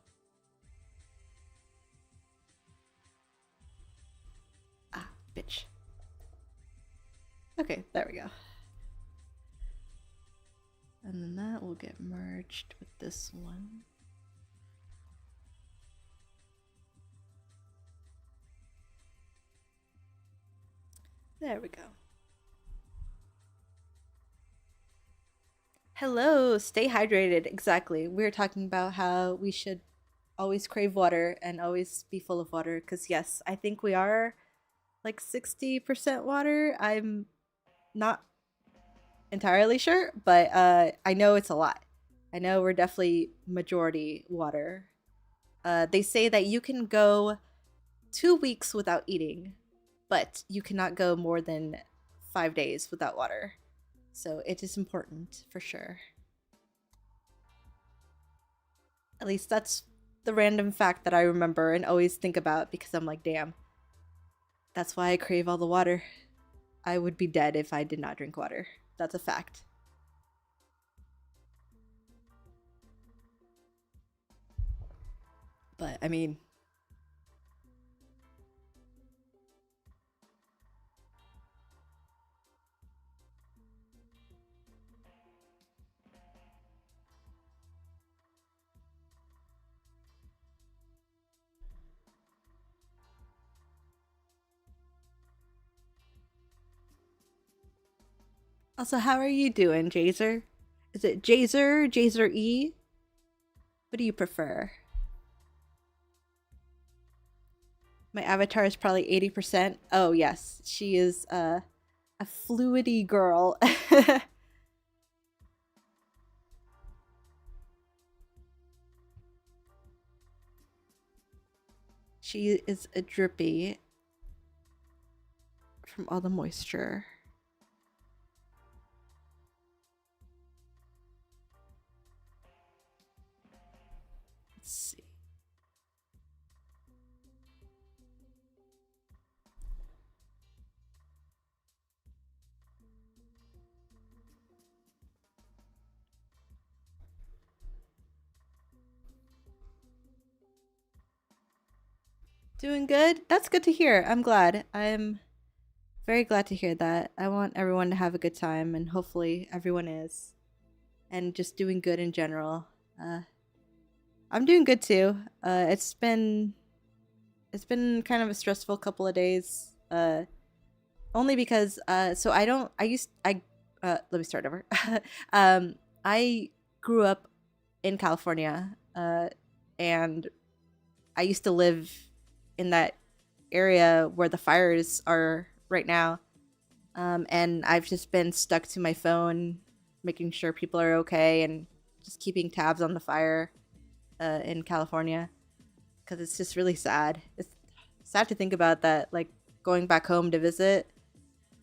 Ah, bitch. Okay, there we go. And then that will get merged with this one. There we go. Hello, stay hydrated. Exactly. We were talking about how we should always crave water and always be full of water. Because, yes, I think we are like 60% water. I'm not entirely sure, but I know it's a lot. I know we're definitely majority water. They say that you can go 2 weeks without eating, but you cannot go more than 5 days without water. So it is important for sure. At least that's the random fact that I remember and always think about because I'm like, damn, that's why I crave all the water. I would be dead if I did not drink water. That's a fact. But I mean, also, how are you doing, Jazer? Is it Jazer, Jazer E? What do you prefer? My avatar is probably 80%. Oh, yes. She is a fluidy girl. She is a drippy from all the moisture. Let's see. Doing good? That's good to hear. I'm glad. I'm very glad to hear that. I want everyone to have a good time, and hopefully everyone is. And just doing good in general. I'm doing good too. It's been kind of a stressful couple of days. Only because so I don't I used I let me start over. I grew up in California, and I used to live in that area where the fires are right now. And I've just been stuck to my phone, making sure people are okay and just keeping tabs on the fire in California, because it's just really sad. It's sad to think about that, like going back home to visit,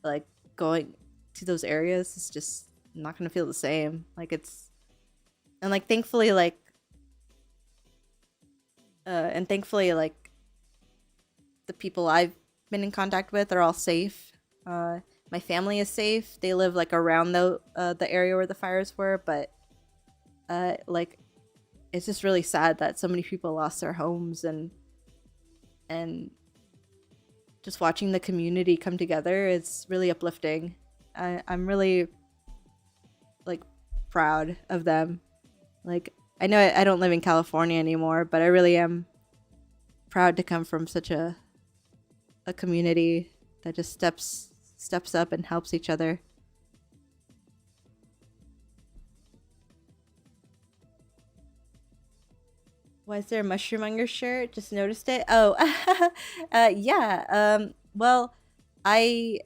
like going to those areas is just not gonna feel the same. Like it's and like thankfully like and thankfully like the people I've been in contact with are all safe. My family is safe. They live like around the area where the fires were, but like it's just really sad that so many people lost their homes, and just watching the community come together is really uplifting. I'm really like proud of them. Like I know I don't live in California anymore, but I really am proud to come from such a community that just steps up and helps each other. Why is there a mushroom on your shirt? Just noticed it. Oh, yeah. Well, I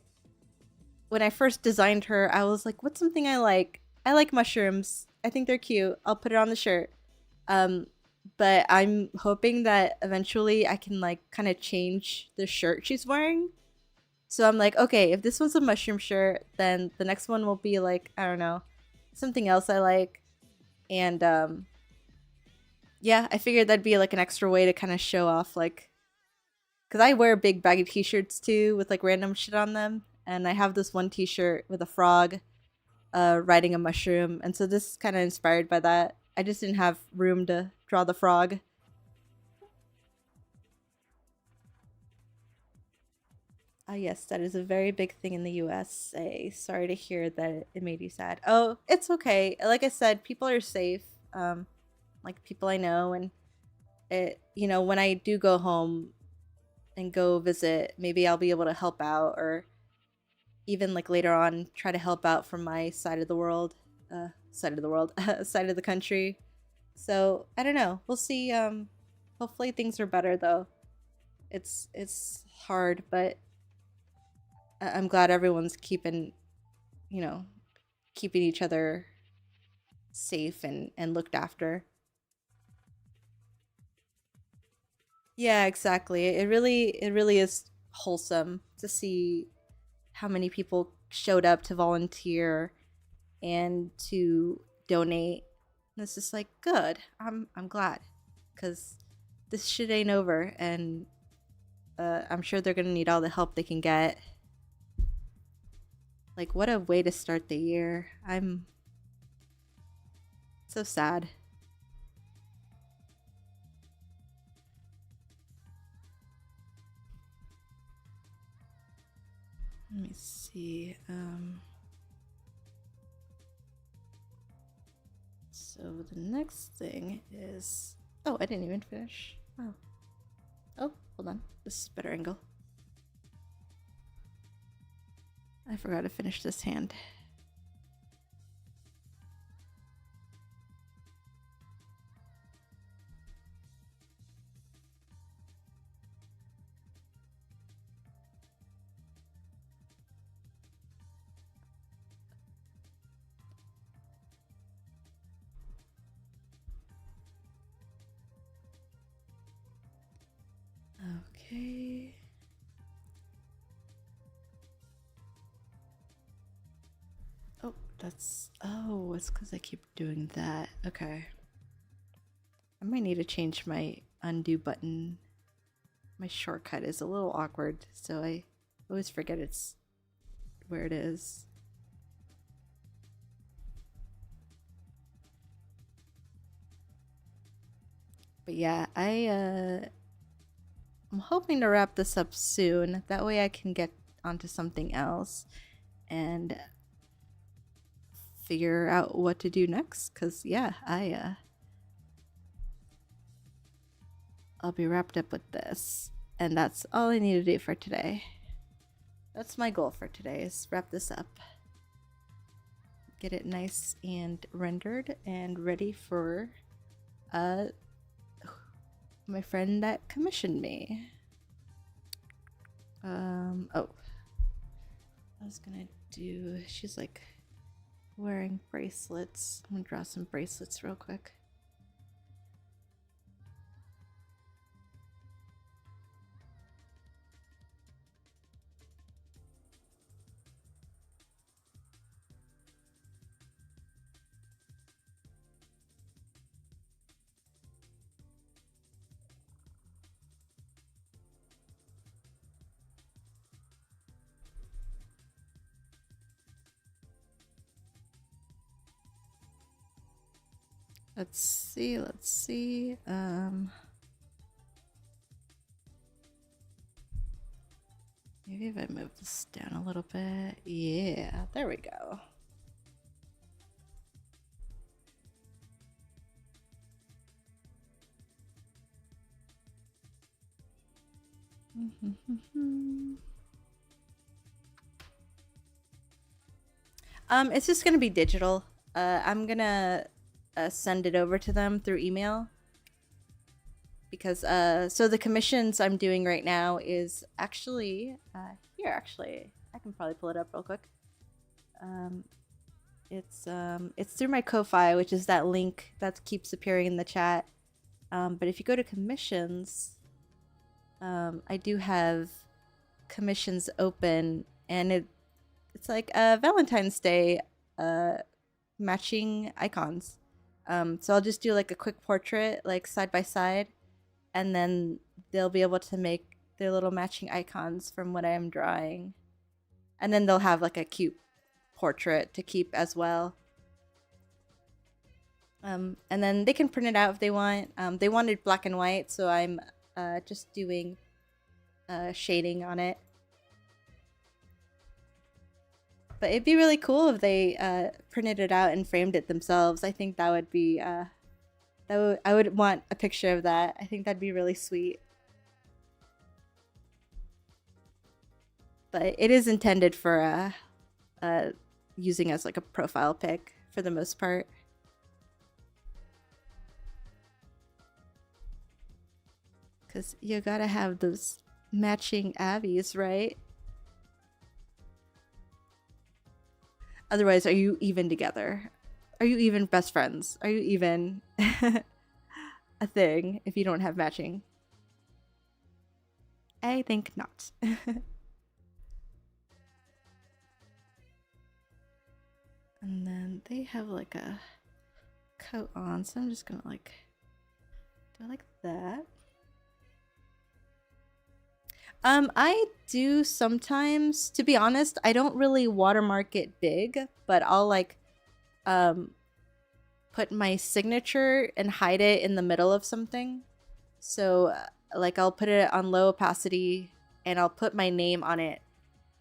when I first designed her, I was like, what's something I like? I like mushrooms. I think they're cute. I'll put it on the shirt. Um, but I'm hoping that eventually I can like kind of change the shirt she's wearing. So I'm like, okay, if this one's a mushroom shirt, then the next one will be like, I don't know, something else I like. And yeah, I figured that'd be like an extra way to kind of show off, like, because I wear big baggy t-shirts too with like random shit on them. And I have this one t-shirt with a frog riding a mushroom. And so this is kind of inspired by that. I just didn't have room to draw the frog. Ah, yes, that is a very big thing in the USA. Sorry to hear that it made you sad. Oh, it's okay. Like I said, people are safe. Like people I know, and when I do go home and go visit, maybe I'll be able to help out, or even like later on try to help out from my side of the world, side of the world, side of the country. So I don't know. We'll see. Hopefully things are better though. It's hard, but I'm glad everyone's you know, keeping each other safe and looked after. Yeah, exactly. It really is wholesome to see how many people showed up to volunteer and to donate. And it's just like good. I'm glad, because this shit ain't over, and I'm sure they're gonna need all the help they can get. Like, what a way to start the year. I'm so sad. Let me see. So the next thing is... Oh, I didn't even finish. Oh. Oh, hold on. This is a better angle. I forgot to finish this hand. Okay. Oh, that's... Oh, it's because I keep doing that. Okay. I might need to change my undo button. My shortcut is a little awkward, so I always forget it's where it is. But yeah, I'm hoping to wrap this up soon. That way I can get onto something else and figure out what to do next. Cause yeah, I'll be wrapped up with this, and that's all I need to do for today. That's my goal for today, is wrap this up. Get it nice and rendered and ready for my friend that commissioned me. Oh, I was gonna do, she's like wearing bracelets. I'm gonna draw some bracelets real quick. Let's see. Maybe if I move this down a little bit. Yeah, there we go. It's just gonna be digital. I'm gonna send it over to them through email, because so the commissions I'm doing right now is actually here. Actually, I can probably pull it up real quick. It's through my Ko-fi, which is that link that keeps appearing in the chat. But if you go to commissions, I do have commissions open, and it's like Valentine's Day matching icons. So I'll just do like a quick portrait, like side by side, and then they'll be able to make their little matching icons from what I am drawing. And then they'll have like a cute portrait to keep as well. And then they can print it out if they want. They wanted black and white, so I'm just doing shading on it. But it'd be really cool if they printed it out and framed it themselves. I think that would be I would want a picture of that. I think that'd be really sweet. But it is intended for using as like a profile pic for the most part. Because you gotta have those matching abbeys, right? Otherwise, are you even together? Are you even best friends? Are you even a thing if you don't have matching? I think not. And then they have like a coat on, so I'm just gonna like I like that. I do sometimes. To be honest, I don't really watermark it big, but I'll like put my signature and hide it in the middle of something. So like I'll put it on low opacity and I'll put my name on it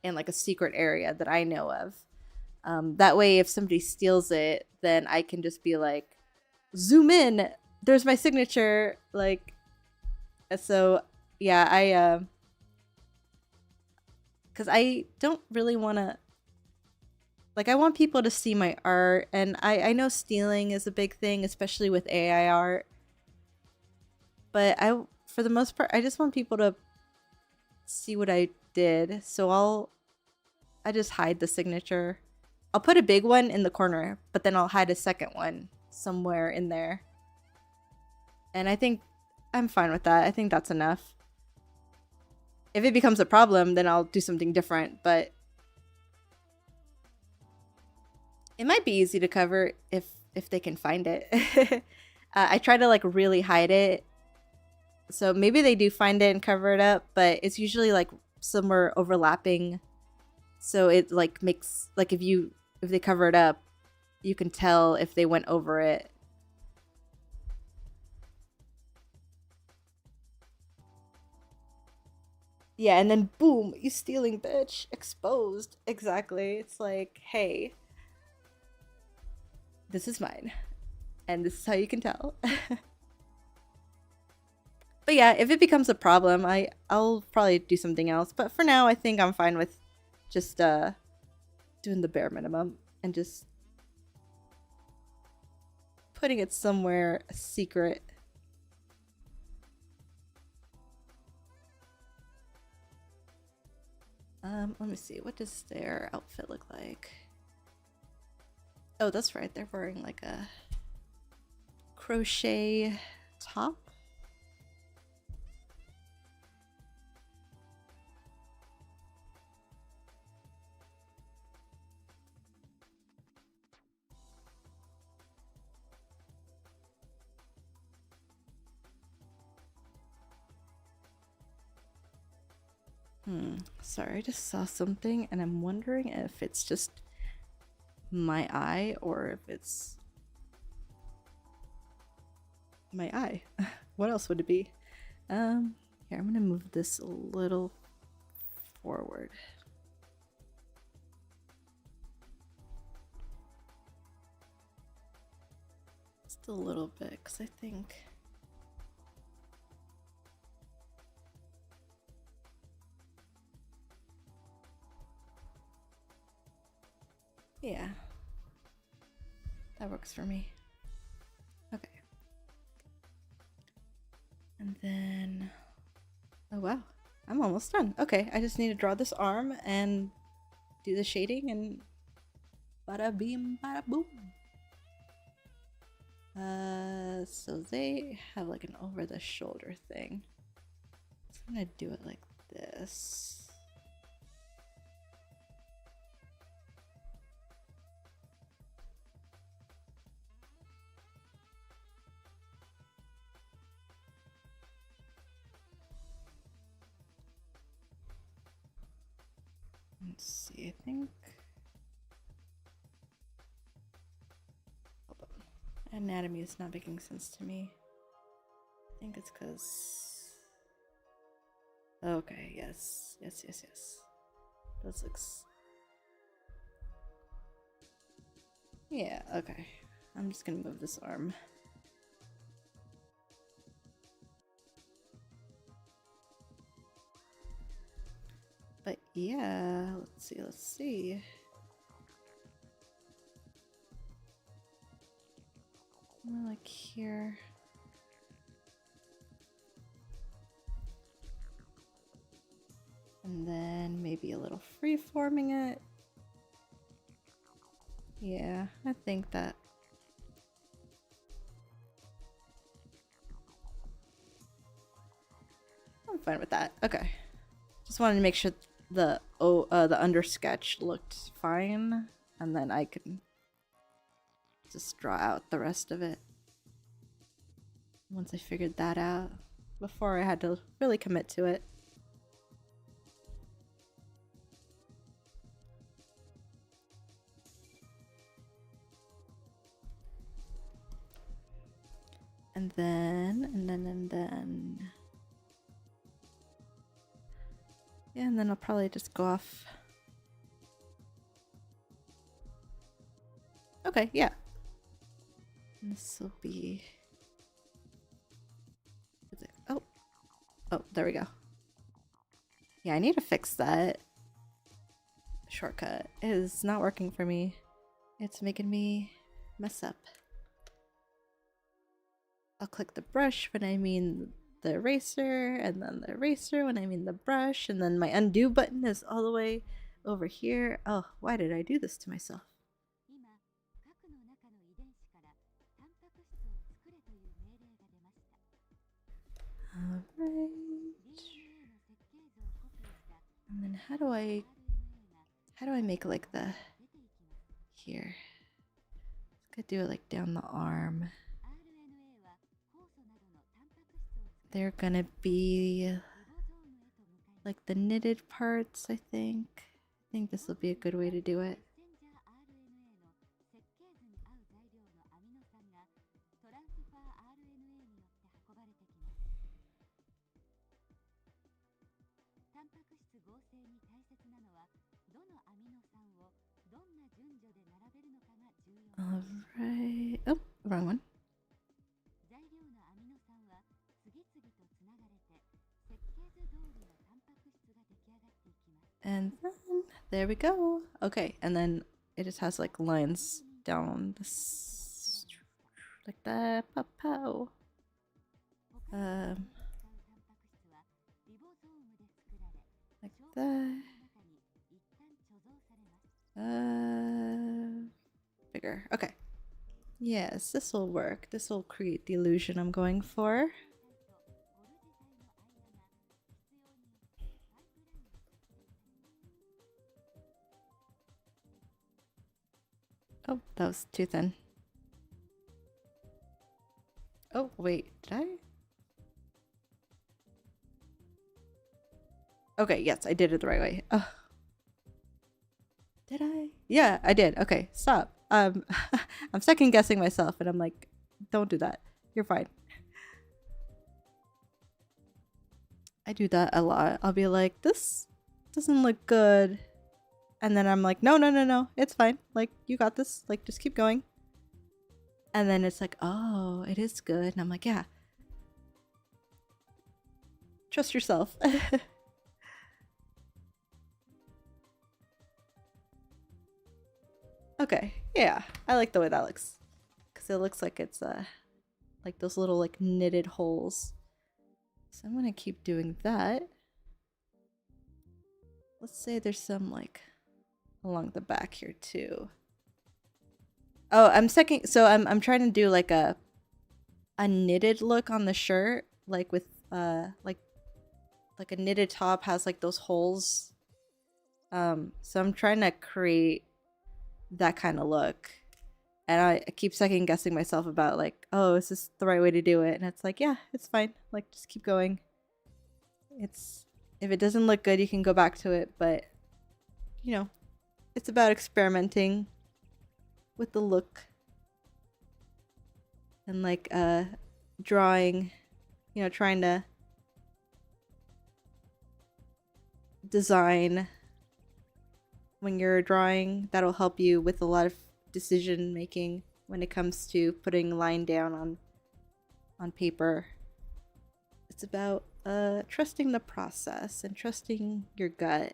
in like a secret area that I know of. That way, if somebody steals it, then I can just be like, zoom in. There's my signature. Like, so yeah, because I don't really want to, like, I want people to see my art, and I know stealing is a big thing, especially with AI art. But for the most part, I just want people to see what I did. So I just hide the signature. I'll put a big one in the corner, but then I'll hide a second one somewhere in there. And I think I'm fine with that. I think that's enough. If it becomes a problem, then I'll do something different, but it might be easy to cover if they can find it. I try to like really hide it. So maybe they do find it and cover it up, but it's usually like somewhere overlapping. So it like makes, like if they cover it up, you can tell if they went over it. Yeah, and then boom, you stealing, bitch. Exposed. Exactly. It's like, hey, this is mine. And this is how you can tell. But yeah, if it becomes a problem, I'll probably do something else. But for now, I think I'm fine with just doing the bare minimum and just putting it somewhere secret. Let me see. What does their outfit look like? Oh, that's right. They're wearing like a crochet top. Sorry, I just saw something and I'm wondering if it's just my eye or if it's my eye. What else would it be? Here, I'm gonna move this a little forward. Just a little bit, because I think... Yeah. That works for me. Okay. And then... Oh wow. I'm almost done. Okay, I just need to draw this arm and do the shading and... Bada beam, bada boom. So they have like an over the shoulder thing. So I'm gonna do it like this. Let's see, I think... Hold on. Anatomy is not making sense to me. I think it's because... Okay, yes. Those looks... Yeah, okay. I'm just gonna move this arm. But yeah, let's see. More like here. And then maybe a little free-forming it. Yeah, I think that. I'm fine with that. Okay. Just wanted to make sure the under sketch looked fine, and then I can just draw out the rest of it. once I figured that out, before I had to really commit to it. And then. Yeah, and then I'll probably just go off. Okay, yeah. This will be. Oh. Oh, there we go. Yeah, I need to fix that shortcut. It is not working for me. It's making me mess up. I'll click the brush when I mean the eraser, and then the eraser when I mean the brush, and then my undo button is all the way over here. Oh, why did I do this to myself? Alright. And then how do I make like the here? Could do it like down the arm. They're gonna be like the knitted parts, I think. I think this will be a good way to do it. Alright. Oh, wrong one. And then there we go. Okay, and then it just has like lines down this, like that. Pow pow. Like that. Bigger. Okay. Yes, this will work. This will create the illusion I'm going for. Oh, that was too thin. Oh, wait, did I? Okay, yes, I did it the right way. Did I? Yeah, I did. Okay, stop. I'm second guessing myself and I'm like, don't do that. You're fine. I do that a lot. I'll be like, this doesn't look good. And then I'm like, no, it's fine. Like, you got this. Like, just keep going. And then it's like, oh, it is good. And I'm like, yeah. Trust yourself. Okay, yeah. I like the way that looks. Because it looks like it's like those little like knitted holes. So I'm gonna keep doing that. Let's say there's some like along the back here too. Oh, I'm trying to do like a knitted look on the shirt, like with like a knitted top has like those holes. So I'm trying to create that kind of look. And I keep second guessing myself about like, oh, is this the right way to do it? And it's like, yeah, it's fine. Like, just keep going. If it doesn't look good, you can go back to it. But, you know, it's about experimenting with the look. And like drawing, you know, trying to design when you're drawing. That'll help you with a lot of decision making when it comes to putting a line down on paper. It's about trusting the process and trusting your gut.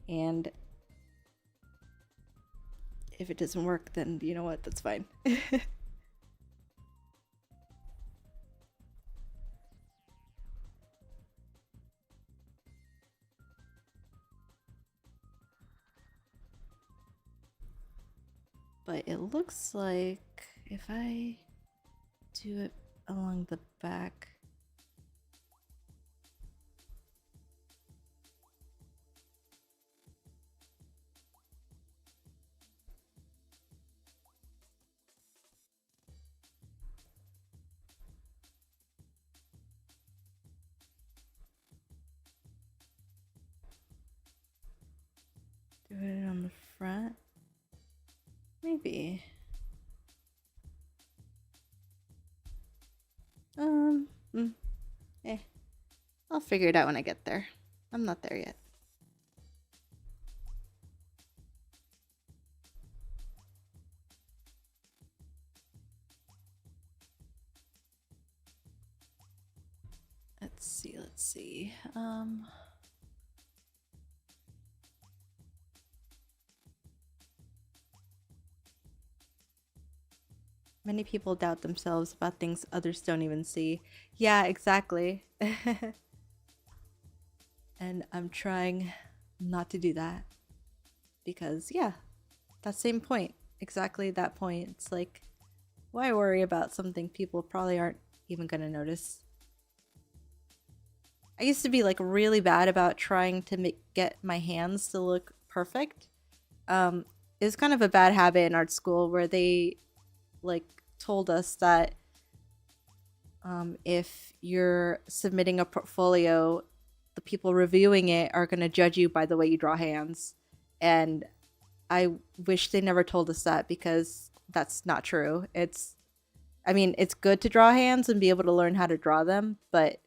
And if it doesn't work, then you know what, that's fine. But it looks like if I do it along the back, Do it on the front. Maybe. Eh. I'll figure it out when I get there. I'm not there yet. Let's see. Many people doubt themselves about things others don't even see. Yeah, exactly. And I'm trying not to do that. Because, yeah, that same point. Exactly that point. It's like, why worry about something people probably aren't even gonna notice? I used to be like really bad about trying to get my hands to look perfect. It was kind of a bad habit in art school where they like told us that if you're submitting a portfolio, the people reviewing it are going to judge you by the way you draw hands. And I wish they never told us that, because that's not true. I mean, it's good to draw hands and be able to learn how to draw them, but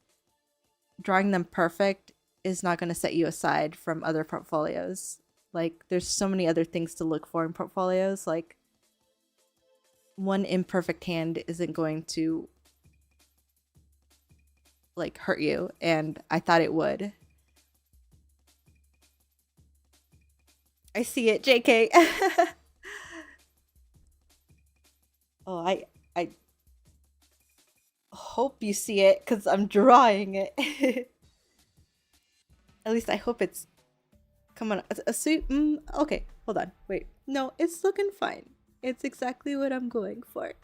drawing them perfect is not going to set you aside from other portfolios. Like, there's so many other things to look for in portfolios. Like, one imperfect hand isn't going to like hurt you, and I thought it would. I see it, JK. Oh, I hope you see it, because I'm drawing it. At least I hope it's... Come on, a suit? Okay, hold on. Wait. No, it's looking fine. It's exactly what I'm going for.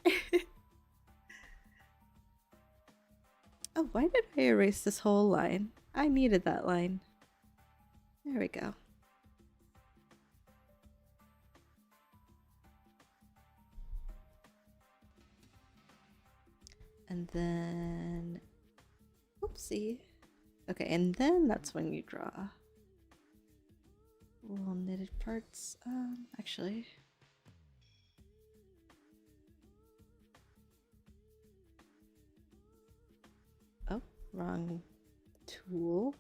Oh, why did I erase this whole line? I needed that line. There we go. And then... Oopsie. Okay, and then that's when you draw. Little knitted parts. Actually... Oh, wrong tool.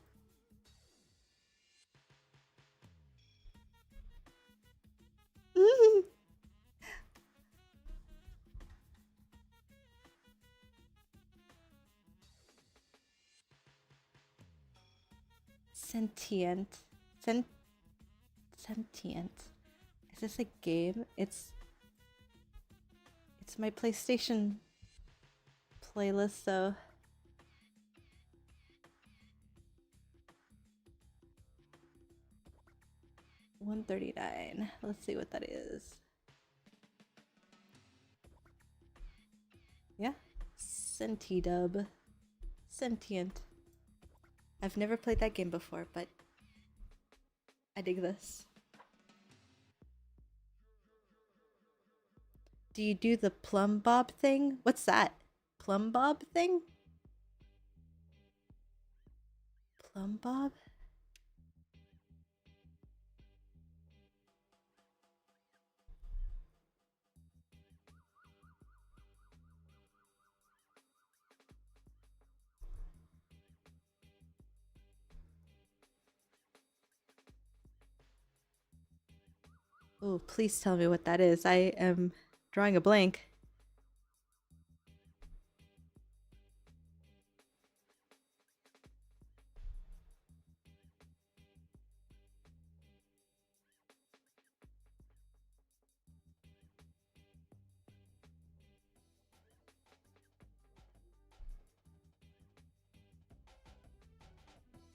Sentient. Sentient. Is this a game? It's my PlayStation playlist, so... $139. Let's see what that is. Yeah. Sentidub. Sentient. I've never played that game before, but I dig this. Do you do the plumb bob thing? What's that? Plumb bob thing? Plumb bob? Oh, please tell me what that is. I am drawing a blank.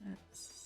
That's...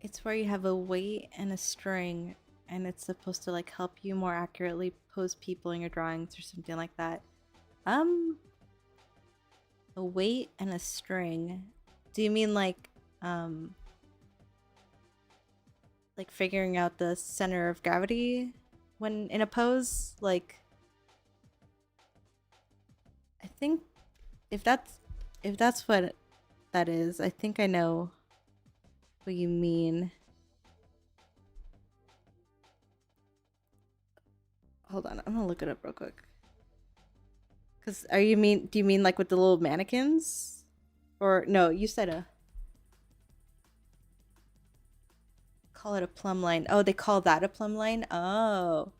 It's where you have a weight and a string, and it's supposed to like help you more accurately pose people in your drawings or something like that. Um, a weight and a string. Do you mean like figuring out the center of gravity when in a pose? Like, I think if that's what that is, I think I know what you mean. Hold on, I'm gonna look it up real quick. Cause do you mean like with the little mannequins? Or no, you said call it a plumb line. Oh, they call that a plumb line? Oh.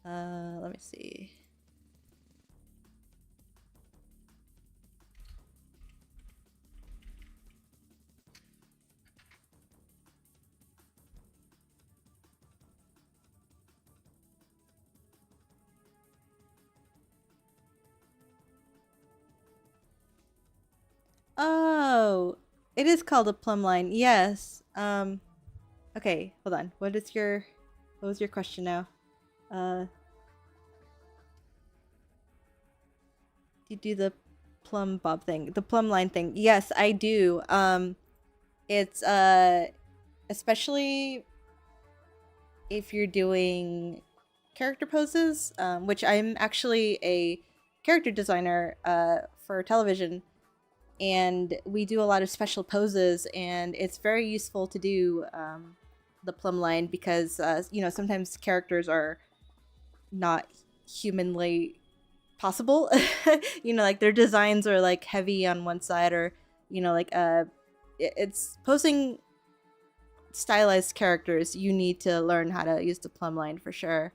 Let me see. Oh, it is called a plumb line. Yes. Okay, hold on. What was your question now? Uh, you do the plumb bob thing, the plumb line thing. Yes, I do. It's especially if you're doing character poses, which I'm actually a character designer for television, and we do a lot of special poses, and it's very useful to do the plumb line because sometimes characters are not humanly possible. Like their designs are like heavy on one side, or it's posing stylized characters. You need to learn how to use the plumb line for sure.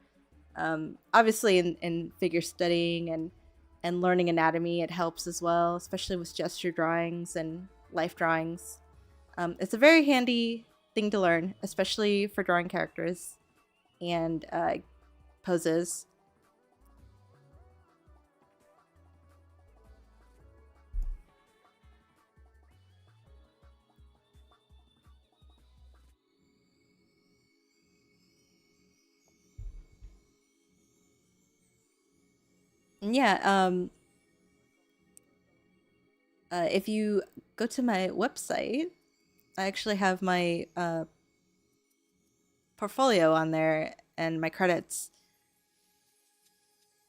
Obviously in figure studying and learning anatomy, it helps as well, especially with gesture drawings and life drawings. It's a very handy thing to learn, especially for drawing characters and poses. Yeah, if you go to my website, I actually have my portfolio on there and my credits.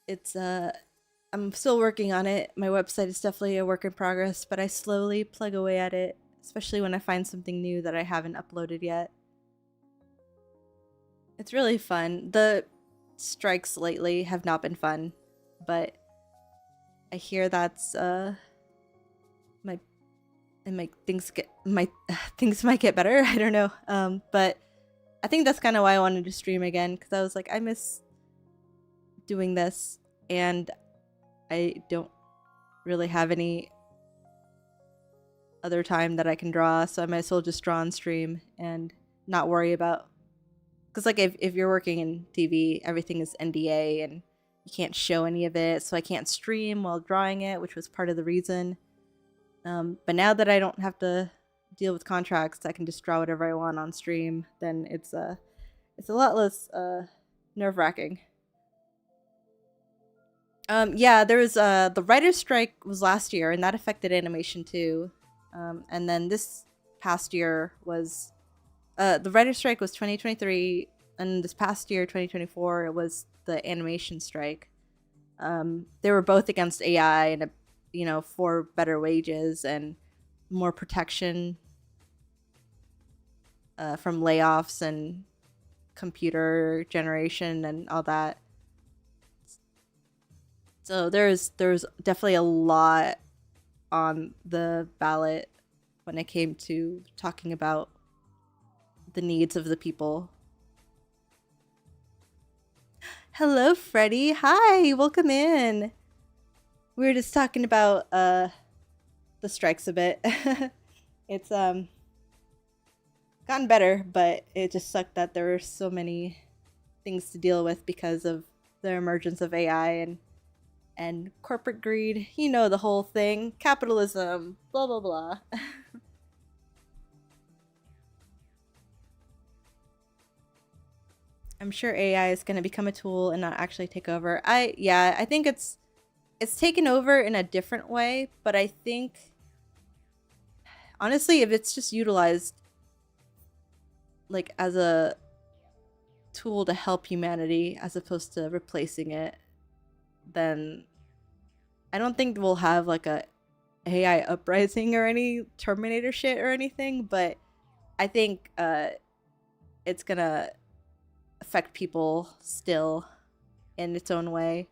It's I'm still working on it. My website is definitely a work in progress, but I slowly plug away at it, especially when I find something new that I haven't uploaded yet. It's really fun. The strikes lately have not been fun, but I hear that's my things might get better. I don't know. But I think that's kind of why I wanted to stream again, because I was like, I miss doing this, and I don't really have any other time that I can draw, so I might as well just draw on stream and not worry about, because like if you're working in TV, everything is NDA and you can't show any of it, so I can't stream while drawing it, which was part of the reason. But now that I don't have to deal with contracts, I can just draw whatever I want on stream. Then it's a lot less nerve-wracking. Yeah, there was the writer's strike was last year, and that affected animation too. And then this past year was the writer's strike was 2023, and this past year 2024 it was the animation strike. They were both against AI and for better wages and more protection from layoffs and computer generation and all that. So there's definitely a lot on the ballot when it came to talking about the needs of the people. Hello, Freddie. Hi, welcome in. We were just talking about the strikes a bit. It's gotten better, but it just sucked that there were so many things to deal with because of the emergence of AI and corporate greed. You know the whole thing. Capitalism, blah blah blah. I'm sure AI is going to become a tool and not actually take over. I think it's taken over in a different way, but I think honestly, if it's just utilized like as a tool to help humanity as opposed to replacing it, then I don't think we'll have like a AI uprising or any Terminator shit or anything, but I think it's gonna affect people still in its own way.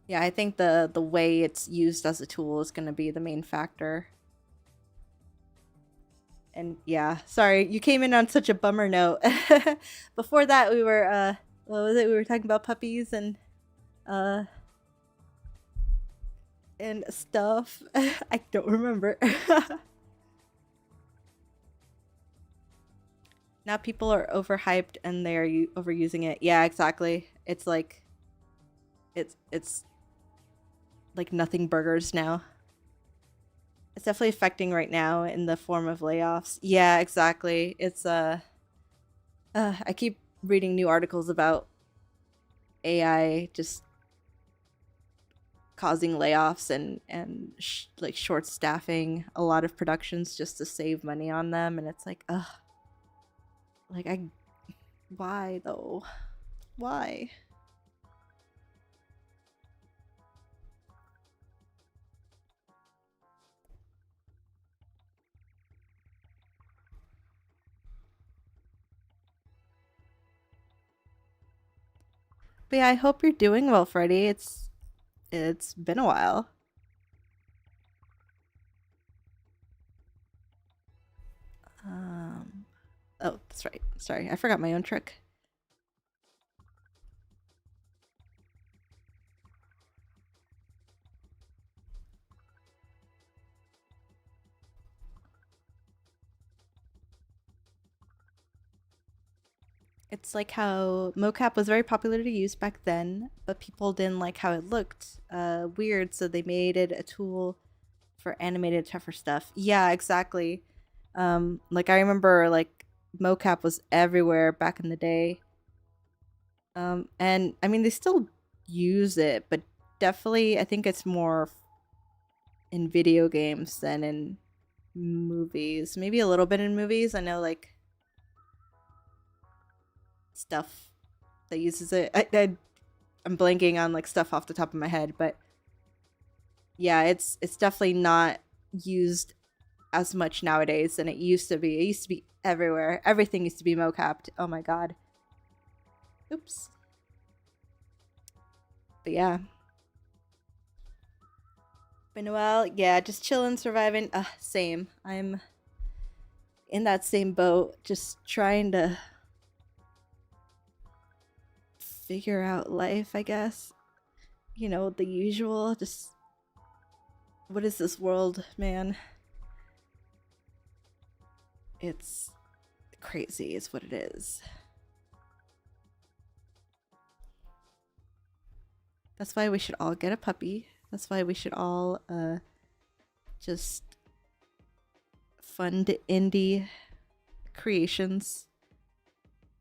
Yeah, I think the way it's used as a tool is going to be the main factor. And yeah, sorry, you came in on such a bummer note. Before that, we were what was it? We were talking about puppies uh and stuff. I don't remember. Now people are overhyped and they're overusing it. Yeah, exactly. It's like it's like nothing burgers now. It's definitely affecting right now in the form of layoffs. Yeah, exactly. It's I keep reading new articles about AI just causing layoffs and like short staffing a lot of productions just to save money on them, and it's like, ugh, like why though? Why? But yeah, I hope you're doing well, Freddie. It's been a while. Um, oh, that's right. Sorry, I forgot my own trick. It's like how mocap was very popular to use back then, but people didn't like how it looked weird, so they made it a tool for animated tougher stuff. Yeah, exactly. Like I remember like mocap was everywhere back in the day. And I mean they still use it, but definitely I think it's more in video games than in movies. Maybe a little bit in movies. I know like stuff that uses it. I'm blanking on like stuff off the top of my head, but yeah, it's definitely not used as much nowadays than it used to be. It used to be everywhere. Everything used to be mocapped. Oh my god. Oops. But yeah. Been a while. Yeah, just chilling, surviving. Same. I'm in that same boat, just trying to figure out life, I guess. You know, the usual. Just what is this world, man? It's crazy, is what it is. That's why we should all get a puppy. That's why we should all just fund indie creations.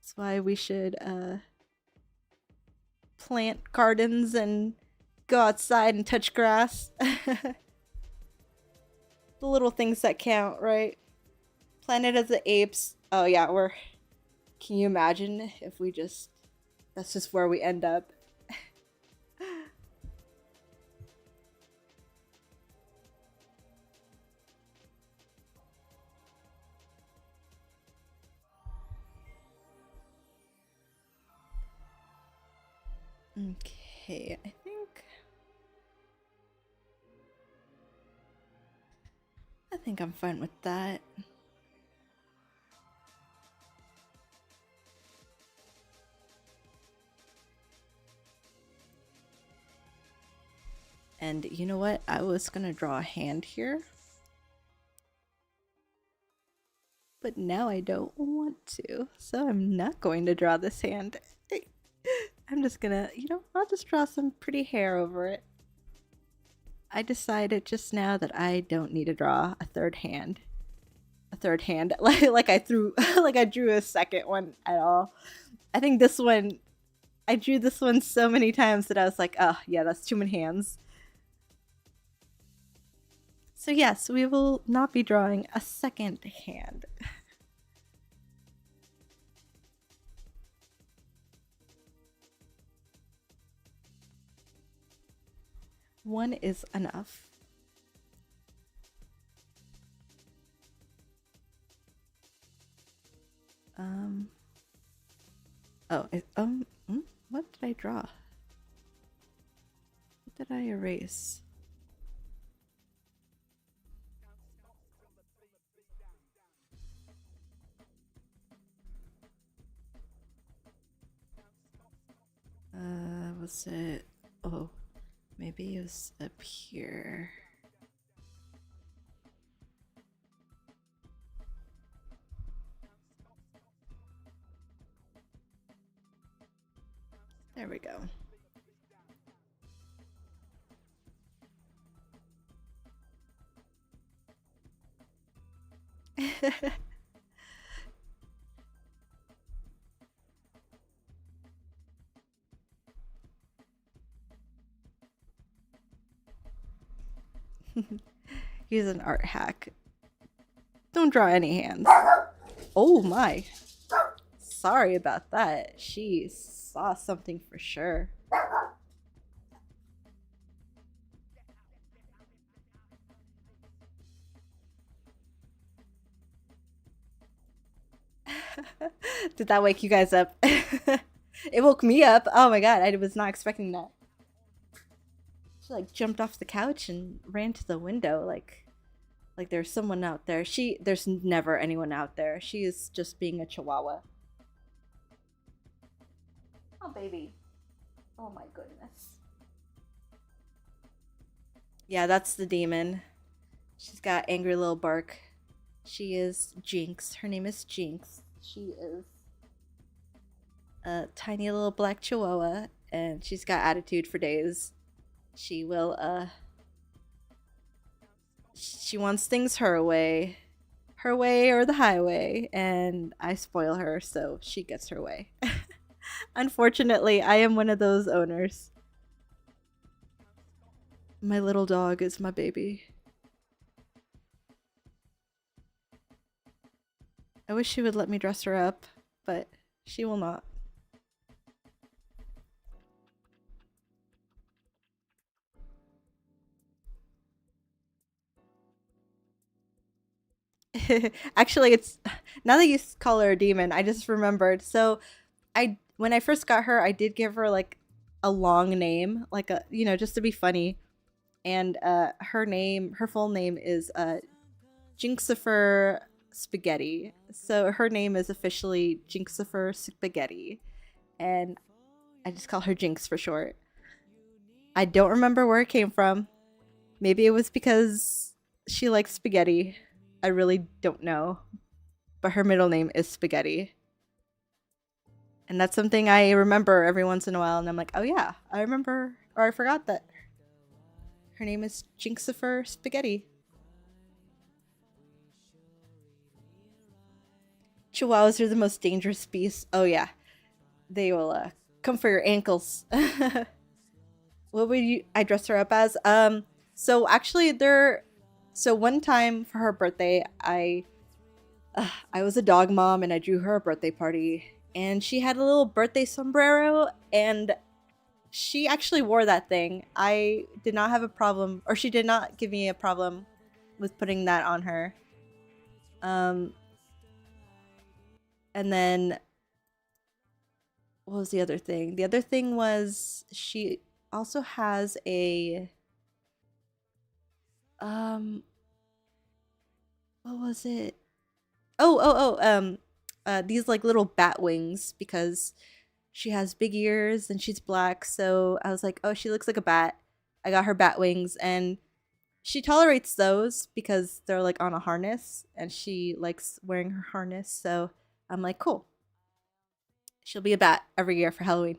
That's why we should plant gardens and go outside and touch grass. The little things that count, right? Planet of the Apes. Oh yeah, we're. Can you imagine if we just. That's just where we end up. Okay, I think I'm fine with that. And you know what? I was gonna draw a hand here. But now I don't want to. So I'm not going to draw this hand. I'm just gonna, I'll just draw some pretty hair over it. I decided just now that I don't need to draw a third hand. Like I threw like I drew a second one at all. I think this one I drew this one so many times that I was like, oh yeah, that's too many hands. So yes, we will not be drawing a second hand. One is enough. Oh, what did I draw? What did I erase? Was it? Oh, maybe it was up here. There we go. He's an art hack. Don't draw any hands. Oh my. Sorry about that. She saw something for sure. Did that wake you guys up? It woke me up. Oh my god, I was not expecting that. She like jumped off the couch and ran to the window like there's someone out there. There's never anyone out there. She is just being a chihuahua. Oh baby. Oh my goodness. Yeah, that's the demon. She's got angry little bark. She is Jinx. Her name is Jinx. She is a tiny little black chihuahua, and she's got attitude for days. She will, she wants things her way or the highway, and I spoil her, so she gets her way. Unfortunately, I am one of those owners. My little dog is my baby. I wish she would let me dress her up, but she will not. Actually, it's now that you call her a demon, I just remembered. So, when I first got her, I did give her like a long name, like a just to be funny, and her full name is Jinxifer Spaghetti. So her name is officially Jinxifer Spaghetti, and I just call her Jinx for short. I don't remember where it came from. Maybe it was because she likes spaghetti. I really don't know. But her middle name is Spaghetti. And that's something I remember every once in a while, and I'm like, oh yeah, I remember, or I forgot that her name is Jinxifer Spaghetti. Chihuahuas are the most dangerous beasts. Oh yeah, they will come for your ankles. What would I dress her up as? So actually, so one time for her birthday, I was a dog mom and I drew her a birthday party, and she had a little birthday sombrero, and she actually wore that thing. I did not have a problem, or she did not give me a problem with putting that on her. And then what was the other thing? The other thing was she also has a what was it? These like little bat wings, because she has big ears and she's black. So I was like, oh, she looks like a bat. I got her bat wings, and she tolerates those because they're like on a harness, and she likes wearing her harness. So I'm like, cool. She'll be a bat every year for Halloween.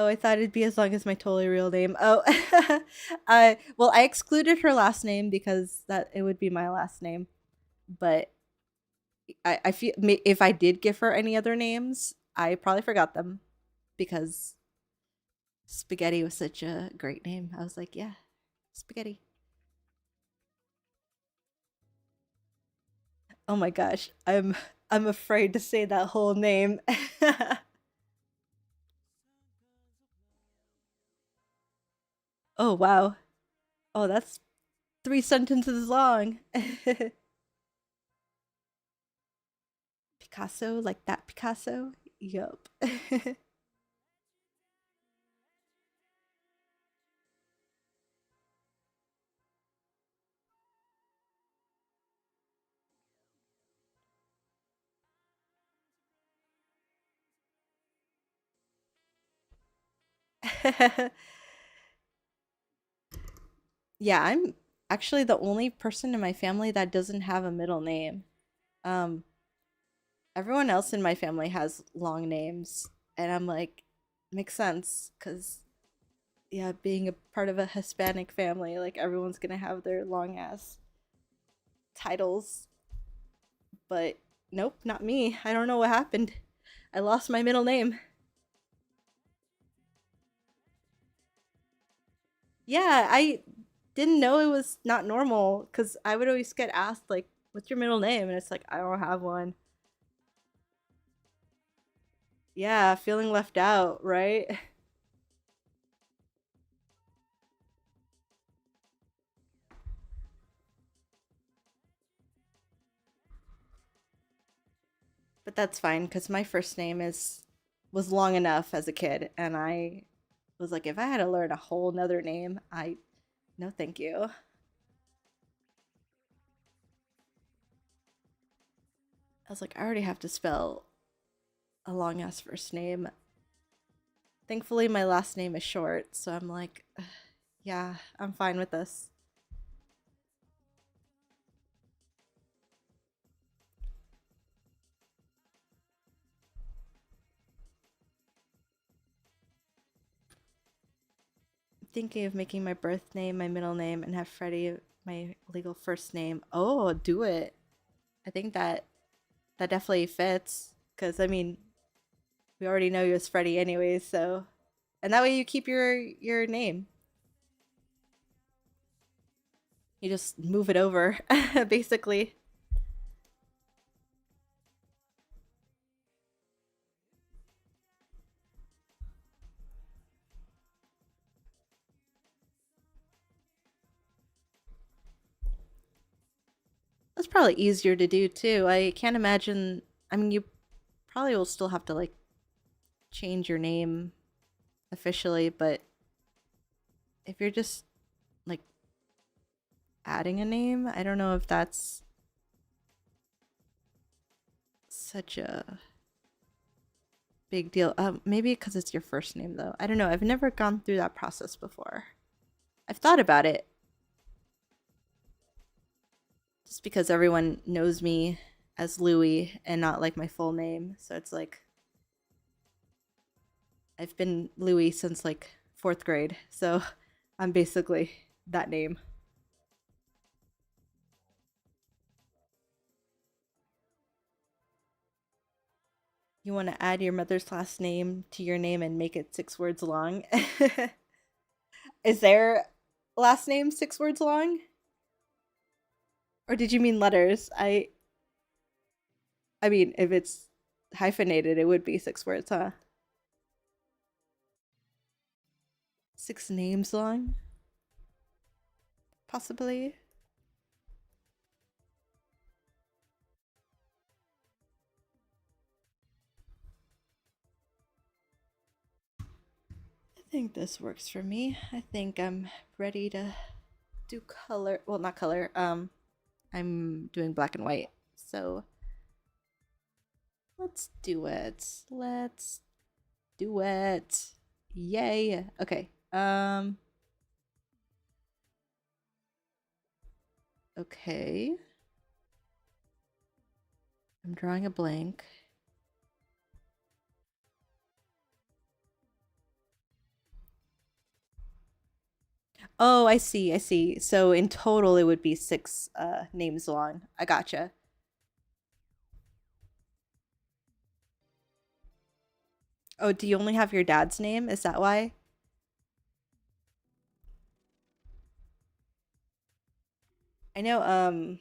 Oh, I thought it'd be as long as my totally real name. Oh, well, I excluded her last name because that it would be my last name. But I feel if I did give her any other names, I probably forgot them because Spaghetti was such a great name. I was like, yeah, Spaghetti. Oh my gosh, I'm afraid to say that whole name. Oh wow. Oh, that's 3 sentences long. Picasso, like that Picasso? Yup. Yeah, I'm actually the only person in my family that doesn't have a middle name. Um, Everyone else in my family has long names, and I'm like, makes sense because yeah, being a part of a Hispanic family, like everyone's gonna have their long ass titles. But nope, not me. I don't know what happened. I lost my middle name. Yeah, I didn't know it was not normal because I would always get asked like, "What's your middle name?" And it's like I don't have one. Yeah, feeling left out, right? But that's fine because my first name is was long enough as a kid, and I was like, if I had to learn a whole nother name, I no, thank you. I was like, I already have to spell a long ass first name. Thankfully, my last name is short, so I'm like, yeah, I'm fine with this. I'm thinking of making my birth name my middle name and have Freddie my legal first name. Oh, do it. I think that definitely fits because I mean, we already know you as Freddie anyways, so and that way you keep your name. You just move it over, basically. That's probably easier to do too. I can't imagine. I mean, you probably will still have to like change your name officially, but if you're just like adding a name, I don't know if that's such a big deal. Maybe because it's your first name though. I don't know. I've never gone through that process before. I've thought about it just because everyone knows me as Louie and not like my full name. So it's like I've been Louie since like fourth grade. So I'm basically that name. You want to add your mother's last name to your name and make it 6 words long? Is their last name 6 words long? Or did you mean letters? I mean, if it's hyphenated, it would be 6 words, huh? 6 names long, possibly. I think this works for me. I think I'm ready to do color. Well, not color. I'm doing black and white. So let's do it. Let's do it. Yay. Okay. Okay. I'm drawing a blank. Oh, I see, I see. So in total, it would be six names long. I gotcha. Oh, do you only have your dad's name? Is that why? I know,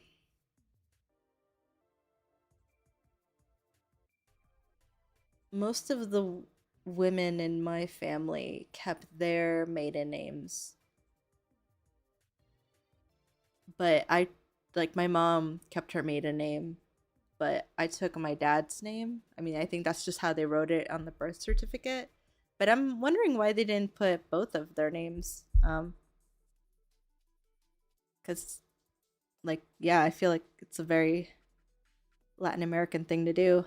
most of the women in my family kept their maiden names, but like, my mom kept her maiden name, but I took my dad's name. I mean, I think that's just how they wrote it on the birth certificate. But I'm wondering why they didn't put both of their names. Because, like, yeah, I feel like it's a very Latin American thing to do,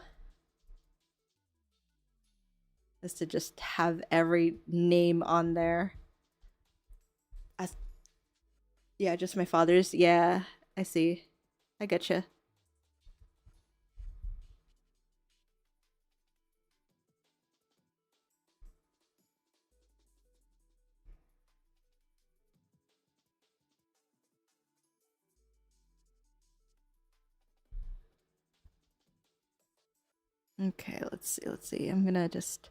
is to just have every name on there. As, yeah, just my father's. Yeah, I see. I getcha. Okay, let's see. Let's see. I'm gonna just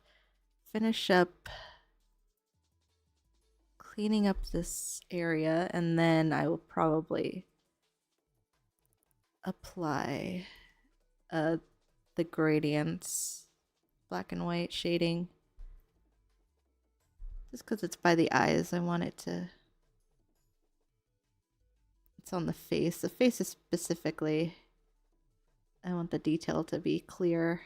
finish up cleaning up this area, and then I will probably apply uh the gradients, black and white shading, just because it's by the eyes. I want it to, it's on the face. The face is specifically, I want the detail to be clear.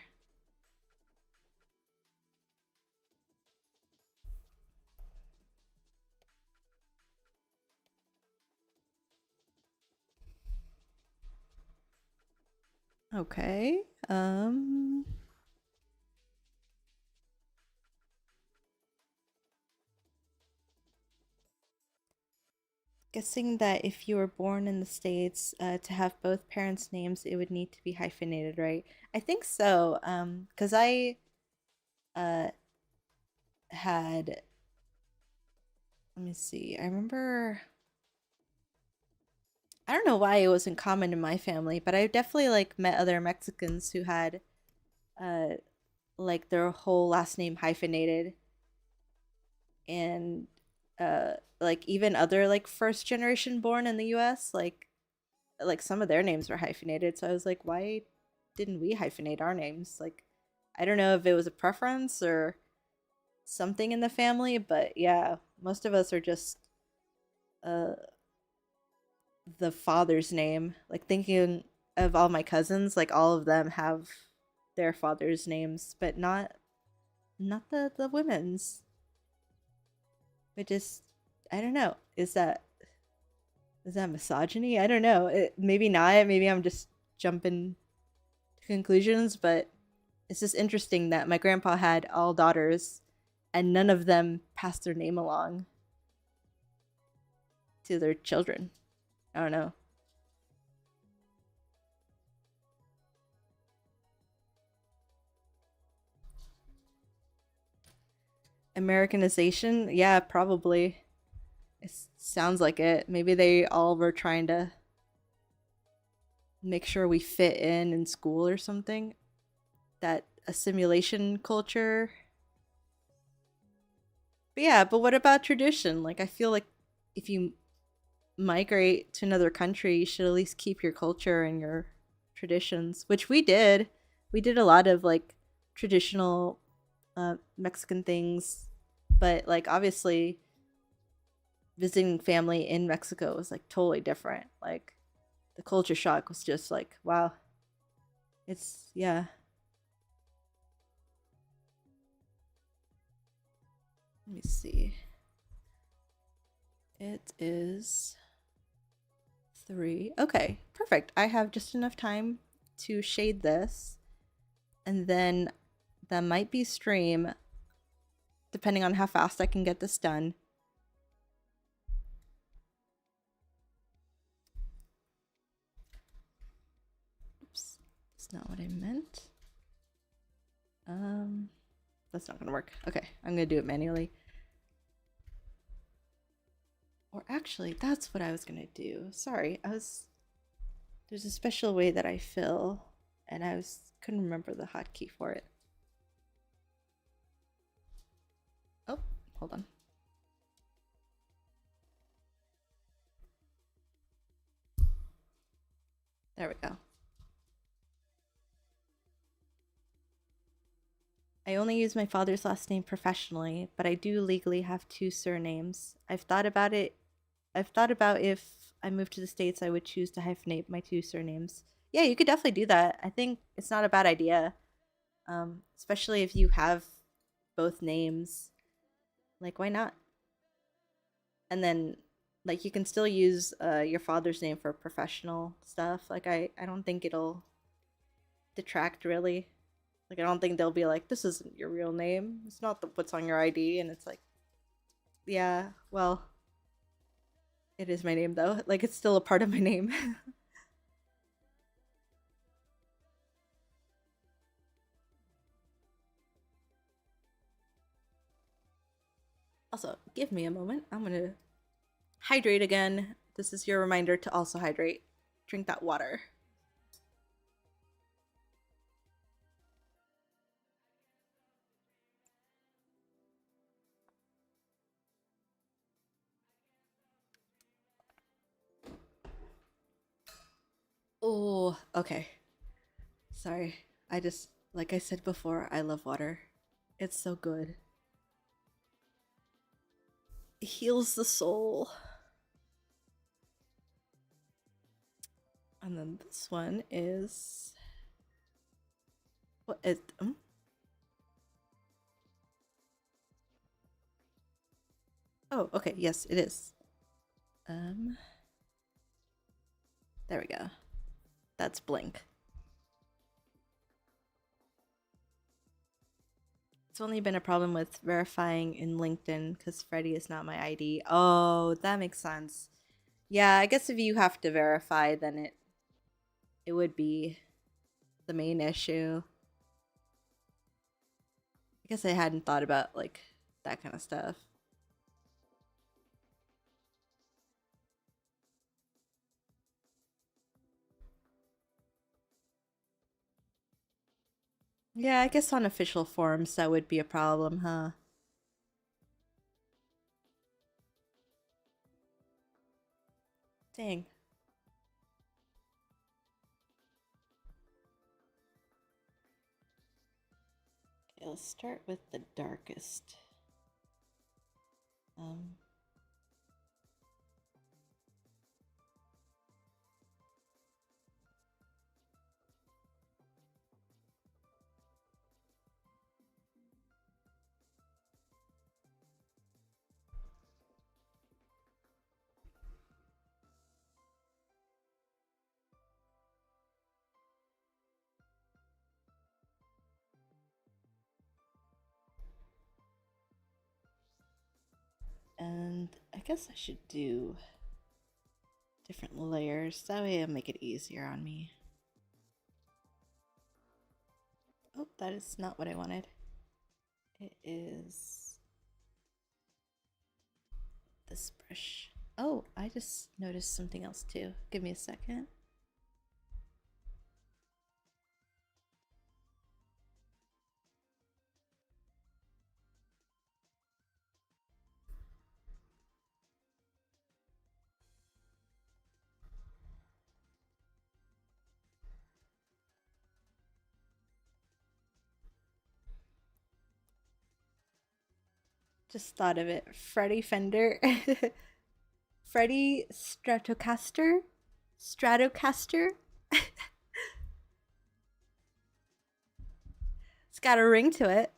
Okay. Guessing that if you were born in the States, to have both parents' names, it would need to be hyphenated, right? I think so. Because I uh had, let me see. I remember, I don't know why it wasn't common in my family, but I definitely like met other Mexicans who had uh like their whole last name hyphenated, and like even other like first generation born in the US, like some of their names were hyphenated. So I was like, why didn't we hyphenate our names? Like, I don't know if it was a preference or something in the family, but yeah, most of us are just uh the father's name. Like, thinking of all my cousins, like all of them have their father's names, but not the women's. It just, I don't know. Is that misogyny? I don't know. Maybe not. Maybe I'm just jumping to conclusions, but it's just interesting that my grandpa had all daughters and none of them passed their name along to their children. I don't know. Americanization? Yeah, probably. It sounds like it. Maybe they all were trying to make sure we fit in school or something. That assimilation culture. But yeah, but what about tradition? Like, I feel like if you migrate to another country, you should at least keep your culture and your traditions, which we did. We did a lot of like traditional Mexican things, but like obviously visiting family in Mexico was like totally different. Like, the culture shock was just like, wow. It's, yeah. Let me see. It is 3. Okay, perfect. I have just enough time to shade this, and then that might be stream, depending on how fast I can get this done. Oops, that's not what I meant. That's not gonna work. Okay, I'm gonna do it manually. Or actually, that's what I was gonna do. Sorry, there's a special way that I fill, and couldn't remember the hotkey for it. Oh, hold on. There we go. I only use my father's last name professionally, but I do legally have two surnames. I've thought about it. I've thought about if I moved to the States, I would choose to hyphenate my two surnames. Yeah, you could definitely do that. I think it's not a bad idea, especially if you have both names. Like, why not? And then, like, you can still use your father's name for professional stuff. Like, I don't think it'll detract really. Like, I don't think they'll be like, this isn't your real name. It's not what's on your ID. And it's like, yeah, well, it is my name though. Like, it's still a part of my name. Also, give me a moment. I'm gonna hydrate again. This is your reminder to also hydrate. Drink that water. Oh, okay. Sorry. Like I said before, I love water. It's so good. It heals the soul. And then this one is what is Oh, okay. Yes, it is. There we go. That's Blink. It's only been a problem with verifying in LinkedIn because Freddie is not my ID. Oh, that makes sense. Yeah, I guess if you have to verify, then it would be the main issue. I guess I hadn't thought about like that kind of stuff. Yeah, I guess on official forums that would be a problem, huh? Dang. Okay, let's start with the darkest. Um, and I guess I should do different layers. That way it'll make it easier on me. Oh, that is not what I wanted. It is this brush. Oh, I just noticed something else too. Give me a second. Just thought of it. Freddie Fender. Freddie Stratocaster? Stratocaster? It's got a ring to it.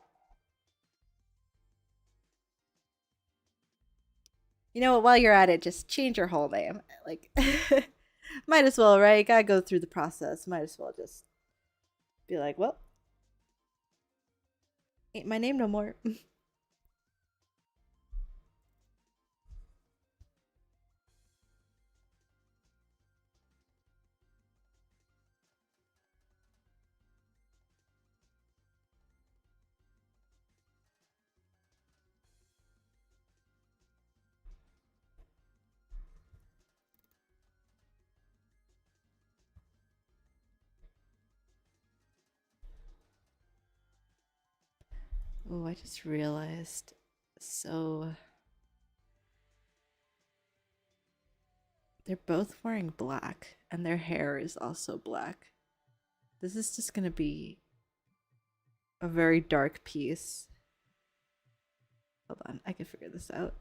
You know what? While you're at it, just change your whole name. Like, might as well, right? Gotta go through the process. Might as well just be like, well, ain't my name no more. Oh, I just realized. So they're both wearing black, and their hair is also black. This is just gonna be a very dark piece. Hold on, I can figure this out.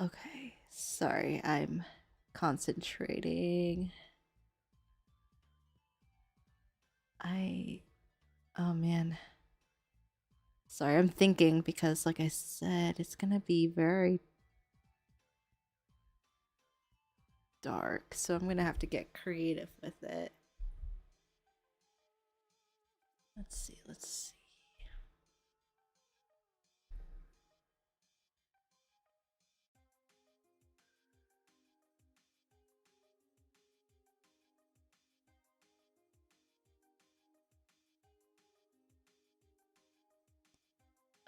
Okay, sorry, I'm concentrating. Oh man. Sorry, I'm thinking because, like I said, it's gonna be very dark, so I'm gonna have to get creative with it. Let's see, let's see.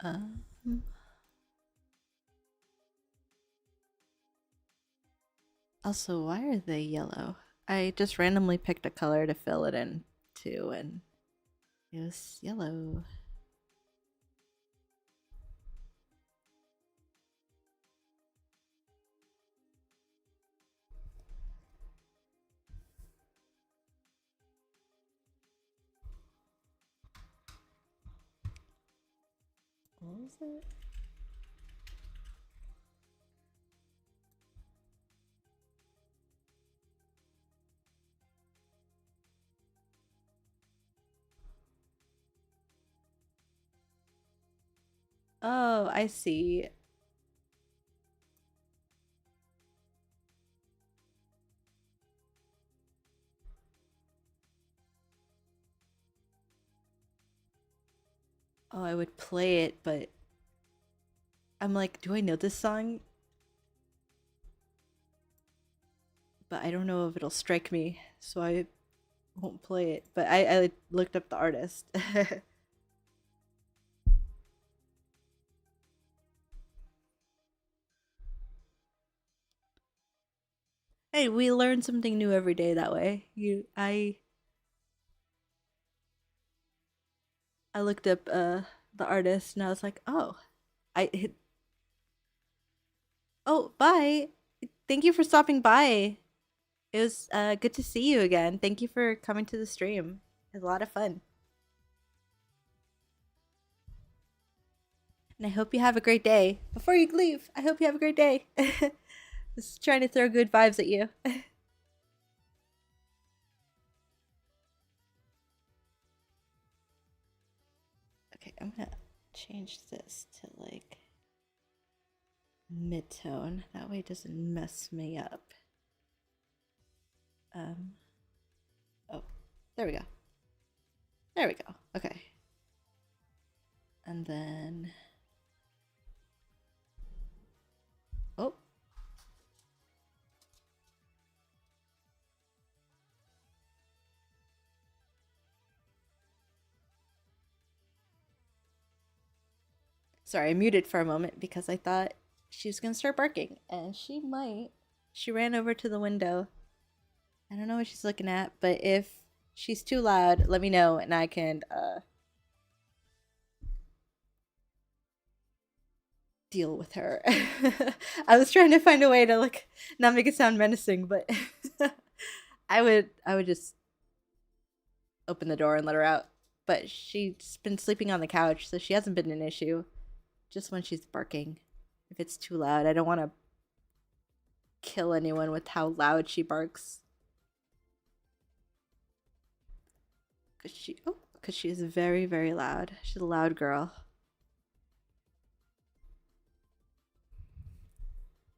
Um, Also, why are they yellow? I just randomly picked a color to fill it in too, and it was yellow. What was it? Oh, I see. Oh, I would play it, but I'm like, do I know this song? But I don't know if it'll strike me, so I won't play it. But I looked up the artist. Hey, we learn something new every day that way. I looked up the artist and I was like, oh, I hit. Oh, bye. Thank you for stopping by. It was good to see you again. Thank you for coming to the stream. It was a lot of fun. And I hope you have a great day. Before you leave, I hope you have a great day. Just trying to throw good vibes at you. Okay, I'm gonna change this to like mid-tone. That way it doesn't mess me up. Oh, there we go. There we go. Okay. And then, oh, sorry, I muted for a moment because I thought she was gonna start barking, and she might. She ran over to the window. I don't know what she's looking at, but if she's too loud, let me know and I can deal with her. I was trying to find a way to like not make it sound menacing, but I would just open the door and let her out. but she's been sleeping on the couch, so she hasn't been an issue. Just when she's barking. If it's too loud, I don't want to kill anyone with how loud she barks. Cause she is very, very loud. She's a loud girl.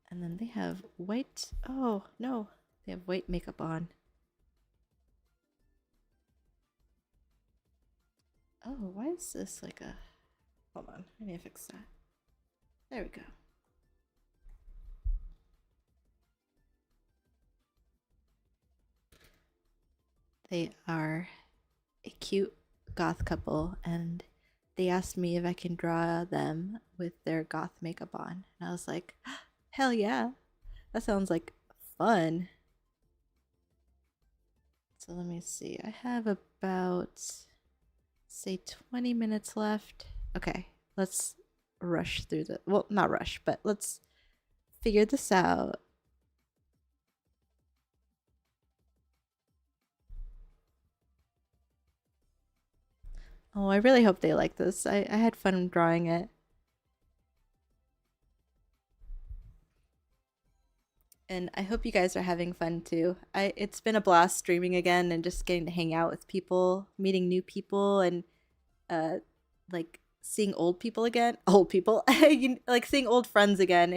And then they have white. Oh no, they have white makeup on. Oh, why is this like a? Hold on, I need to fix that. There we go. They are a cute goth couple, and they asked me if I can draw them with their goth makeup on. And I was like, hell yeah, that sounds like fun. So let me see. I have about, say, 20 minutes left. Okay, let's rush through the. Well, not rush, but let's figure this out. Oh, I really hope they like this. I had fun drawing it. And I hope you guys are having fun too. It's been a blast streaming again and just getting to hang out with people, meeting new people, and uh like seeing old people again. Old people. Like seeing old friends again.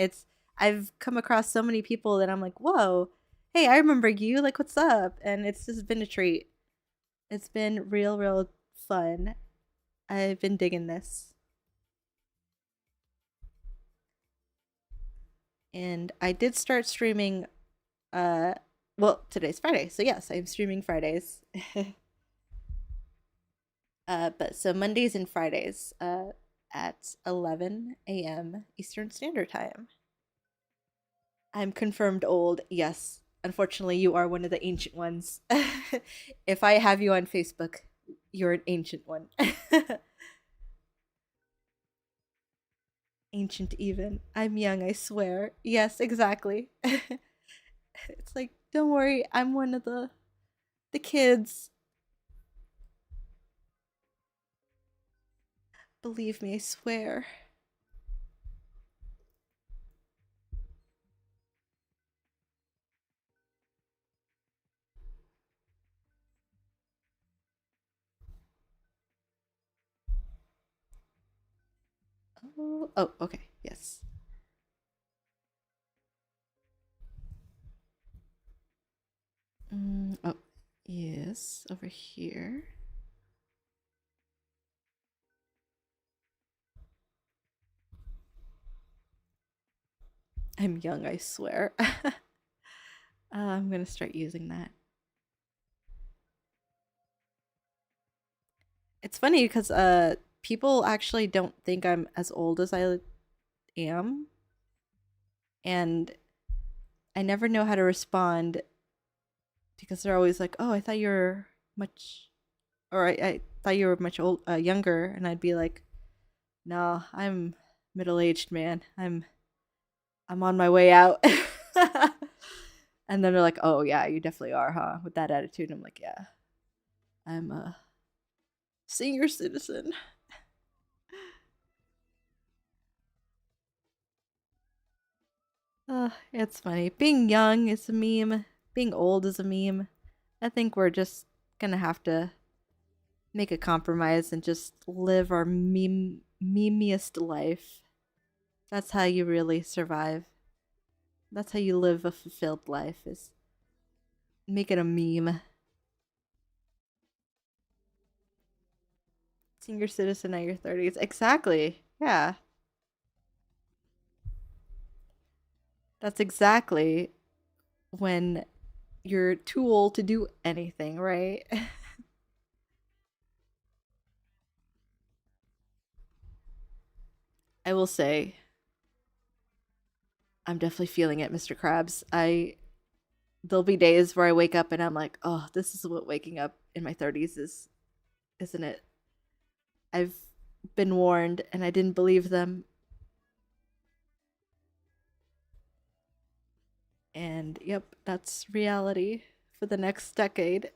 I've come across so many people that I'm like, "Whoa. Hey, I remember you. Like what's up?" And it's just been a treat. It's been real fun. I've been digging this. And I did start streaming well, today's Friday. So yes, I'm streaming Fridays. But so Mondays and Fridays at 11 a.m. Eastern Standard Time. I'm confirmed old. Yes. Unfortunately, you are one of the ancient ones. If I have you on Facebook, you're an ancient one. Ancient even. I'm young, I swear. Yes, exactly. It's like, don't worry, I'm one of the kids. Believe me, I swear. Oh, okay. Yes. Oh, yes, over here. I'm young, I swear. I'm gonna start using that. It's funny because people actually don't think I'm as old as I am, and I never know how to respond because they're always like, "Oh, I thought you were much," or I thought you were much younger, and I'd be like, "No, I'm middle aged, man. I'm on my way out." And then they're like, "Oh yeah, you definitely are, huh?" With that attitude, I'm like, "Yeah, I'm a senior citizen." It's funny. Being young is a meme. Being old is a meme. I think we're just gonna have to make a compromise and just live our memeiest life. That's how you really survive. That's how you live a fulfilled life. Is make it a meme. Senior citizen at your 30s. Exactly. Yeah. That's exactly when you're too old to do anything, right? I will say, I'm definitely feeling it, Mr. Krabs. There'll be days where I wake up and I'm like, oh, this is what waking up in my 30s is, isn't it? I've been warned and I didn't believe them. And yep, that's reality for the next decade.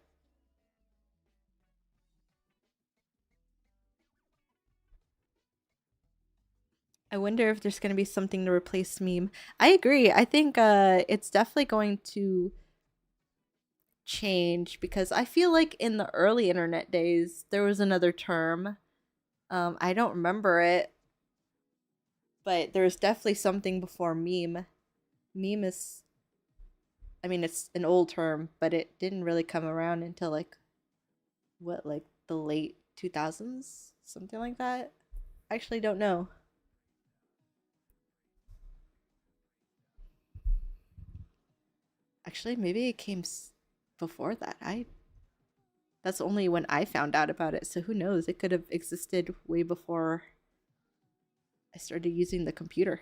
I wonder if there's going to be something to replace meme. I agree. I think it's definitely going to change because I feel like in the early internet days there was another term. I don't remember it, but there's definitely something before meme. Meme is, I mean, it's an old term, but it didn't really come around until like what, like the late 2000s, something like that. I actually don't know. Actually, maybe it came before that. I That's only when I found out about it. So who knows? It could have existed way before I started using the computer.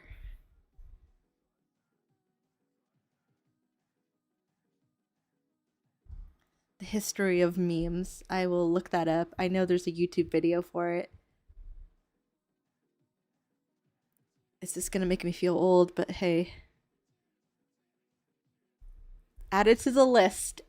The history of memes. I will look that up. I know there's a YouTube video for it. It's just gonna make me feel old, but hey. Add it to the list.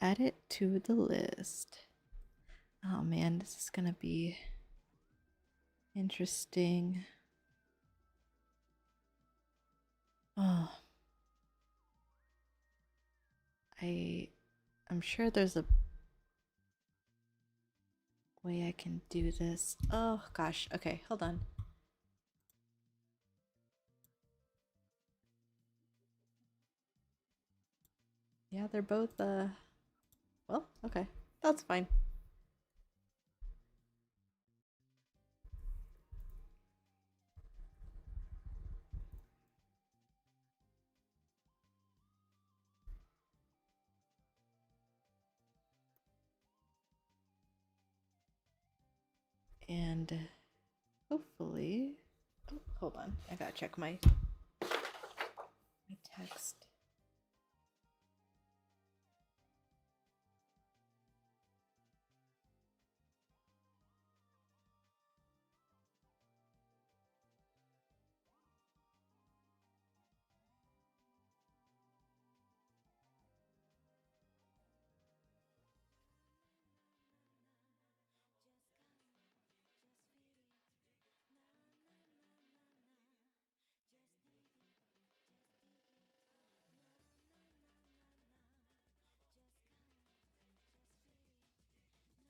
Add it to the list. Oh man, this is gonna be interesting. Oh, I'm sure there's a way I can do this. Oh gosh. Okay, hold on. Yeah, they're both well, okay. That's fine. And hopefully, oh, hold on. I gotta check my text.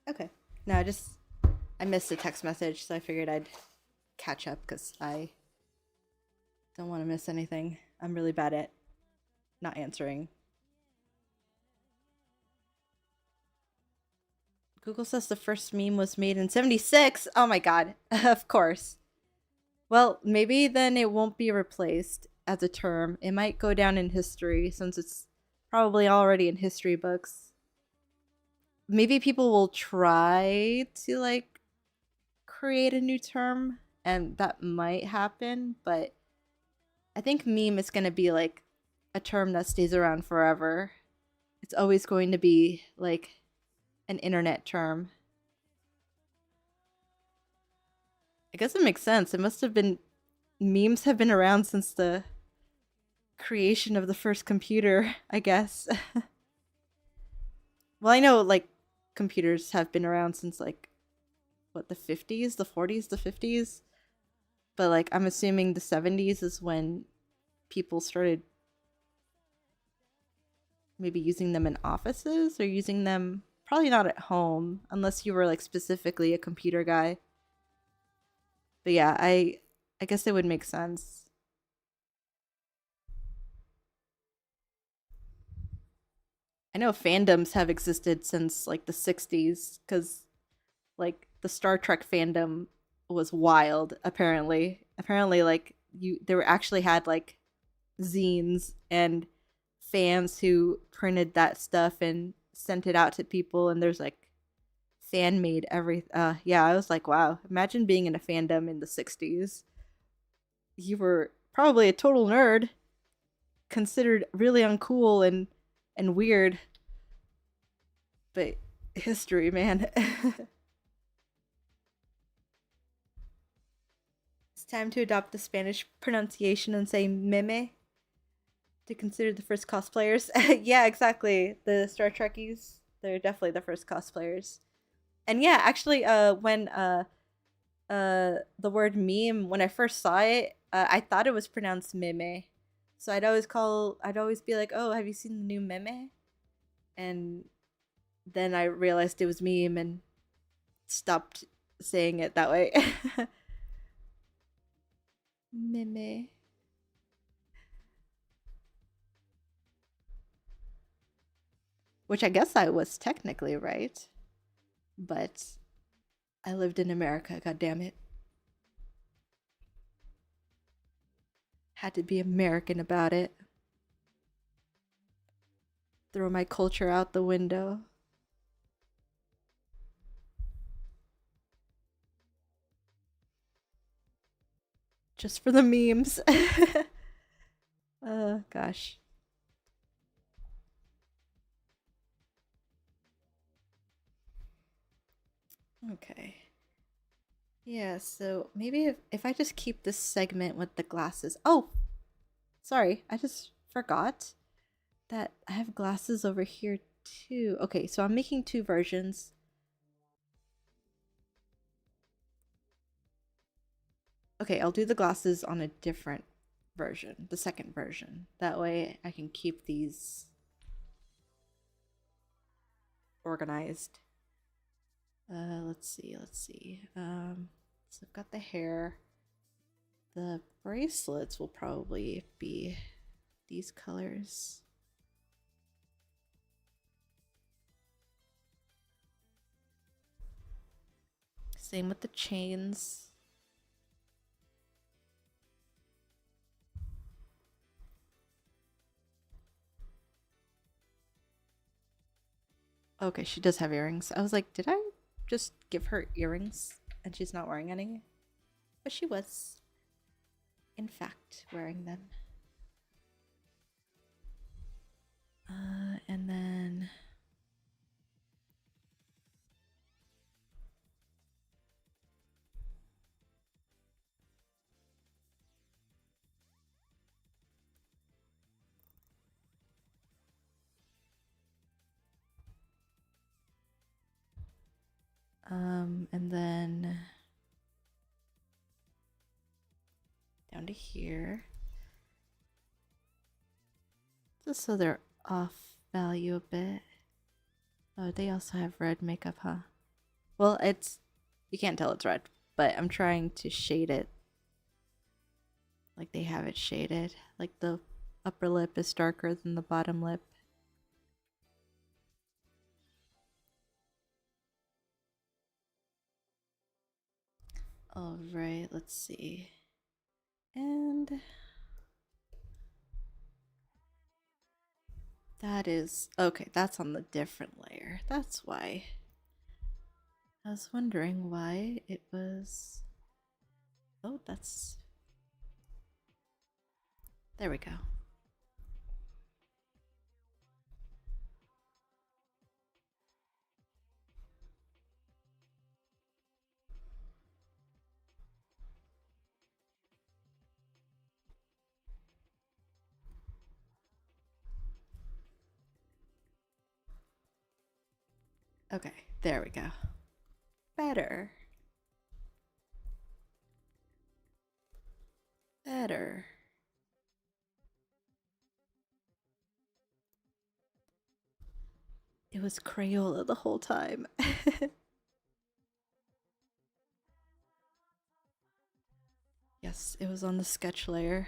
Okay. No, I missed the text message, so I figured I'd catch up because I don't want to miss anything. I'm really bad at not answering. Google says the first meme was made in 76. Oh my god. Of course. Well, maybe then it won't be replaced as a term. It might go down in history since it's probably already in history books. Maybe people will try to like create a new term and that might happen, but I think meme is going to be like a term that stays around forever. It's always going to be like an internet term. I guess it makes sense. It must have been, memes have been around since the creation of the first computer, I guess. Well, I know like computers have been around since like what, the 50s, the 40s, the 50s. But like I'm assuming the 70s is when people started maybe using them in offices or using them probably not at home unless you were like specifically a computer guy. But yeah, I guess it would make sense. I know fandoms have existed since like the 60s cuz like the Star Trek fandom was wild apparently. Apparently like you there were actually had like zines and fans who printed that stuff and sent it out to people, and there's like fan made every yeah, I was like, wow, imagine being in a fandom in the 60s. You were probably a total nerd, considered really uncool and weird, but history, man. It's time to adopt the Spanish pronunciation and say meme to consider the first cosplayers. Yeah, exactly. The Star Trekkies, they're definitely the first cosplayers. And yeah, actually, when the word meme, when I first saw it, I thought it was pronounced meme. So I'd always be like, oh, have you seen the new meme? And then I realized it was meme and stopped saying it that way. Meme. Which I guess I was technically right, but I lived in America, god damn it. Had to be American about it. Throw my culture out the window. Just for the memes. Oh, gosh. Okay. Yeah, so maybe if I just keep this segment with the glasses. Oh, sorry. I just forgot that I have glasses over here too. Okay, so I'm making two versions. Okay, I'll do the glasses on a different version, the second version. That way I can keep these organized. Let's see. So I've got the hair. The bracelets will probably be these colors. Same with the chains. Okay, she does have earrings. I was like, did I just give her earrings and she's not wearing any? But she was, in fact, wearing them. And then and then down to here. Just so they're off value a bit. Oh, they also have red makeup, huh? Well, you can't tell it's red, but I'm trying to shade it like they have it shaded. Like the upper lip is darker than the bottom lip. All right, let's see. And that is okay, that's on the different layer. That's why. I was wondering why it was. Oh, that's. There we go. Okay, there we go. Better. Better. It was Crayola the whole time. Yes, it was on the sketch layer.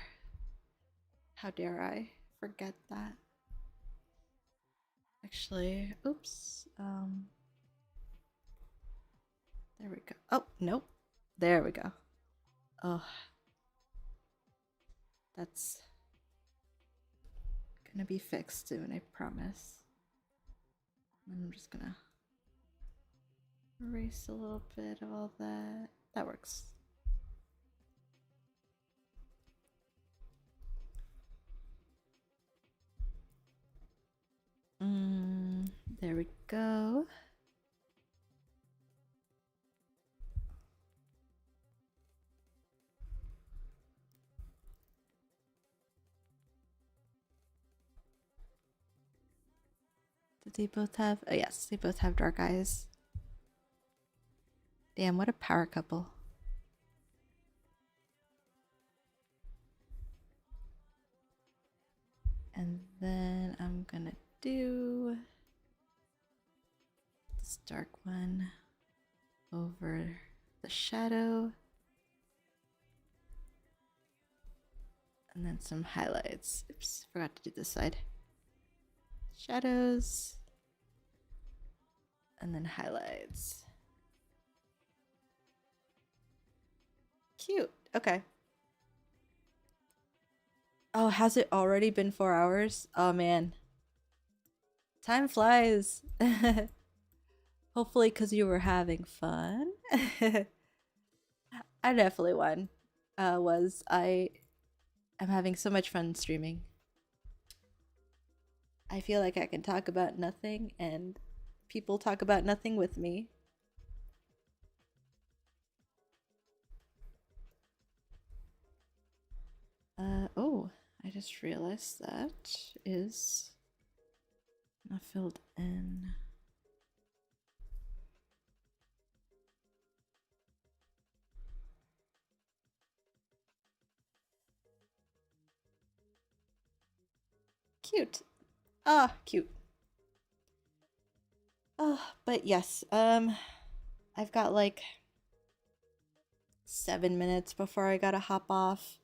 How dare I forget that? Actually, oops. There we go. Oh, nope. There we go. Oh, that's gonna be fixed soon, I promise. I'm just gonna erase a little bit of all that. That works. There we go. Did they both have? Oh, yes, they both have dark eyes. Damn, what a power couple. And then I'm gonna do this dark one over the shadow. And then some highlights. Oops, forgot to do this side. Shadows. And then highlights. Cute. Okay. Oh, has it already been 4 hours? Oh man. Time flies. Hopefully because you were having fun. I definitely won. I'm having so much fun streaming. I feel like I can talk about nothing and people talk about nothing with me. Oh, I just realized that is not filled in. Cute. Ah, cute. Oh, but yes, I've got like 7 minutes before I gotta hop off.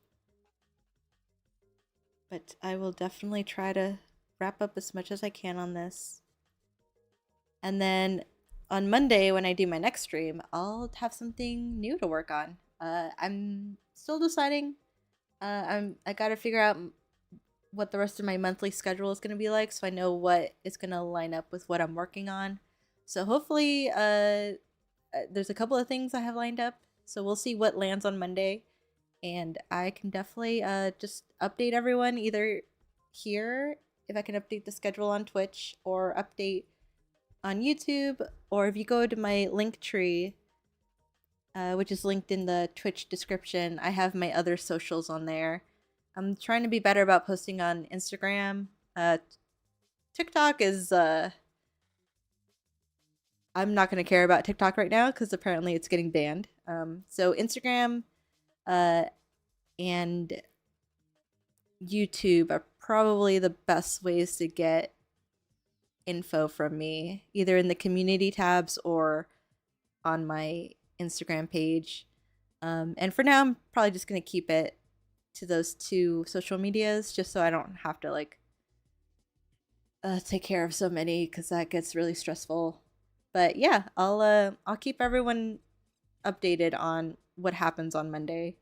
But I will definitely try to wrap up as much as I can on this. And then on Monday, when I do my next stream, I'll have something new to work on. I'm still deciding. I gotta figure out what the rest of my monthly schedule is gonna be like, so I know what is gonna line up with what I'm working on. So hopefully, there's a couple of things I have lined up. So we'll see what lands on Monday, and I can definitely just update everyone either here if I can update the schedule on Twitch or update on YouTube, or if you go to my link tree, which is linked in the Twitch description, I have my other socials on there. I'm trying to be better about posting on Instagram. TikTok is I'm not going to care about TikTok right now because apparently it's getting banned. So Instagram and YouTube are probably the best ways to get info from me, either in the community tabs or on my Instagram page. And for now, I'm probably just going to keep it to those two social medias just so I don't have to like take care of so many because that gets really stressful. But yeah, I'll keep everyone updated on what happens on Monday.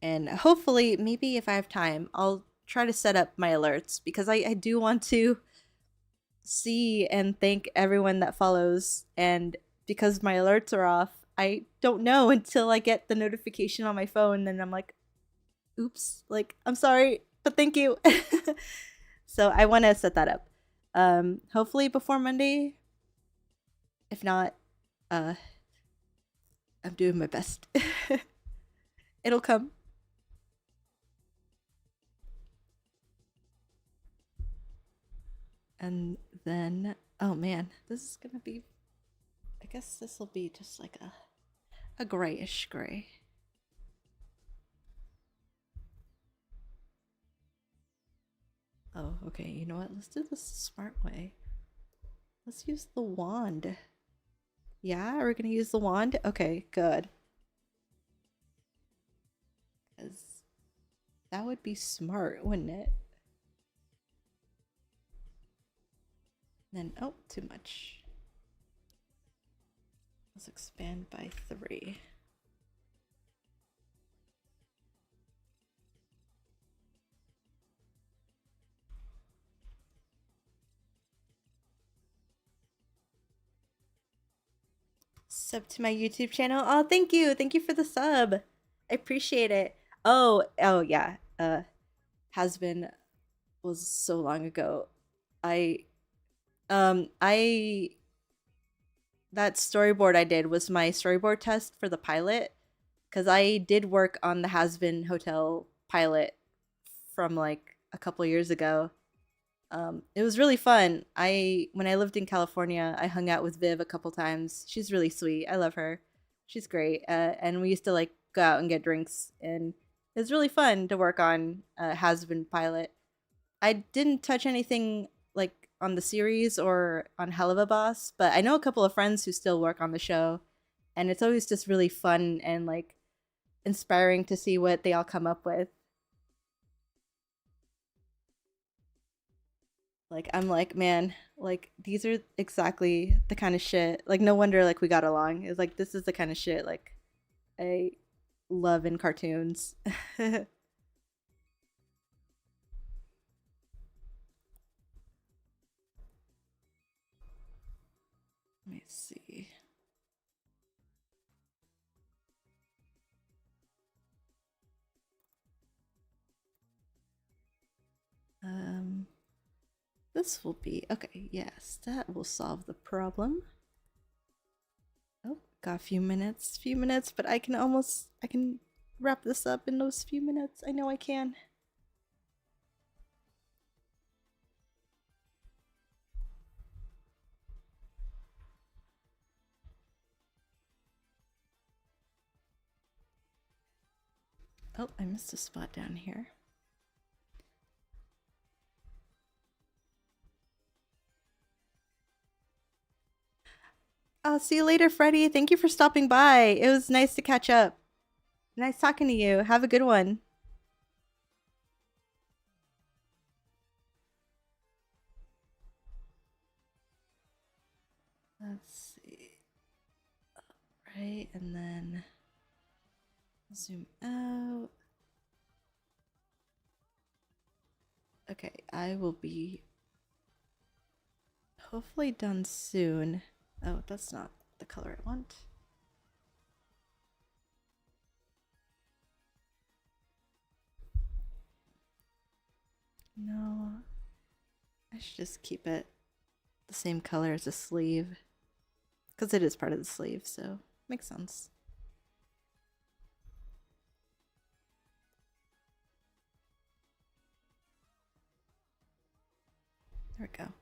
And hopefully, maybe if I have time, I'll try to set up my alerts because I do want to see and thank everyone that follows. And because my alerts are off, I don't know until I get the notification on my phone. And I'm like, oops, like, I'm sorry, but thank you. So I want to set that up. Hopefully before Monday. If not, I'm doing my best. It'll come. And then, oh man, this is gonna be, I guess this will be just like a grayish gray. Oh, okay, you know what? Let's do this the smart way. Let's use the wand. Yeah, we're gonna use the wand? Okay, good. Because that would be smart, wouldn't it? Then, oh, too much. Let's expand by 3. Sub to my YouTube channel. Oh, thank you. Thank you for the sub. I appreciate it. Oh yeah. Has been was so long ago. I that storyboard I did was my storyboard test for the pilot, because I did work on the Has-Been Hotel pilot from like a couple years ago. It was really fun. When I lived in California, I hung out with Viv a couple times. She's really sweet. I love her. She's great. And we used to like go out and get drinks, and it was really fun to work on Has-Been pilot. I didn't touch anything like on the series or on Hell of a Boss, but I know a couple of friends who still work on the show, and it's always just really fun and like inspiring to see what they all come up with. Like I'm like, man, like these are exactly the kind of shit. Like no wonder like we got along. It's like this is the kind of shit like I love in cartoons. Let me see. Um this will be okay, yes, that will solve the problem. Oh, got a few minutes, but I can wrap this up in those few minutes. I know I can. Oh, I missed a spot down here. I'll see you later, Freddie. Thank you for stopping by. It was nice to catch up. Nice talking to you. Have a good one. Let's see. Right, and then zoom out. Okay, I will be hopefully done soon. Oh, that's not the color I want. No, I should just keep it the same color as the sleeve, because it is part of the sleeve, so makes sense. There we go.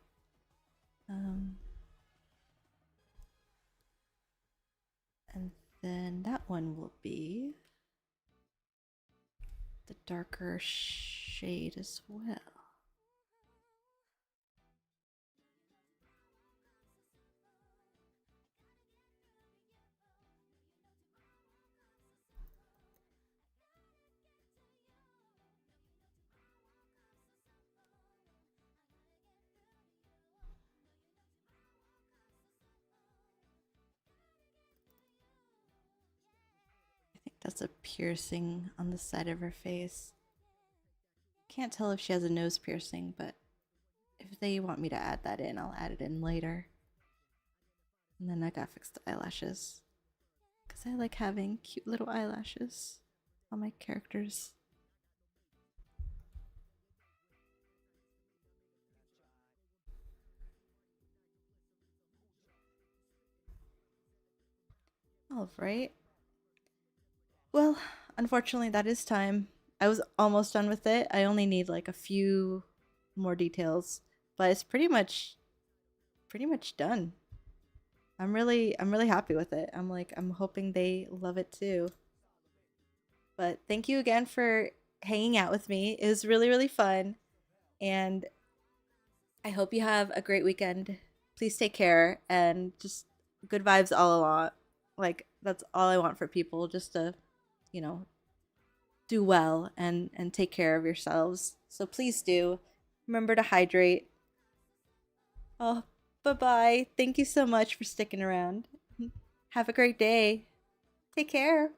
And then that one will be the darker shade as well. I think that's a piercing on the side of her face. Can't tell if she has a nose piercing, but if they want me to add that in, I'll add it in later. And then I gotta fix the eyelashes, because I like having cute little eyelashes on my characters. All right. Well, unfortunately, that is time. I was almost done with it. I only need like a few more details, but it's pretty much done. I'm really happy with it. I'm hoping they love it too. But thank you again for hanging out with me. It was really really fun, and I hope you have a great weekend. Please take care and just good vibes all along. Like that's all I want for people, just to, you know, do well and take care of yourselves. So please do. Remember to hydrate. Oh, bye-bye. Thank you so much for sticking around. Have a great day. Take care.